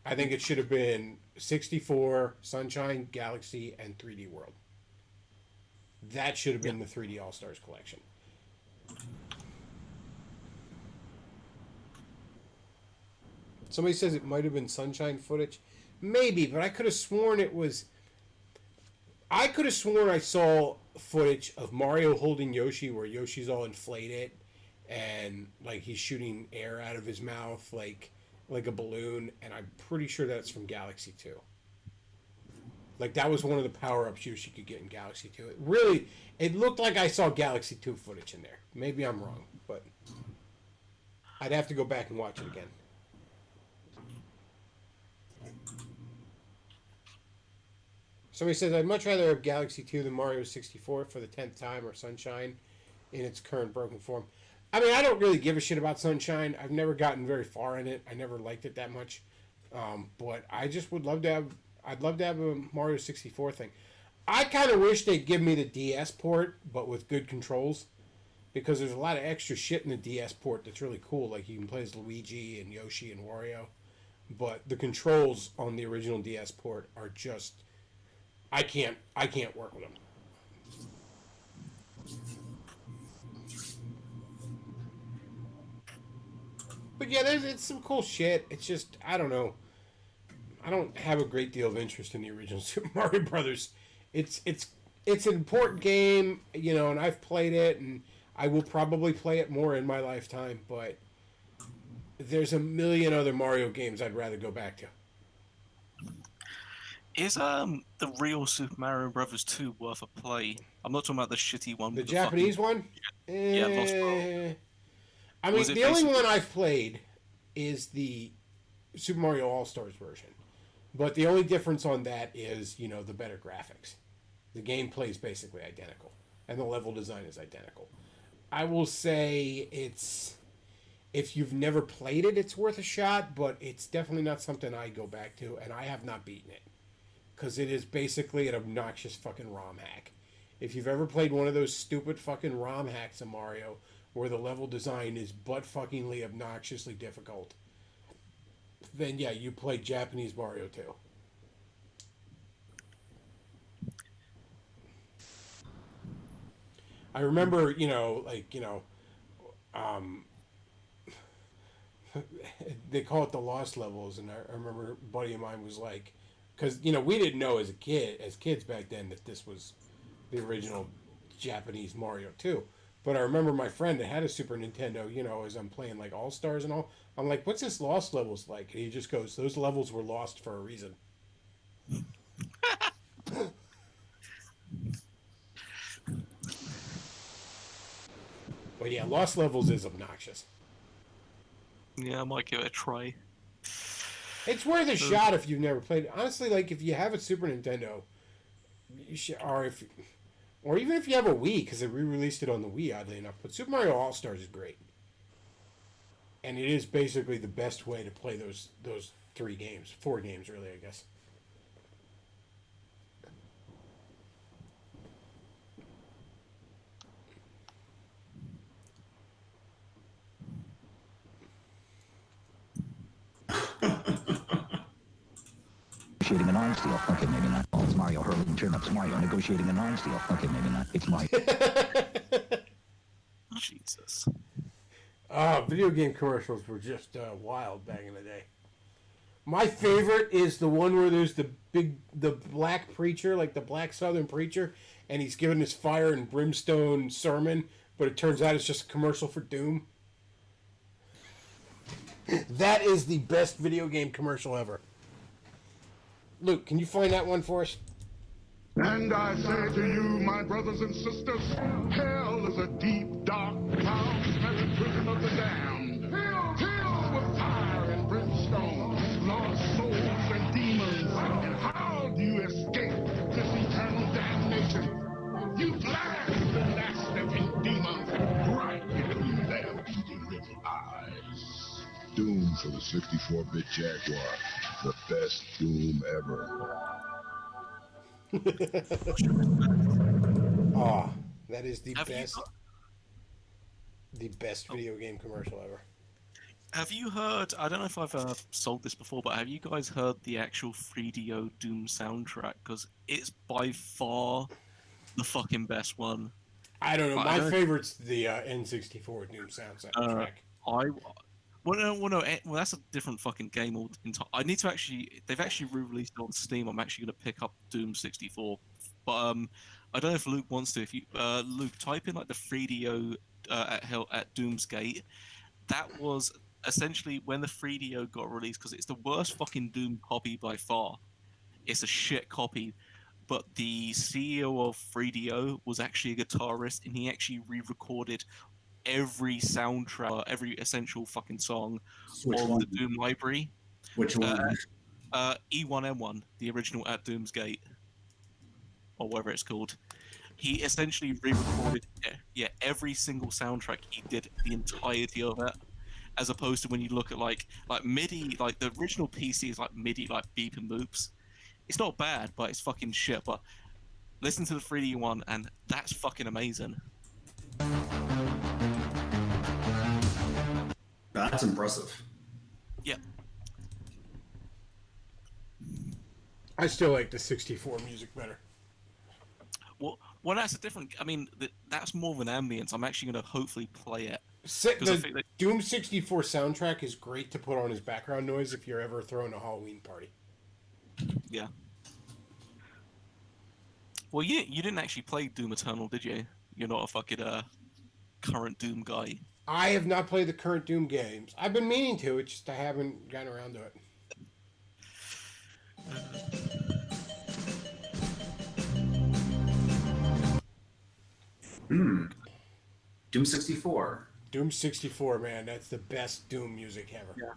I think it should have been 64, Sunshine, Galaxy, and 3D World. That should have been the 3D All-Stars collection. Somebody says it might have been Sunshine footage. Maybe, but I could have sworn it was... I could have sworn I saw footage of Mario holding Yoshi where Yoshi's all inflated and, like, he's shooting air out of his mouth like a balloon, and I'm pretty sure that's from Galaxy 2. Like, that was one of the power-ups Yoshi could get in Galaxy 2. It looked like I saw Galaxy 2 footage in there. Maybe I'm wrong, but I'd have to go back and watch it again. Somebody says, I'd much rather have Galaxy 2 than Mario 64 for the 10th time, or Sunshine in its current broken form. I mean, I don't really give a shit about Sunshine. I've never gotten very far in it. I never liked it that much. But I just would love to have... I'd love to have a Mario 64 thing. I kind of wish they'd give me the DS port, but with good controls, because there's a lot of extra shit in the DS port that's really cool. Like you can play as Luigi and Yoshi and Wario, but the controls on the original DS port are just, I can't work with them. But yeah, it's some cool shit. It's just, I don't know. I don't have a great deal of interest in the original Super Mario Brothers. It's an important game, you know, and I've played it, and I will probably play it more in my lifetime, but there's a million other Mario games I'd rather go back to. Is the real Super Mario Brothers 2 worth a play? I'm not talking about the shitty one. The Japanese one? Yeah, Lost World. I mean, the only one I've played is the Super Mario All-Stars version. But the only difference on that is, you know, the better graphics. The gameplay is basically identical. And the level design is identical. I will say it's... If you've never played it, it's worth a shot, but it's definitely not something I go back to, and I have not beaten it. Because it is basically an obnoxious fucking ROM hack. If you've ever played one of those stupid fucking ROM hacks of Mario, where the level design is butt-fuckingly obnoxiously difficult, then yeah, you play Japanese Mario too. I remember, you know, like, you know, they call it the lost levels, and I remember a buddy of mine was like, because, you know, we didn't know as kids back then that this was the original Japanese Mario 2. But I remember my friend that had a Super Nintendo, you know, as I'm playing like All-Stars and all, I'm like, what's this lost levels like? And he just goes, those levels were lost for a reason. But yeah, lost levels is obnoxious. Yeah, I might give it a try. It's worth a shot if you've never played it. Honestly, like, if you have a Super Nintendo, you should, or even if you have a Wii, because they re-released it on the Wii, oddly enough. But Super Mario All-Stars is great. And it is basically the best way to play those 4 games, really, I guess. Negotiating an arms deal. Okay, maybe not. Oh, it's Mario hurling turnips. Mario negotiating an arms deal. Okay, maybe not. It's Mario. Jesus. Video game commercials were just wild back in the day. My favorite is the one where there's the black preacher, like the black Southern preacher, and he's giving his fire and brimstone sermon, but it turns out it's just a commercial for Doom. That is the best video game commercial ever. Luke, can you find that one for us? And I say to you, my brothers and sisters, hell is a deep, dark, foul-smelling prison of the damned. Filled with fire and brimstone, lost souls and demons. And how do you escape this eternal damnation? You blast the last-stepping demons right between their beady little eyes. Doom for the 64-bit Jaguar. The best Doom ever. Oh, that is the best video game commercial ever. Have you heard, I don't know if I've sold this before, but have you guys heard the actual 3DO Doom soundtrack? Because it's by far the fucking best one. I don't know, my favorite's the N64 Doom soundtrack. Well, that's a different fucking game entirely. I need to they've actually re-released it on Steam. I'm actually going to pick up Doom 64. But I don't know if Luke wants to. If you, Luke, type in like the 3DO at Doom's Gate. That was essentially when the 3DO got released, because it's the worst fucking Doom copy by far. It's a shit copy. But the CEO of 3DO was actually a guitarist, and he actually re-recorded every soundtrack, every essential fucking song on the Doom library. Which one? E1M1, the original At Doom's Gate, or whatever it's called. He essentially re-recorded every single soundtrack. He did the entirety of it, as opposed to when you look at like MIDI, like the original PC is like MIDI, like beep and boops. It's not bad, but it's fucking shit. But Listen to the 3D one, and that's fucking amazing. That's impressive. Yeah. I still like the 64 music better. Well, that's a different. I mean, that's more of an ambience. I'm actually going to hopefully play it. The Doom 64 soundtrack is great to put on as background noise if you're ever throwing a Halloween party. Yeah. Well, you didn't actually play Doom Eternal, did you? You're not a fucking current Doom guy. I have not played the current Doom games. I've been meaning to, it's just I haven't gotten around to it. Doom 64. Doom 64, man, that's the best Doom music ever. Yeah.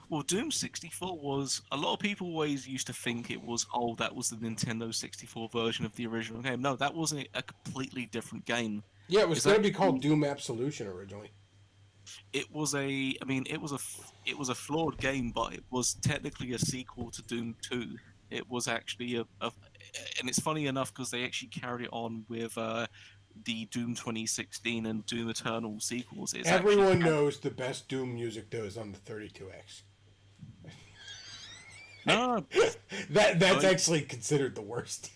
Well, Doom 64 was... A lot of people always used to think it was, oh, that was the Nintendo 64 version of the original game. No, that wasn't a completely different game. Yeah, it was going to be called Doom Absolution originally. It was a... I mean, it was a flawed game, but it was technically a sequel to Doom 2. It was actually and it's funny enough because they actually carried it on with the Doom 2016 and Doom Eternal sequels. Everyone knows the best Doom music though is on the 32X. No, that's actually considered the worst.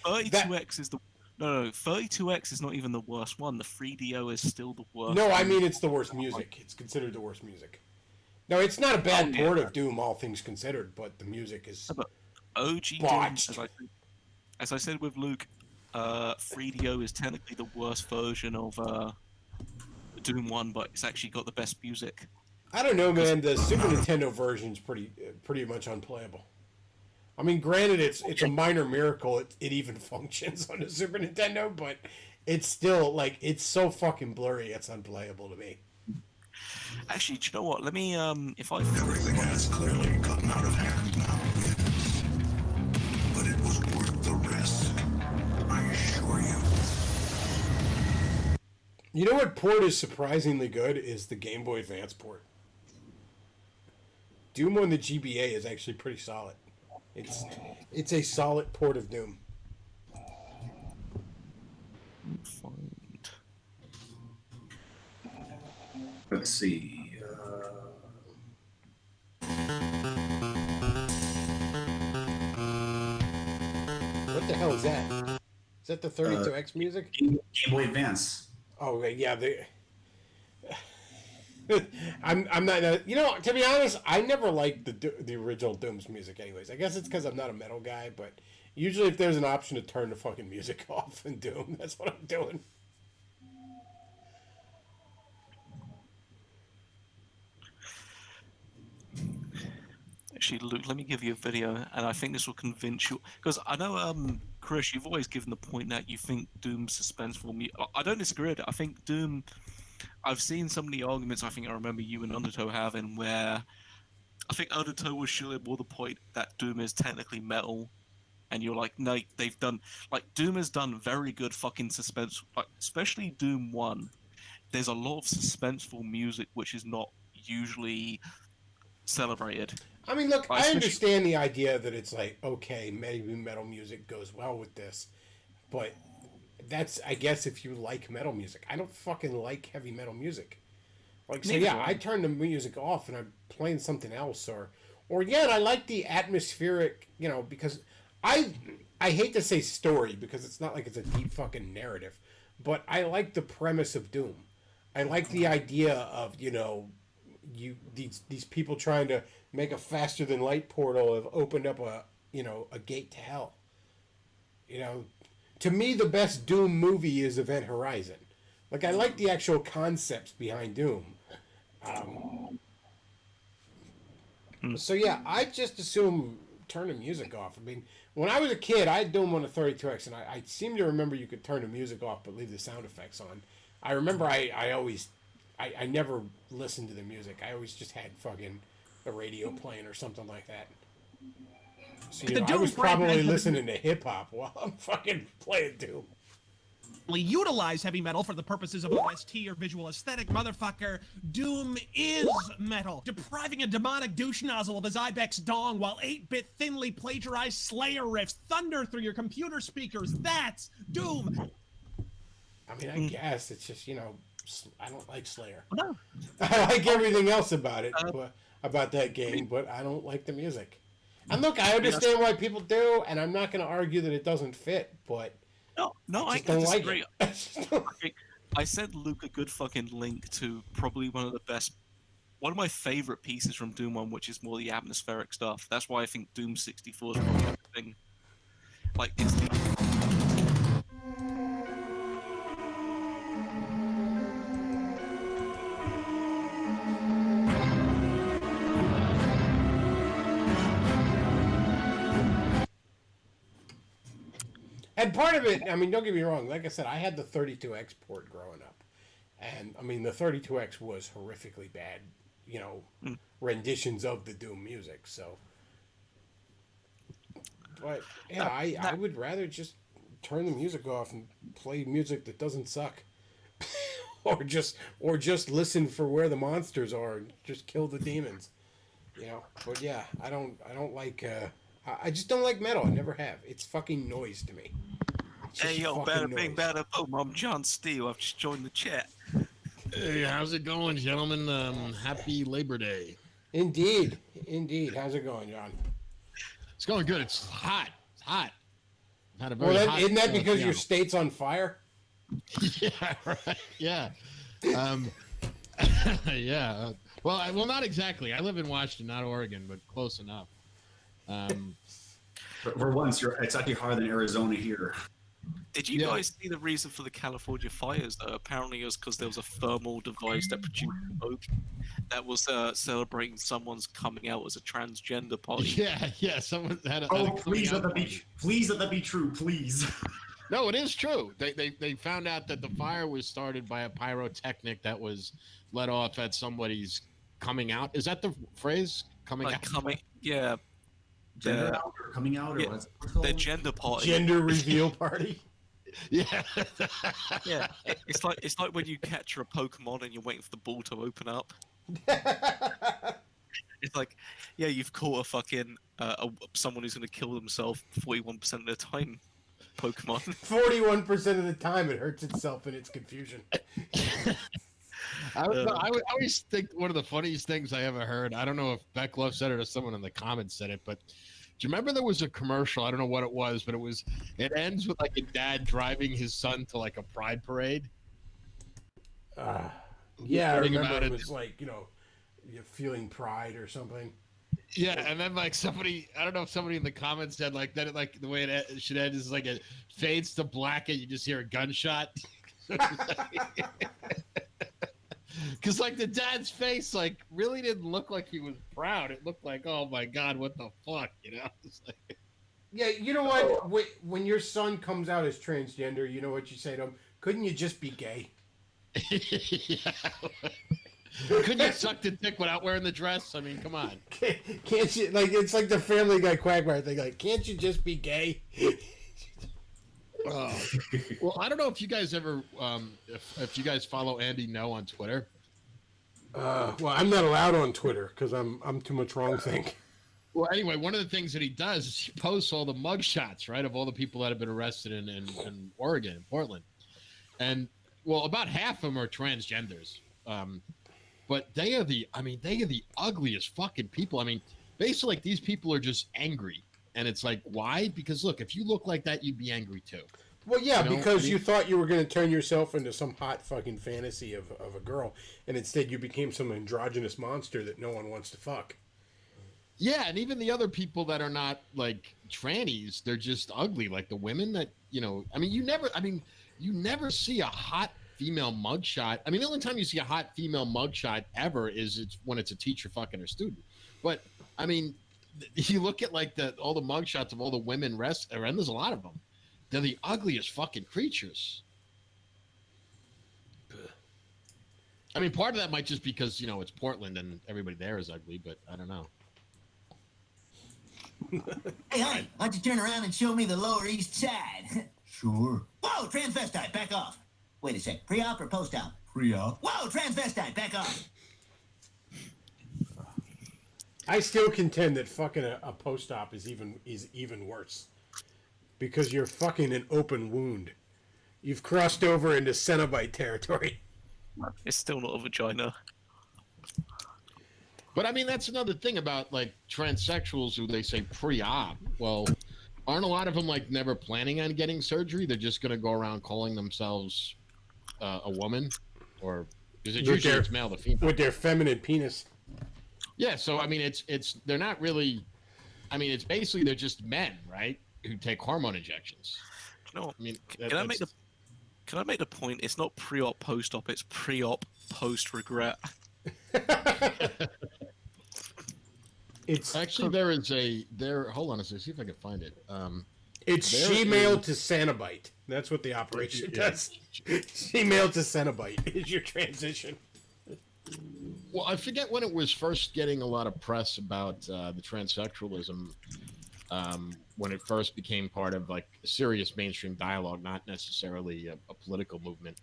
32X is the 32X is not even the worst one. The 3DO is still the worst. No, I mean it's the worst music. It's considered the worst music. No, it's not a bad port of Doom, all things considered, but the music is OG botched. Doom, as I said with Luke, 3DO is technically the worst version of Doom 1, but it's actually got the best music. I don't know, man. The Super Nintendo version's pretty much unplayable. I mean, granted, it's a minor miracle it even functions on the Super Nintendo, but it's still like it's so fucking blurry, it's unplayable to me. Actually, do you know what? Let me if I everything has clearly gotten out of hand now, but it was worth the risk. I assure you. You know what port is surprisingly good is the Game Boy Advance port. Doom on the GBA is actually pretty solid. It's a solid port of Doom. Let's see. What the hell is that? Is that the 32X music? Game Boy Advance. Oh yeah, I'm not. You know, to be honest, I never liked the original Doom's music. Anyways, I guess it's because I'm not a metal guy. But usually, if there's an option to turn the fucking music off in Doom, that's what I'm doing. Actually, Luke, let me give you a video, and I think this will convince you. Because I know, Chris, you've always given the point that you think Doom's suspenseful. I don't disagree with it. I think Doom... I've seen some of the arguments I think I remember you and Undertow having, where I think Undertow was showing more the point that Doom is technically metal, and you're like, no, they've done... Like, Doom has done very good fucking suspense... Like, especially Doom 1. There's a lot of suspenseful music which is not usually celebrated. I mean, look, I understand the idea that it's like, okay, maybe metal music goes well with this, but that's, I guess, if you like metal music. I don't fucking like heavy metal music. Like, so yeah, I turn the music off and I'm playing something else, or yeah, I like the atmospheric, you know, because I hate to say story because it's not like it's a deep fucking narrative, but I like the premise of Doom. I like the idea of, you know, these people trying to make a faster than light portal have opened up a gate to hell. You know, to me the best Doom movie is Event Horizon. Like, I like the actual concepts behind Doom. So yeah, I just assume turn the music off. I mean, when I was a kid, I had Doom on the 32X, and I seem to remember you could turn the music off but leave the sound effects on. I remember I never listened to the music. I always just had fucking a radio playing or something like that. So, you know, I was probably listening to hip-hop while I'm fucking playing Doom. utilize heavy metal for the purposes of OST or visual aesthetic, motherfucker. Doom is metal. Depriving a demonic douche nozzle of his Ibex dong while 8-bit thinly plagiarized Slayer riffs thunder through your computer speakers. That's Doom. I mean, I guess it's just, you know, I don't like Slayer. No. I like everything else about it, about that game, but I don't like the music. And look, I understand why people do, and I'm not going to argue that it doesn't fit, but I just don't like it. I sent Luke a good fucking link to probably one of my favorite pieces from Doom 1, which is more the atmospheric stuff. That's why I think Doom 64 is probably the thing. Like, it's the... And part of it, I mean, don't get me wrong. Like I said, I had the 32X port growing up. And, I mean, the 32X was horrifically bad, you know, renditions of the Doom music. So, but, yeah, I would rather just turn the music off and play music that doesn't suck. or just listen for where the monsters are and just kill the demons. You know, but yeah, I don't like, I just don't like metal. I never have. It's fucking noise to me. Hey, yo, bada bing, bada boom. I'm John Steele. I've just joined the chat. Hey, how's it going, gentlemen? Happy Labor Day. Indeed. How's it going, John? It's going good. It's hot. It's hot. I've had a Well, very hot isn't that because your piano. state's on fire? Yeah, right. Yeah. Yeah. Well, not exactly. I live in Washington, not Oregon, but close enough. For once, it's actually hotter than Arizona here. Did you guys see the reason for the California fires, though? Apparently it was because there was a thermal device that produced smoke that was celebrating someone's coming out as a transgender party. Yeah. Someone had a Please let that be true, please. No, it is true. They found out that the fire was started by a pyrotechnic that was let off at somebody's coming out. Is that the phrase? Coming out? Yeah. Gender out or coming out, or yeah, what's it called? The gender party. Gender reveal party. Yeah. Yeah. It's like when you capture a Pokemon and you're waiting for the ball to open up. It's like, yeah, you've caught a fucking someone who's going to kill themselves 41% of the time. Pokemon. 41% of the time, it hurts itself in its confusion. I always think one of the funniest things I ever heard, I don't know if Beck Love said it or someone in the comments said it, but do you remember there was a commercial? I don't know what it was, but it ends with like a dad driving his son to like a pride parade. Yeah, I remember it was like, you know, you're feeling pride or something. Yeah, and then like somebody, I don't know if somebody in the comments said like that, like the way it should end is like it fades to black and you just hear a gunshot. Because like the dad's face like really didn't look like he was proud. It looked like, oh my God, what the fuck, you know? It's like... Yeah, you know what? When your son comes out as transgender, you know what you say to him? Couldn't you just be gay? Yeah. Couldn't you suck the dick without wearing the dress? I mean, come on. Can't you, like, it's like the Family Guy Quagmire thing, like, can't you just be gay? Well, I don't know if you guys ever, if you guys follow Andy No on Twitter. Well, I'm not allowed on Twitter because I'm too much wrong think. Well, anyway, one of the things that he does is he posts all the mugshots, right, of all the people that have been arrested in Oregon, in Portland. And, well, about half of them are transgenders. But they are the ugliest fucking people. I mean, basically, like, these people are just angry. And it's like, why? Because, look, if you look like that, you'd be angry, too. Well, yeah, you know? because you thought you were going to turn yourself into some hot fucking fantasy of a girl, and instead you became some androgynous monster that no one wants to fuck. Yeah, and even the other people that are not, like, trannies, they're just ugly. Like, the women that, you know, you never see a hot female mugshot. I mean, the only time you see a hot female mugshot ever is when it's a teacher fucking her student. But, I mean, you look at, like, all the mugshots of all the women and there's a lot of them. They're the ugliest fucking creatures. I mean, part of that might just because, you know, it's Portland and everybody there is ugly, but I don't know. Hey, honey, why don't you turn around and show me the Lower East Side? Sure. Whoa, transvestite, back off. Wait a sec, pre-op or post-op? Pre-op. Whoa, transvestite, back off. I still contend that fucking a post-op is even worse, because you're fucking an open wound. You've crossed over into Cenobite territory. It's still not a vagina. But I mean, that's another thing about like transsexuals who they say pre-op. Well, aren't a lot of them like never planning on getting surgery? They're just going to go around calling themselves a woman, or is it usually it's male to female with their feminine penis? Yeah. So I mean, it's they're not really. I mean, it's basically they're just men, right, who take hormone injections. No, I mean, can I make the point? It's not pre-op, post-op. It's pre-op, post-regret. It's actually hold on a second, see if I can find it. It's she-male to Cenobite. That's what the operation does. She-male to Cenobite is your transition. Well, I forget when it was first getting a lot of press about the transsexualism, when it first became part of like serious mainstream dialogue, not necessarily a political movement.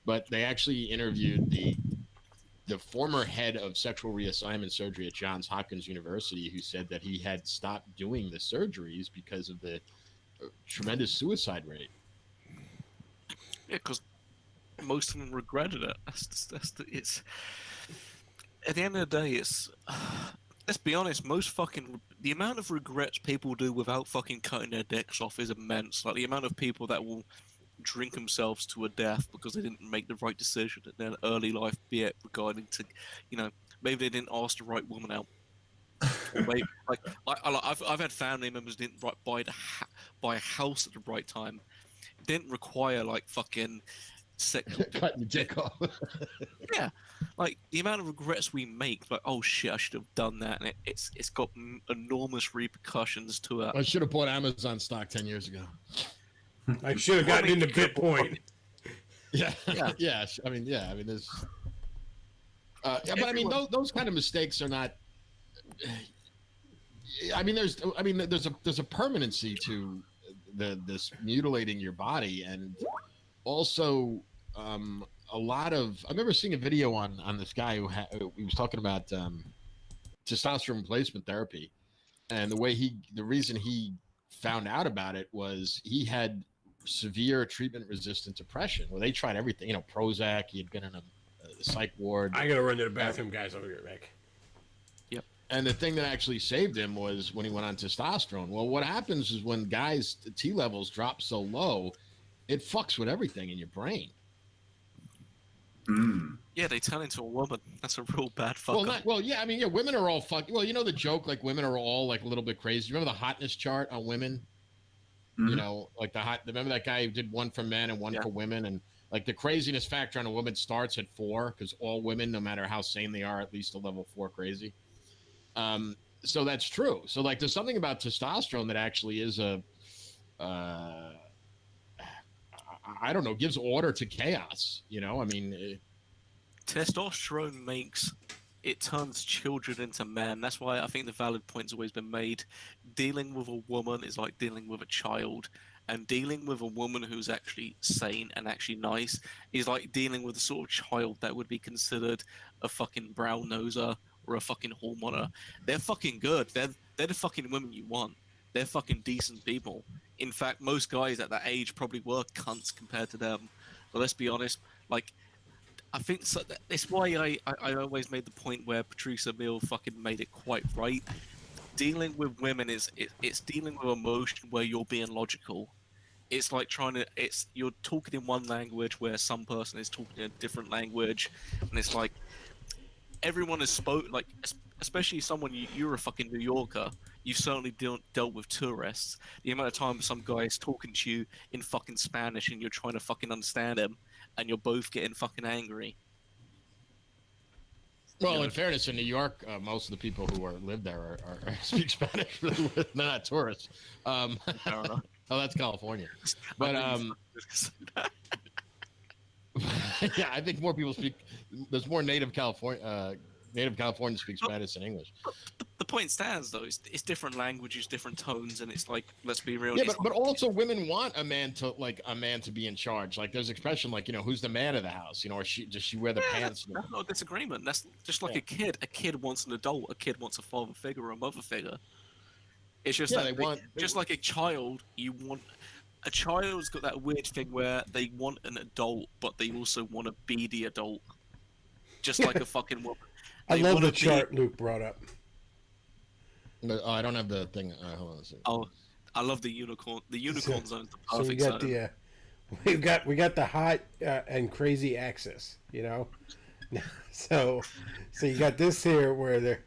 But they actually interviewed the former head of sexual reassignment surgery at Johns Hopkins University, who said that he had stopped doing the surgeries because of the tremendous suicide rate. Yeah, because most of them regretted it. It's at the end of the day, it's let's be honest. The amount of regrets people do without fucking cutting their dicks off is immense. Like the amount of people that will drink themselves to a death because they didn't make the right decision in their early life, be it regarding to, maybe they didn't ask the right woman out. Or maybe, I've had family members didn't buy a house at the right time. It didn't require like fucking cutting the dick off. Yeah, like the amount of regrets we make, like oh shit, I should have done that, and it's got enormous repercussions to it. I should have bought Amazon stock 10 years ago. I should have gotten into Bitcoin. Yeah. I mean, there's. But I mean, those kind of mistakes are not. I mean, there's a permanency to this mutilating your body, and also a lot of. I remember seeing a video on this guy who he was talking about testosterone replacement therapy, and the reason he found out about it was he had severe treatment-resistant depression, where they tried everything, Prozac. He had been in a psych ward. I gotta run to the bathroom, guys. I'll be right back. Yep. And the thing that actually saved him was when he went on testosterone. Well, what happens is when guys' T levels drop so low, it fucks with everything in your brain. Yeah, they turn into a woman. That's a real bad fuck. Women are all fuck. Well, the joke, like women are all like a little bit crazy. Remember the hotness chart on women? Like remember that guy who did one for men and one for women, and like the craziness factor on a woman starts at 4 because all women, no matter how sane they are, at least a level 4 crazy. So that's true. So like, there's something about testosterone that actually is I don't know, gives order to chaos. Testosterone turns children into men. That's why I think the valid point's always been made. Dealing with a woman is like dealing with a child, and dealing with a woman who's actually sane and actually nice is like dealing with a sort of child that would be considered a fucking brown noser or a fucking hormoner. They're fucking good. They're the fucking women you want. They're fucking decent people. In fact, most guys at that age probably were cunts compared to them. But let's be honest, like, I think that's why I always made the point where Patrice O'Neal fucking made it quite right. Dealing with women it's dealing with emotion where you're being logical. It's like you're talking in one language where some person is talking in a different language, and it's like everyone has like, especially someone you're a fucking New Yorker. You've certainly dealt with tourists. The amount of time some guy is talking to you in fucking Spanish and you're trying to fucking understand him, and you're both getting fucking angry. Well, in fairness, in New York, most of the people who live there are speak Spanish. They're not tourists. I don't know. Oh, that's California. But yeah, I think more people speak. There's more native California, native Californian speak Spanish and English. The point stands though. It's different languages, different tones, and it's like, let's be real. Yeah, but also women want a man to be in charge. Like there's an expression like, who's the man of the house? Or does she wear the pants? That's no disagreement. That's just like a kid. A kid wants an adult. A kid wants a father figure or a mother figure. It's just like a child. A child's got that weird thing where they want an adult, but they also want to be the adult. Just like a fucking woman. I love the chart Luke brought up. No, I don't have the thing. Hold on a second. Oh, I love the unicorn. The unicorn zone's the So perfect zone. we got the hot and crazy axis, So you got this here where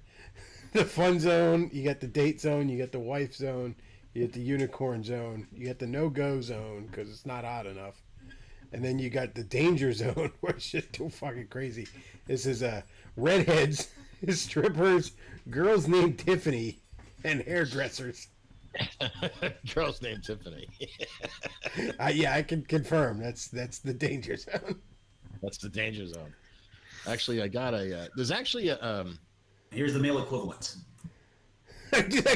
the fun zone, you got the date zone, you got the wife zone, you got the unicorn zone, you got the no-go zone because it's not hot enough, and then you got the danger zone where it's just too fucking crazy. This is redheads, strippers, girls named Tiffany, and hairdressers. Girls named Tiffany. Yeah, I can confirm that's the danger zone. That's the danger zone. Actually, I got there's actually a Here's the male equivalent.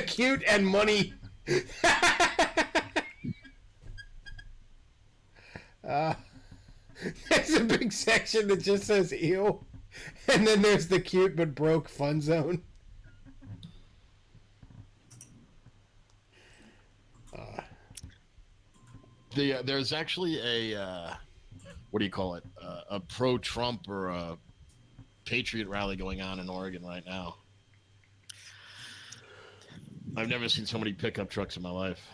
Cute and money. There's a big section that just says ew, and then there's the cute but broke fun zone. There's actually a what do you call it? A pro-Trump or a patriot rally going on in Oregon right now. I've never seen so many pickup trucks in my life.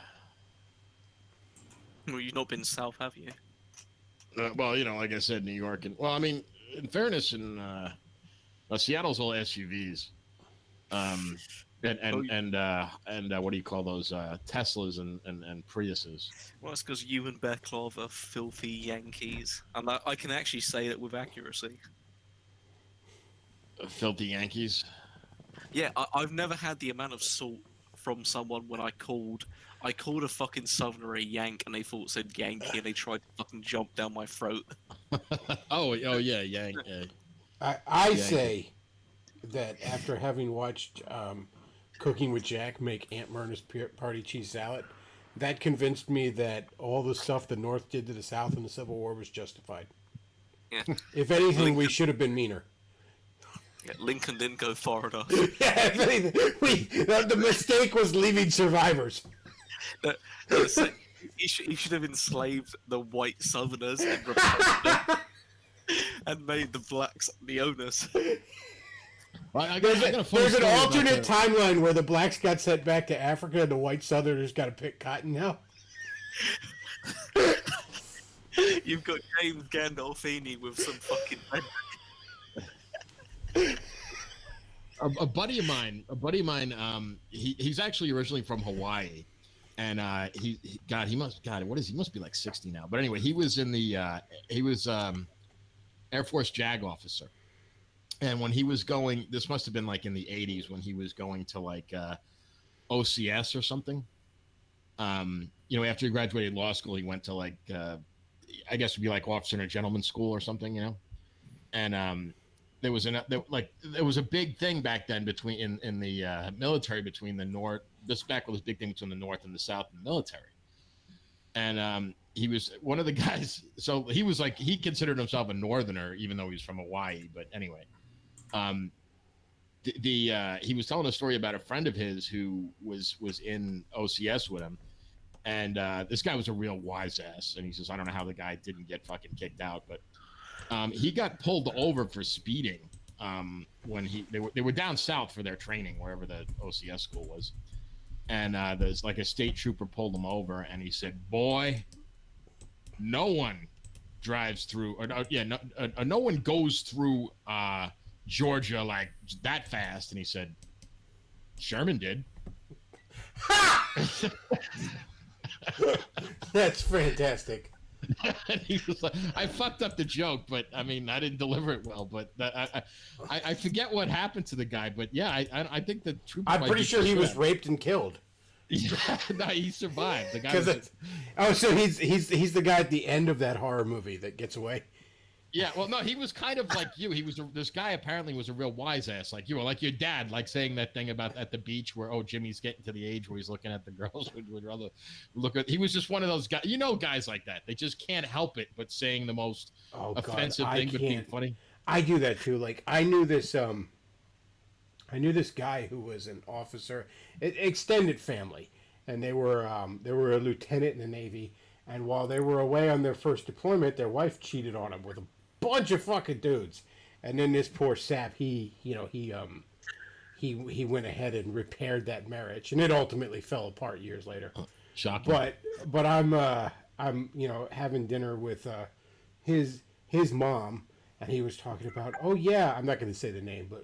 Well, you've not been south, have you? Well, like I said, New York, and well, I mean, in fairness, in Seattle's all SUVs, and what do you call those Teslas and Priuses? Well, it's because you and Beklov are filthy Yankees, and I can actually say that with accuracy. Filthy Yankees. Yeah, I've never had the amount of salt from someone when I called a fucking Southerner a Yank, and they thought it said Yankee, and they tried to fucking jump down my throat. oh yeah, Yank. I say that after having watched Cooking with Jack make Aunt Myrna's party cheese salad, that convinced me that all the stuff the North did to the South in the Civil War was justified. Yeah. If anything, we should have been meaner. Yeah, Lincoln didn't go far enough. Yeah, if anything, the mistake was leaving survivors. He should have enslaved the white Southerners and and made the blacks the owners. Well, there's an alternate timeline where the blacks got sent back to Africa and the white Southerners got to pick cotton now. You've got James Gandolfini with some fucking... A buddy of mine, he's actually originally from Hawaii, and he must be like 60 now. But anyway, he was in the Air Force JAG officer, and when he was going, this must have been like in the 80s when he was going to like OCS or something. After he graduated law school, he went to like I guess it'd be like officer and gentleman school or something, and there was a big thing back then in the military between the North. This back was a big thing between the North and the South in the military. And he was one of the guys. So he was like, he considered himself a Northerner, even though he was from Hawaii. But anyway, he was telling a story about a friend of his who was in OCS with him. And this guy was a real wise ass. And he says, I don't know how the guy didn't get fucking kicked out, but he got pulled over for speeding when they were down south for their training, wherever the OCS school was. And there's like a state trooper pulled him over, and he said, "Boy, no one drives through, no one goes through Georgia like that fast." And he said, "Sherman did." That's fantastic. And he was like, I fucked up the joke, but I mean, I didn't deliver it well. But I forget what happened to the guy. But yeah, I think the trooper. I'm pretty sure he was raped and killed. Yeah, no, he survived. The guy. So he's the guy at the end of that horror movie that gets away. Yeah, well, no, he was kind of like you. This guy apparently was a real wise ass, like you, or like your dad, like saying that thing about at the beach where Jimmy's getting to the age where he's looking at the girls would rather look at. He was just one of those guys, guys like that. They just can't help it but saying the most offensive thing, but being funny. I do that too. Like I knew this guy who was an officer, extended family, and they were a lieutenant in the Navy. And while they were away on their first deployment, their wife cheated on him with a bunch of fucking dudes. And then this poor sap, he went ahead and repaired that marriage, and it ultimately fell apart years later. Shocking. But I'm having dinner with his mom, and he was talking about, oh yeah, I'm not going to say the name, but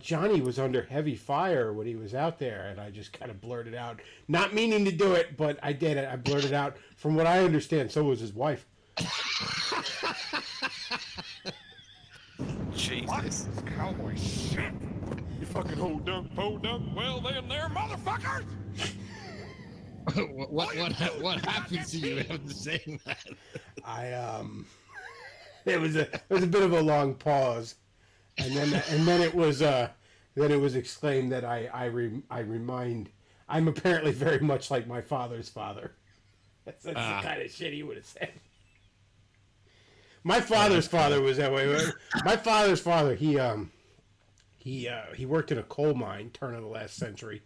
Johnny was under heavy fire when he was out there, and I just kind of blurted out, not meaning to do it, but I did it. I blurted out, from what I understand, so was his wife. Jesus. Cowboy shit. You fucking hold up, well then there, motherfuckers! what happens to you after saying that? It was a bit of a long pause, and then it was exclaimed that I'm apparently very much like my father's father. That's the kind of shit he would have said. My father's father was that way. My father's father, he worked in a coal mine, turn of the last century,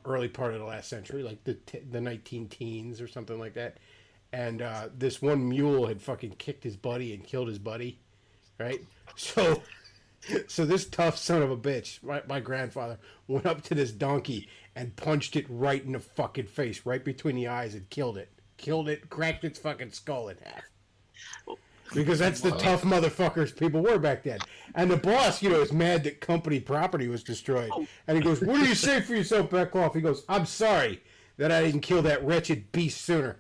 early part of the last century, like the 19 teens or something like that. And this one mule had fucking kicked his buddy and killed his buddy, right? So this tough son of a bitch, my grandfather, went up to this donkey and punched it right in the fucking face, right between the eyes, and killed it, cracked its fucking skull in half. Because that's the tough motherfuckers people were back then. And the boss, is mad that company property was destroyed. And he goes, what do you say for yourself, back off? He goes, I'm sorry that I didn't kill that wretched beast sooner.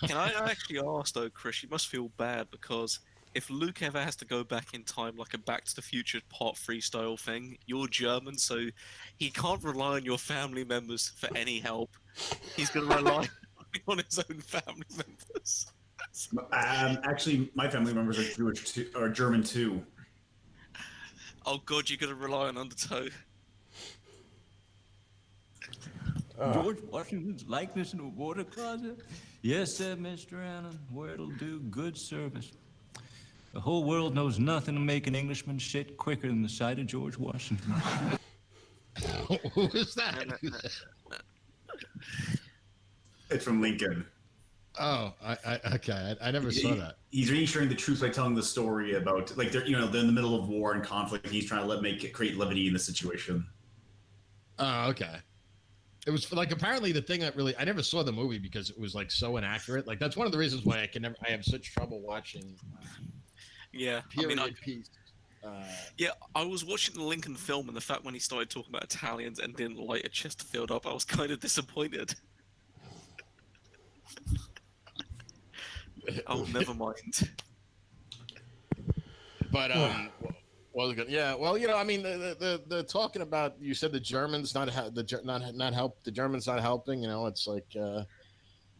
Can I actually ask, though, Chris, you must feel bad, because if Luke ever has to go back in time, like a Back to the Future Part 3 style thing, you're German, so he can't rely on your family members for any help. He's going to rely on his own family members. Actually, my family members are Jewish too, or German too. Oh God, you're gonna rely on Undertow. George Washington's likeness in a water closet? Yes, sir, Mr. Allen, where it'll do good service. The whole world knows nothing to make an Englishman shit quicker than the sight of George Washington. Who is that? It's from Lincoln. Oh, okay. I never saw that. He's reassuring the truth by telling the story about, like, they're in the middle of war and conflict. And he's trying to create levity in the situation. Oh, okay. It was like, apparently the thing that really, I never saw the movie because it was like so inaccurate. Like, that's one of the reasons why I have such trouble watching. Yeah, period piece. Yeah, I was watching the Lincoln film, and the fact when he started talking about Italians and didn't light a Chesterfield up, I was kind of disappointed. Oh, never mind. But yeah. Well, the talking about, you said the Germans the Germans not helping. It's like,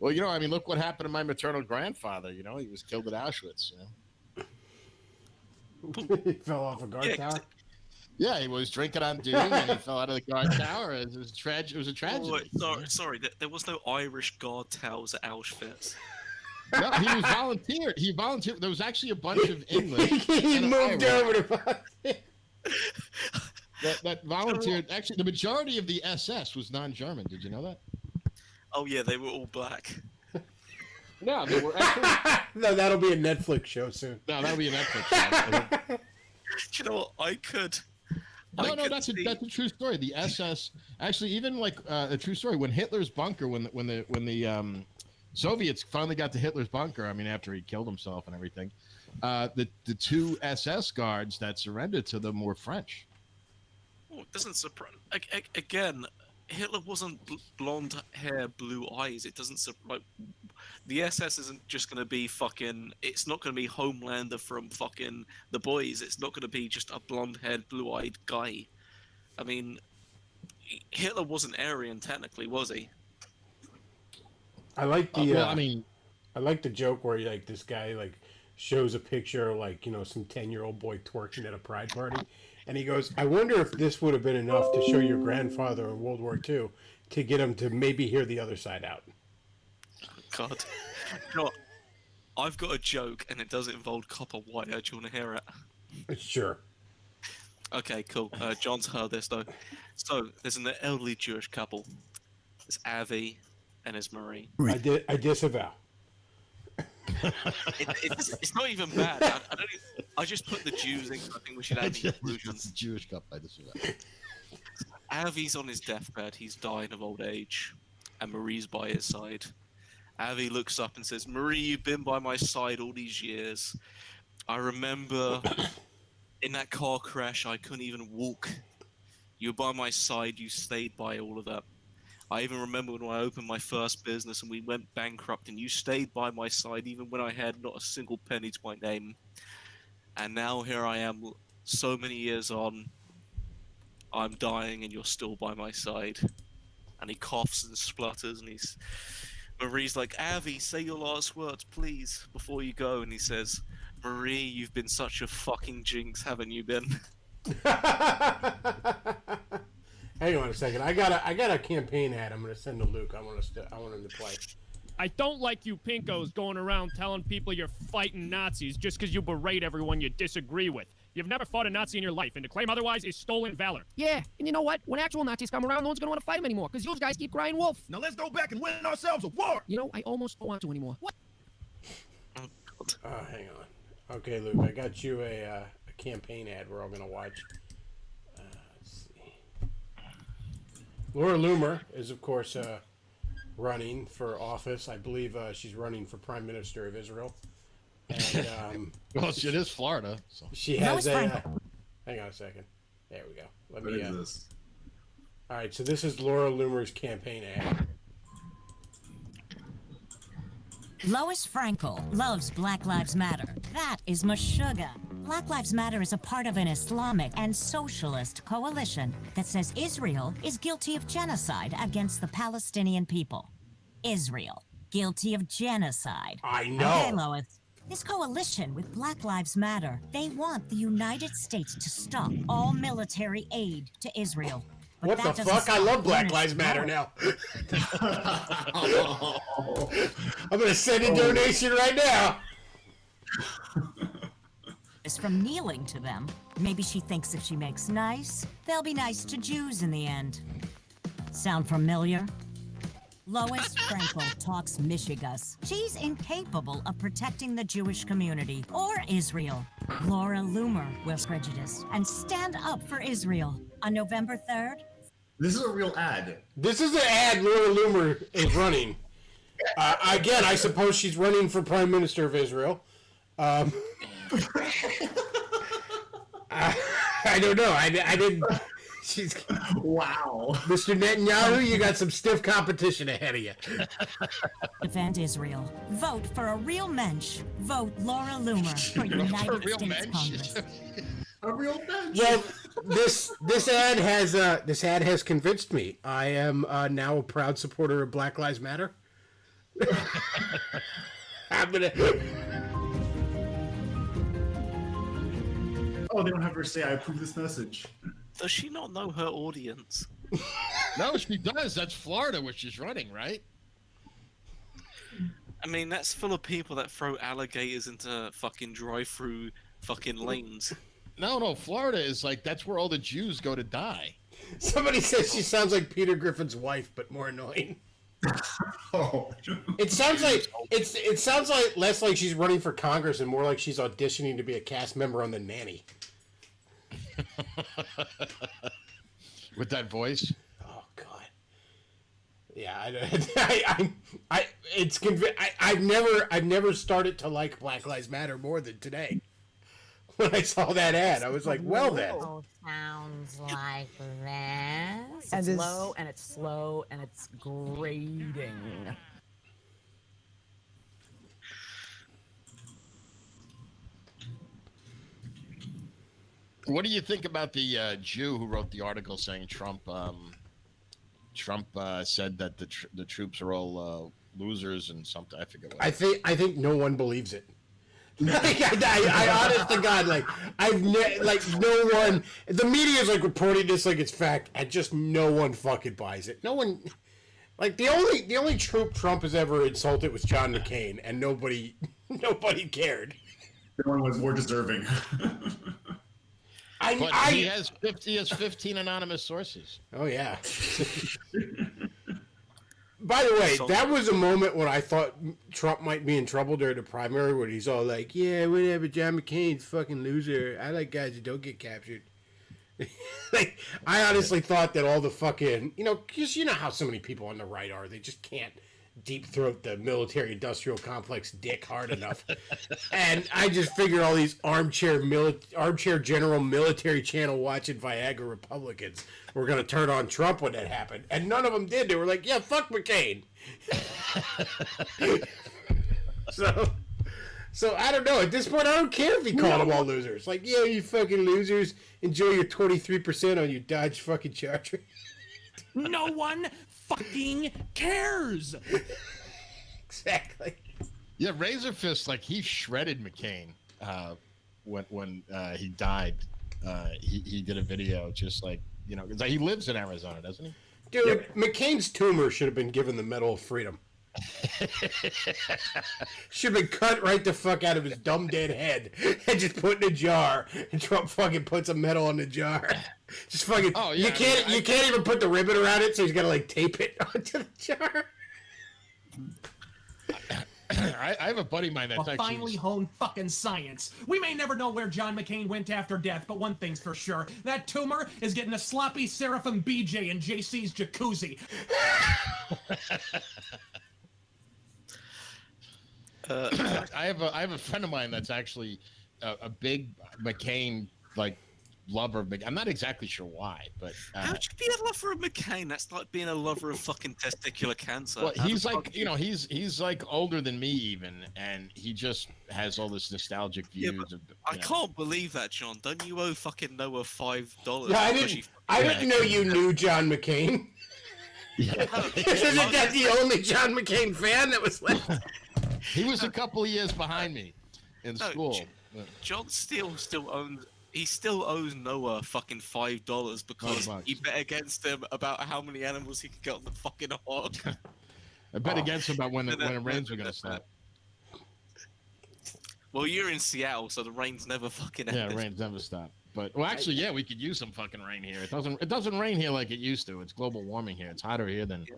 look what happened to my maternal grandfather. He was killed at Auschwitz. He fell off a guard tower. Yeah, he was drinking on duty and he fell out of the guard tower. It was a tragedy. Oh, sorry, there was no Irish guard towers at Auschwitz. No, he was volunteered. He volunteered. There was actually a bunch of English. He moved over to volunteer. That volunteered. Actually, the majority of the SS was non-German. Did you know that? Oh yeah, they were all black. No, they were actually. No, that'll be a Netflix show soon. No, that'll be a Netflix show. You know what? I could. No, that's a true story. The SS, actually, even like a true story. When Hitler's bunker, when the Soviets finally got to Hitler's bunker, after he killed himself and everything, the two SS guards that surrendered to them were French. Oh, it doesn't surprise. Again, Hitler wasn't blonde hair, blue eyes. It doesn't the SS isn't just going to be fucking. It's not going to be Homelander from fucking The Boys. It's not going to be just a blonde-haired, blue-eyed guy. Hitler wasn't Aryan technically, was he? I like the I like the joke where this guy shows a picture of, like, some 10-year-old boy twerking at a pride party. And he goes, I wonder if this would have been enough to show your grandfather in World War II to get him to maybe hear the other side out. God. I've got a joke, and it does involve copper wire. Do you want to hear it? Sure. Okay, cool. John's heard this, though. So, there's an elderly Jewish couple. There's Avi and there's Marie. I disavow. It's not even bad. I just put the Jews in. I think we should add the inclusions. It's a Jewish couple. I disavow. Avi's on his deathbed. He's dying of old age. And Marie's by his side. Avi looks up and says, Marie, you've been by my side all these years. I remember in that car crash, I couldn't even walk. You were by my side. You stayed by all of that. I even remember when I opened my first business and we went bankrupt, and you stayed by my side even when I had not a single penny to my name. And now here I am, so many years on. I'm dying and you're still by my side. And he coughs and splutters, and Marie's like, Avi, say your last words, please, before you go. And he says, Marie, you've been such a fucking jinx, haven't you been? Hang on a second. I got a campaign ad I'm gonna send to Luke. I want him to play. I don't like you pinkos going around telling people you're fighting Nazis just because you berate everyone you disagree with. You've never fought a Nazi in your life, and to claim otherwise is stolen valor. Yeah, and you know what? When actual Nazis come around, no one's gonna want to fight them anymore, because you guys keep crying wolf. Now let's go back and win ourselves a war! You know, I almost don't want to anymore. What? Hang on. Okay, Luke, I got you a campaign ad we're all gonna watch. Let's see. Laura Loomer is, of course, running for office. I believe she's running for Prime Minister of Israel. And, well, it is Florida. So. She has a. Hang on a second. There we go. Let me. This? All right, so this is Laura Loomer's campaign ad. Lois Frankel loves Black Lives Matter. That is Meshuggah. Black Lives Matter is a part of an Islamic and socialist coalition that says Israel is guilty of genocide against the Palestinian people. Israel, guilty of genocide. I know. Okay, Lois. This coalition with Black Lives Matter, they want the United States to stop all military aid to Israel. But what the fuck? I love Black Lives Matter now. I'm gonna send a donation right now. Is from kneeling to them. Maybe she thinks if she makes nice, they'll be nice to Jews in the end. Sound familiar? Lois Frankel talks Michigas. She's incapable of protecting the Jewish community or Israel. Laura Loomer will prejudice and stand up for Israel. On November 3rd, This is a real ad. This is the ad Laura Loomer is running. Again, I suppose she's running for Prime Minister of Israel. I don't know. I didn't. She's wow. Mr. Netanyahu, you got some stiff competition ahead of you. defend Israel. Vote for a real mensch. Vote Laura Loomer for United States Congress. A real bench. Well, this ad has convinced me. I am now a proud supporter of Black Lives Matter. I'm gonna. Oh, they don't have her say, "I approve this message." Does she not know her audience? No, she does. That's Florida, where she's running, right? I mean, that's full of people that throw alligators into fucking drive-through fucking lanes. No, Florida is like, that's where all the Jews go to die. Somebody says she sounds like Peter Griffin's wife, but more annoying. Oh. It sounds like less like she's running for Congress and more like she's auditioning to be a cast member on The Nanny. With that voice. Oh God. Yeah, I've never started to like Black Lives Matter more than today. When I saw that ad, I was like, well then. Sounds like this. And It's low and it's slow and it's grating. What do you think about the Jew who wrote the article saying Trump said that the troops are all losers and something? I forget what. I think no one believes it. I honest to God, like no one. The media is like reporting this like it's fact, and just no one fucking buys it. No one. Like the only troop Trump has ever insulted was John McCain, and nobody cared. No one was more deserving. He has 15 anonymous sources. Oh yeah. By the way, that was a moment when I thought Trump might be in trouble during the primary, when he's all like, "Yeah, whatever, John McCain's fucking loser. I like guys who don't get captured." Like, I honestly thought that all the fucking, because you know how so many people on the right are, they just can't deep throat the military-industrial complex dick hard enough. And I just figured all these armchair general military channel watching Viagra Republicans were going to turn on Trump when that happened. And none of them did. They were like, yeah, fuck McCain. So I don't know. At this point, I don't care if he called them all losers. Like, yeah, you fucking losers. Enjoy your 23% on your Dodge fucking Charger. No one fucking cares. Exactly. Yeah, Razor Fist, like, he shredded McCain when he died. He did a video just like, because he lives in Arizona, doesn't he? Dude, yep. McCain's tumor should have been given the Medal of Freedom. Should have been cut right the fuck out of his dumb dead head and just put in a jar, and Trump fucking puts a medal on the jar. Just fucking. Oh, yeah, you can't even put the ribbon around it, so he's gotta like tape it onto the jar. I have a buddy of mine that's actually finally honed fucking science. We may never know where John McCain went after death, but one thing's for sure: that tumor is getting a sloppy Seraphim BJ in JC's jacuzzi. I have a friend of mine that's actually a big McCain lover. I'm not exactly sure why, but how'd you be a lover of McCain? That's like being a lover of fucking testicular cancer. Well, he's like, he's like older than me even, and he just has all this nostalgic views. I can't believe that, John. Don't you owe fucking Noah $5? Yeah, I didn't know you knew John McCain. Yeah. Isn't that the only John McCain fan that was left? He was a couple of years behind me in school. John still owns. He still owes Noah fucking $5 because he bet against him about how many animals he could get on the fucking hog. I bet against him about when the rains were gonna stop. Well, you're in Seattle, so the rains never fucking end. Yeah, rains never stop. But actually, yeah, we could use some fucking rain here. It doesn't rain here like it used to. It's global warming here. It's hotter here than. Yeah.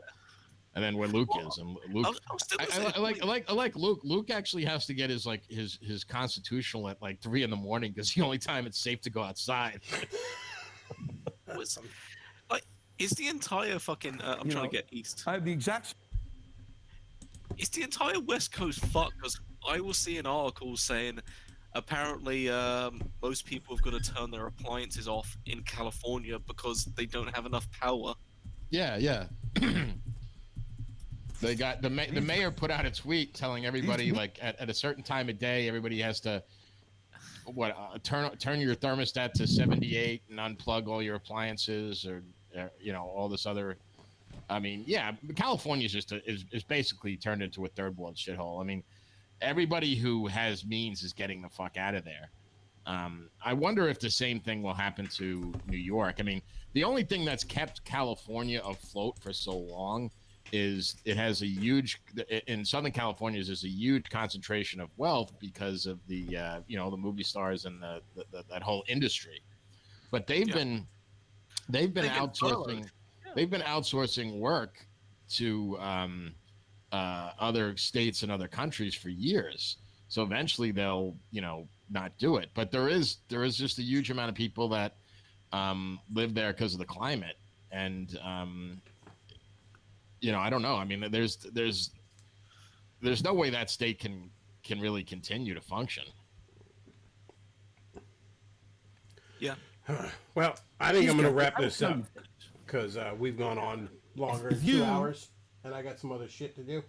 And then where Luke is, and Luke, I like Luke. Luke actually has to get his constitutional at like 3 a.m. because the only time it's safe to go outside. Is the entire fucking? I'm trying to get east. I have the exact. Is the entire West Coast fucked? Because I was seeing articles saying apparently most people have got to turn their appliances off in California because they don't have enough power. Yeah. They got the mayor put out a tweet telling everybody like at a certain time of day everybody has to turn your thermostat to 78 and unplug all your appliances or all this other. I mean, yeah, California is basically turned into a third world shithole. I mean, everybody who has means is getting the fuck out of there. I wonder if the same thing will happen to New York. I mean, the only thing that's kept California afloat for so long is it has a huge in Southern California there's a huge concentration of wealth because of the the movie stars and that whole industry, but they've been outsourcing work to other states and other countries for years, so eventually they'll not do it. But there is just a huge amount of people that live there because of the climate, and I don't know. I mean, there's no way that state can really continue to function. Yeah. Well, I think I'm going to wrap this up because we've gone on longer than 2 hours, and I got some other shit to do.